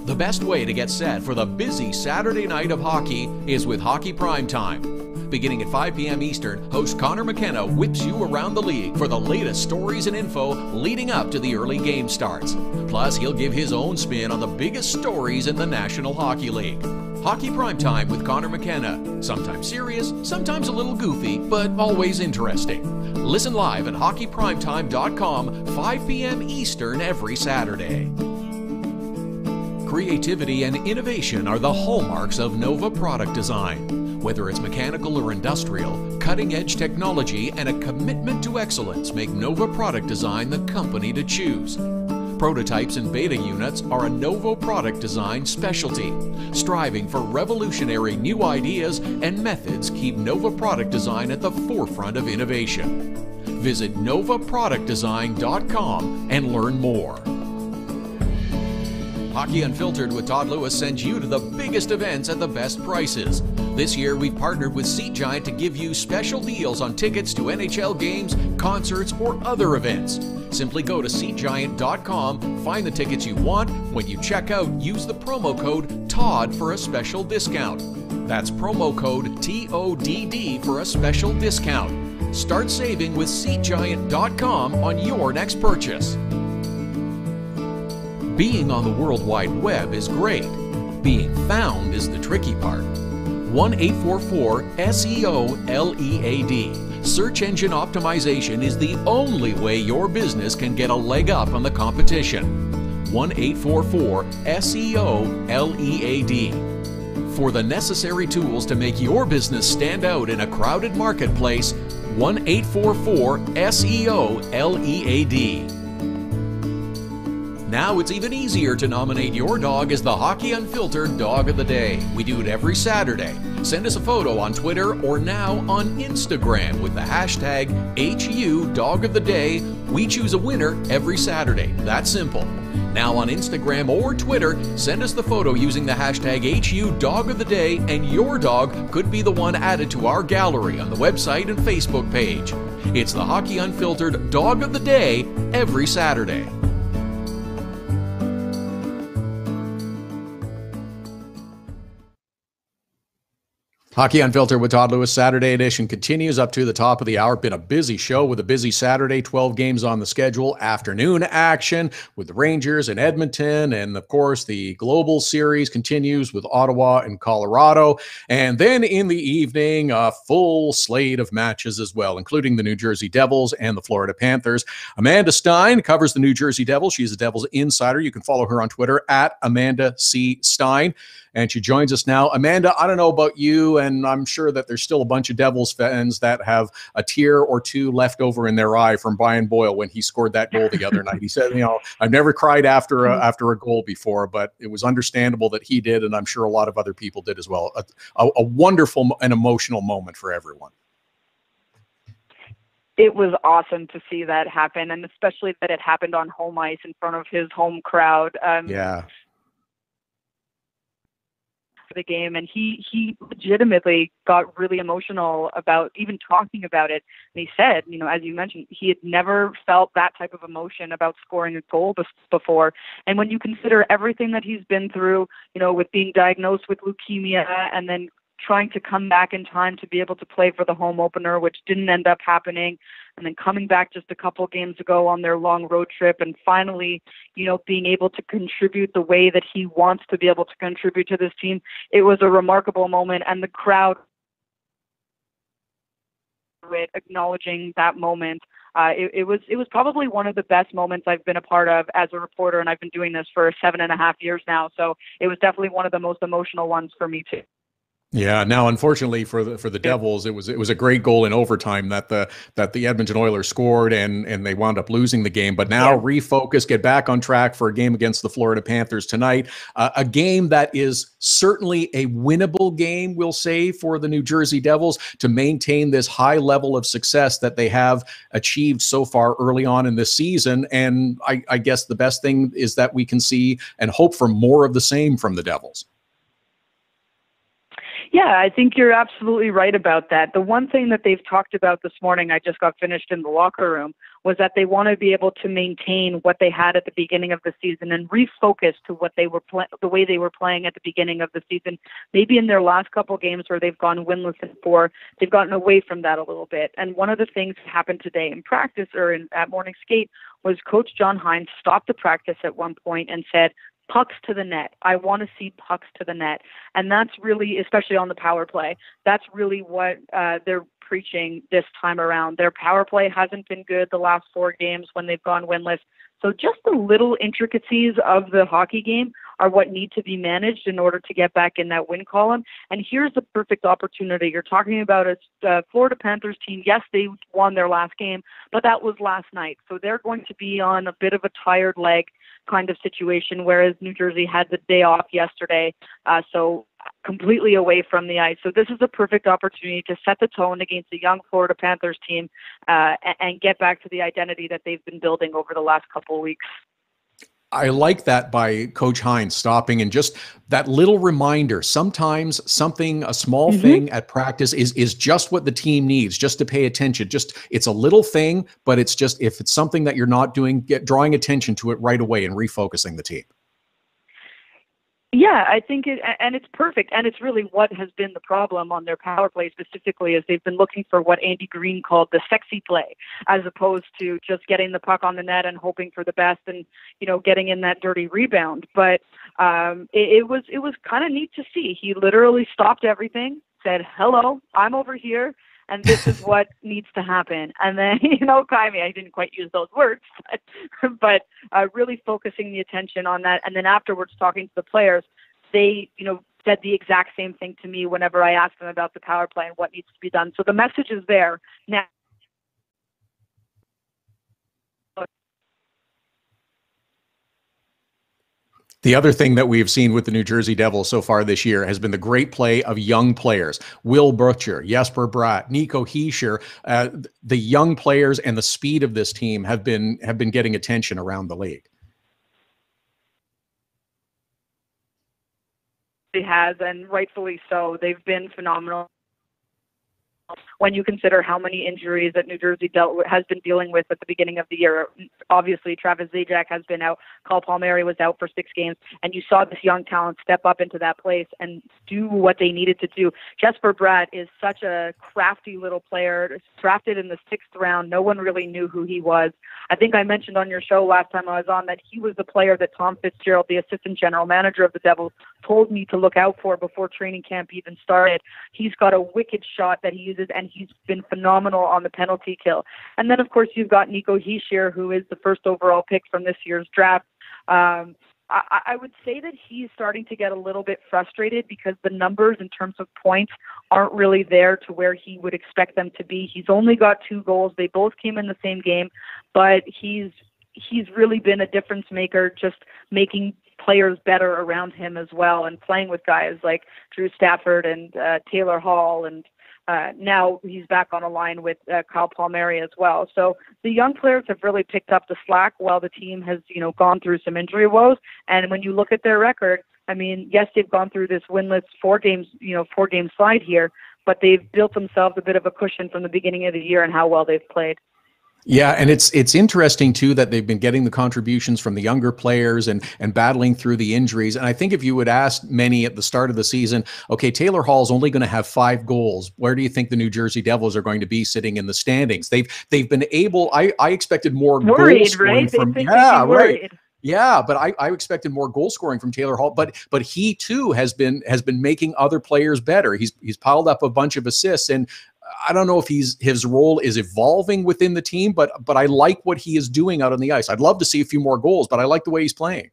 The best way to get set for the busy Saturday night of hockey is with Hockey Primetime. Beginning at 5 p.m. Eastern, host Connor McKenna whips you around the league for the latest stories and info leading up to the early game starts. Plus, he'll give his own spin on the biggest stories in the National Hockey League. Hockey Primetime with Connor McKenna. Sometimes serious, sometimes a little goofy, but always interesting. Listen live at hockeyprimetime.com, 5 p.m. Eastern every Saturday. Creativity and innovation are the hallmarks of Nova Product Design. Whether it's mechanical or industrial, cutting-edge technology and a commitment to excellence make Nova Product Design the company to choose. Prototypes and beta units are a Nova Product Design specialty. Striving for revolutionary new ideas and methods keep Nova Product Design at the forefront of innovation. Visit novaproductdesign.com and learn more. Hockey Unfiltered with Todd Lewis sends you to the biggest events at the best prices. This year, we've partnered with Seat Giant to give you special deals on tickets to NHL games, concerts, or other events. Simply go to SeatGiant.com, find the tickets you want. When you check out, use the promo code TODD for a special discount. That's promo code TODD for a special discount. Start saving with SeatGiant.com on your next purchase. Being on the World Wide Web is great. Being found is the tricky part. 1-844-SEO-LEAD. Search engine optimization is the only way your business can get a leg up on the competition. 1-844-SEO-LEAD. For the necessary tools to make your business stand out in a crowded marketplace, 1-844-SEO-LEAD. Now it's even easier to nominate your dog as the Hockey Unfiltered Dog of the Day. We do it every Saturday. Send us a photo on Twitter or now on Instagram with the hashtag HU Dog of the Day. We choose a winner every Saturday. That's simple. Now on Instagram or Twitter, send us the photo using the hashtag HU Dog of the Day, and your dog could be the one added to our gallery on the website and Facebook page. It's the Hockey Unfiltered Dog of the Day every Saturday. Hockey Unfiltered with Todd Lewis, Saturday edition continues up to the top of the hour. Been a busy show with a busy Saturday, 12 games on the schedule, afternoon action with the Rangers in Edmonton, and of course the Global Series continues with Ottawa and Colorado. And then in the evening, a full slate of matches as well, including the New Jersey Devils and the Florida Panthers. Amanda Stein covers the New Jersey Devils. She's a Devils insider. You can follow her on Twitter at Amanda C. Stein. And she joins us now. Amanda, I don't know about you, and I'm sure that there's still a bunch of Devils fans that have a tear or two left over in their eye from Brian Boyle when he scored that goal the other night. He said, I've never cried after a goal before, but it was understandable that he did, and I'm sure a lot of other people did as well. A wonderful and emotional moment for everyone. It was awesome to see that happen, and especially that it happened on home ice in front of his home crowd. Yeah. The game, and he legitimately got really emotional about even talking about it. And he said, as you mentioned, he had never felt that type of emotion about scoring a goal before. And when you consider everything that he's been through, with being diagnosed with leukemia and then trying to come back in time to be able to play for the home opener, which didn't end up happening, and then coming back just a couple games ago on their long road trip, and finally, being able to contribute the way that he wants to be able to contribute to this team. It was a remarkable moment, and the crowd it, acknowledging that moment. It was probably one of the best moments I've been a part of as a reporter, and I've been doing this for 7.5 years now. So it was definitely one of the most emotional ones for me too. Yeah. Now, unfortunately for the Devils, it was a great goal in overtime that the Edmonton Oilers scored, and they wound up losing the game. But now refocus, get back on track for a game against the Florida Panthers tonight. A game that is certainly a winnable game, we'll say, for the New Jersey Devils to maintain this high level of success that they have achieved so far early on in this season. And I guess the best thing is that we can see and hope for more of the same from the Devils. Yeah, I think you're absolutely right about that. The one thing that they've talked about this morning, I just got finished in the locker room, was that they want to be able to maintain what they had at the beginning of the season and refocus to what they were the way they were playing at the beginning of the season. Maybe in their last couple games where they've gone winless in 4, they've gotten away from that a little bit. And one of the things that happened today in practice or at morning skate was Coach John Hines stopped the practice at one point and said, pucks to the net. I want to see pucks to the net. And that's really, especially on the power play, that's really what they're preaching this time around. Their power play hasn't been good the last 4 games when they've gone winless. So just the little intricacies of the hockey game are what need to be managed in order to get back in that win column. And here's the perfect opportunity. You're talking about a Florida Panthers team. Yes, they won their last game, but that was last night. So they're going to be on a bit of a tired leg kind of situation, whereas New Jersey had the day off yesterday, so completely away from the ice. So this is a perfect opportunity to set the tone against the young Florida Panthers team and get back to the identity that they've been building over the last couple of weeks. I like that by Coach Hines stopping and just that little reminder. Sometimes a small thing at practice is just what the team needs, just to pay attention. It's a little thing, but it's just, if it's something that you're not doing, drawing attention to it right away and refocusing the team. Yeah, I think it's perfect. And it's really what has been the problem on their power play specifically, is they've been looking for what Andy Green called the sexy play, as opposed to just getting the puck on the net and hoping for the best and, getting in that dirty rebound. But it was kind of neat to see. He literally stopped everything, said, hello, I'm over here, and this is what needs to happen. And then, I didn't quite use those words, but really focusing the attention on that. And then afterwards talking to the players, they, said the exact same thing to me whenever I asked them about the power play and what needs to be done. So the message is there now. The other thing that we've seen with the New Jersey Devils so far this year has been the great play of young players. Will Butcher, Jesper Bratt, Nico Hischier. The young players and the speed of this team have been getting attention around the league. It has, and rightfully so. They've been phenomenal. When you consider how many injuries that New Jersey has been dealing with at the beginning of the year. Obviously, Travis Zajac has been out. Carl Palmieri was out for 6 games. And you saw this young talent step up into that place and do what they needed to do. Jesper Bratt is such a crafty little player, drafted in the 6th round. No one really knew who he was. I think I mentioned on your show last time I was on that he was the player that Tom Fitzgerald, the assistant general manager of the Devils, told me to look out for before training camp even started. He's got a wicked shot that he uses, and he's been phenomenal on the penalty kill. And then, of course, you've got Nico Hischier, who is the first overall pick from this year's draft. I would say that he's starting to get a little bit frustrated because the numbers in terms of points aren't really there to where he would expect them to be. He's only got 2 goals. They both came in the same game, but he's really been a difference maker, just making players better around him as well, and playing with guys like Drew Stafford and Taylor Hall, and now he's back on a line with Kyle Palmieri as well. So the young players have really picked up the slack while the team has, gone through some injury woes. And when you look at their record, yes, they've gone through this winless 4-game slide here, but they've built themselves a bit of a cushion from the beginning of the year and how well they've played. Yeah, and it's interesting too that they've been getting the contributions from the younger players and battling through the injuries. And I think if you would ask many at the start of the season, okay, Taylor Hall's only going to have 5 goals. Where do you think the New Jersey Devils are going to be sitting in the standings? They've been able. I expected more goal scoring from. Yeah, right. Yeah, but I expected more goal scoring from Taylor Hall. But he too has been making other players better. He's piled up a bunch of assists, and I don't know if his role is evolving within the team, but I like what he is doing out on the ice. I'd love to see a few more goals, but I like the way he's playing.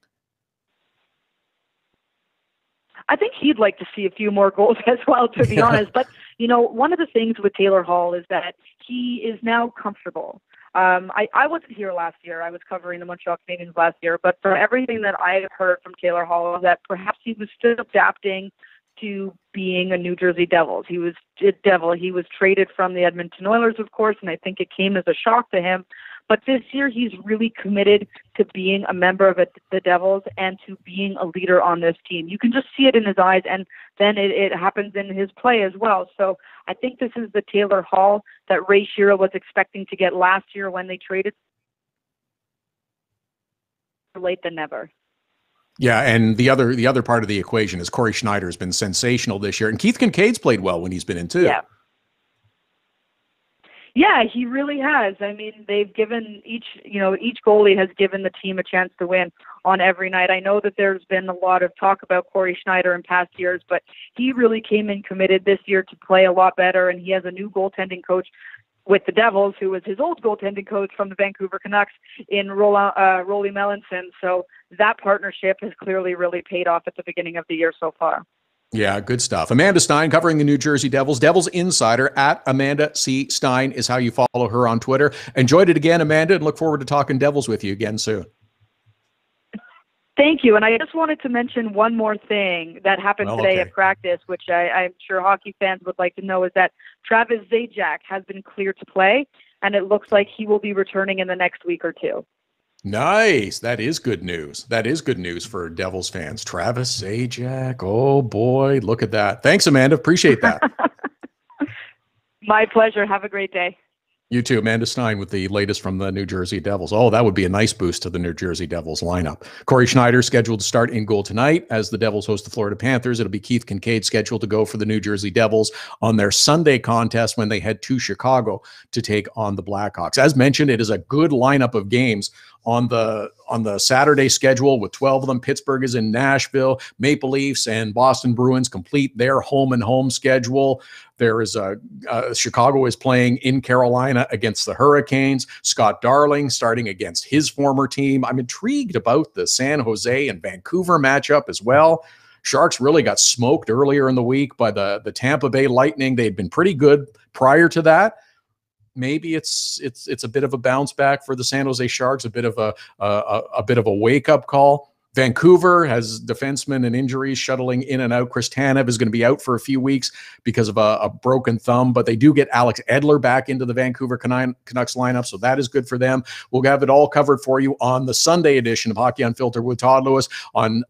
I think he'd like to see a few more goals as well, to be honest. But, one of the things with Taylor Hall is that he is now comfortable. I wasn't here last year. I was covering the Montreal Canadiens last year. But from everything that I heard from Taylor Hall, that perhaps he was still adapting to being a New Jersey Devils. He was a Devil. He was traded from the Edmonton Oilers, of course, and I think it came as a shock to him. But this year, he's really committed to being a member of the Devils and to being a leader on this team. You can just see it in his eyes, and then it happens in his play as well. So I think this is the Taylor Hall that Ray Shero was expecting to get last year when they traded. Late than never. Yeah, and the other part of the equation is Corey Schneider has been sensational this year, and Keith Kincaid's played well when he's been in too. Yeah, he really has. I mean, they've given each goalie has given the team a chance to win on every night. I know that there's been a lot of talk about Corey Schneider in past years, but he really came in committed this year to play a lot better, and he has a new goaltending coach with the Devils, who was his old goaltending coach from the Vancouver Canucks in Rolly Melanson. So that partnership has clearly really paid off at the beginning of the year so far. Yeah, good stuff. Amanda Stein covering the New Jersey Devils. Devils Insider at Amanda C. Stein is how you follow her on Twitter. Enjoyed it again, Amanda, and look forward to talking Devils with you again soon. Thank you. And I just wanted to mention one more thing that happened today at practice, which I'm sure hockey fans would like to know, is that Travis Zajac has been cleared to play, and it looks like he will be returning in the next week or two. Nice. That is good news. That is good news for Devils fans. Travis Zajac. Oh, boy. Look at that. Thanks, Amanda. Appreciate that. My pleasure. Have a great day. You too. Amanda Stein with the latest from the New Jersey Devils. Oh, that would be a nice boost to the New Jersey Devils lineup. Corey Schneider scheduled to start in goal tonight as the Devils host the Florida Panthers. It'll be Keith Kincaid scheduled to go for the New Jersey Devils on their Sunday contest when they head to Chicago to take on the Blackhawks. As mentioned, it is a good lineup of games on the Saturday schedule with 12 of them. Pittsburgh is in Nashville. Maple Leafs and Boston Bruins complete their home and home schedule. There is Chicago is playing in Carolina against the Hurricanes. Scott Darling starting against his former team. I'm intrigued about the San Jose and Vancouver matchup as well. Sharks really got smoked earlier in the week by the Tampa Bay Lightning. They'd been pretty good prior to that. Maybe it's a bit of a bounce back for the San Jose Sharks, a bit of a wake up call. Vancouver has defensemen and injuries shuttling in and out. Chris Tanev is going to be out for a few weeks because of a broken thumb, but they do get Alex Edler back into the Vancouver Canucks lineup, so that is good for them. We'll have it all covered for you on the Sunday edition of Hockey Unfiltered with Todd Lewis on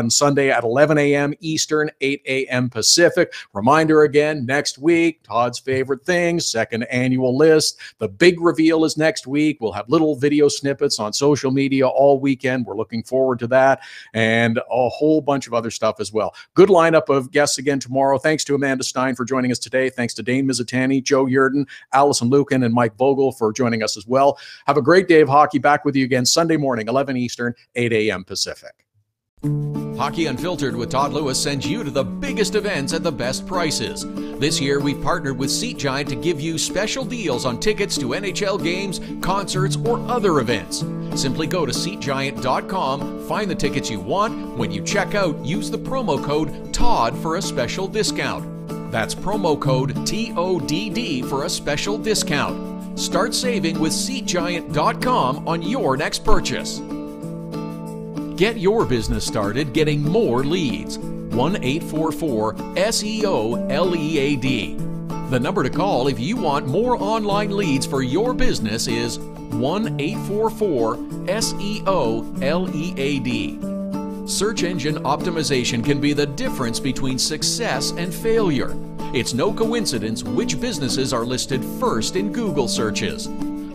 Sunday at 11 a.m. Eastern, 8 a.m. Pacific. Reminder again, next week, Todd's favorite things, second annual list. The big reveal is next week. We'll have little video snippets on social media all weekend. We're looking forward to that. And a whole bunch of other stuff as well. Good lineup of guests again tomorrow. Thanks to Amanda Stein for joining us today. Thanks to Dane Mizutani, Joe Yerdon, Alison, Lukan, and Mike Vogel for joining us as well. Have a great day of hockey. Back with you again Sunday morning, 11 Eastern, 8 a.m. Pacific. Hockey Unfiltered with Todd Lewis sends you to the biggest events at the best prices. This year, we've partnered with Seat Giant to give you special deals on tickets to NHL games, concerts, or other events. Simply go to SeatGiant.com, find the tickets you want. When you check out, use the promo code TODD for a special discount. That's promo code TODD for a special discount. Start saving with SeatGiant.com on your next purchase. Get your business started getting more leads. 1-844-SEO-LEAD. The number to call if you want more online leads for your business is 1-844-SEO-LEAD. Search engine optimization can be the difference between success and failure. It's no coincidence which businesses are listed first in Google searches.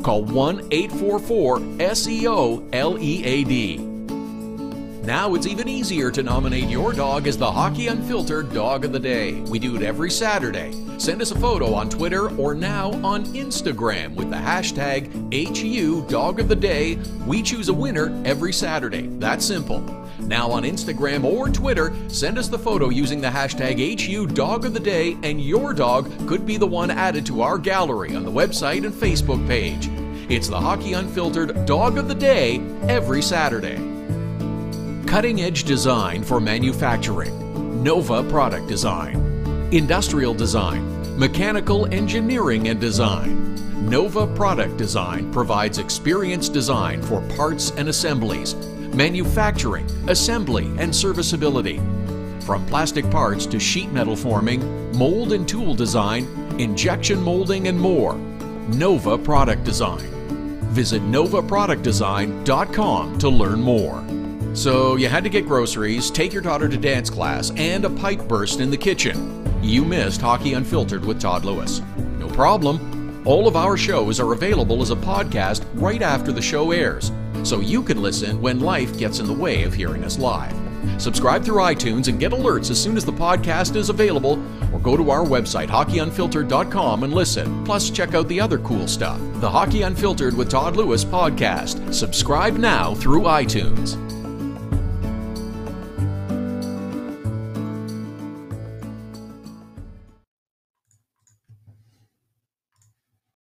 Call 1-844-SEO-LEAD. Now it's even easier to nominate your dog as the Hockey Unfiltered Dog of the Day. We do it every Saturday. Send us a photo on Twitter or now on Instagram with the hashtag HU Dog of the Day. We choose a winner every Saturday. That's simple. Now on Instagram or Twitter, send us the photo using the hashtag HU Dog of the Day, and your dog could be the one added to our gallery on the website and Facebook page. It's the Hockey Unfiltered Dog of the Day every Saturday. Cutting-edge design for manufacturing. Nova Product Design. Industrial design. Mechanical engineering and design. Nova Product Design provides experienced design for parts and assemblies, manufacturing, assembly, and serviceability. From plastic parts to sheet metal forming, mold and tool design, injection molding, and more. Nova Product Design. Visit novaproductdesign.com to learn more. So you had to get groceries, take your daughter to dance class, and a pipe burst in the kitchen. You missed Hockey Unfiltered with Todd Lewis. No problem. All of our shows are available as a podcast right after the show airs, so you can listen when life gets in the way of hearing us live. Subscribe through iTunes and get alerts as soon as the podcast is available, or go to our website, hockeyunfiltered.com, and listen. Plus, check out the other cool stuff. The Hockey Unfiltered with Todd Lewis podcast. Subscribe now through iTunes.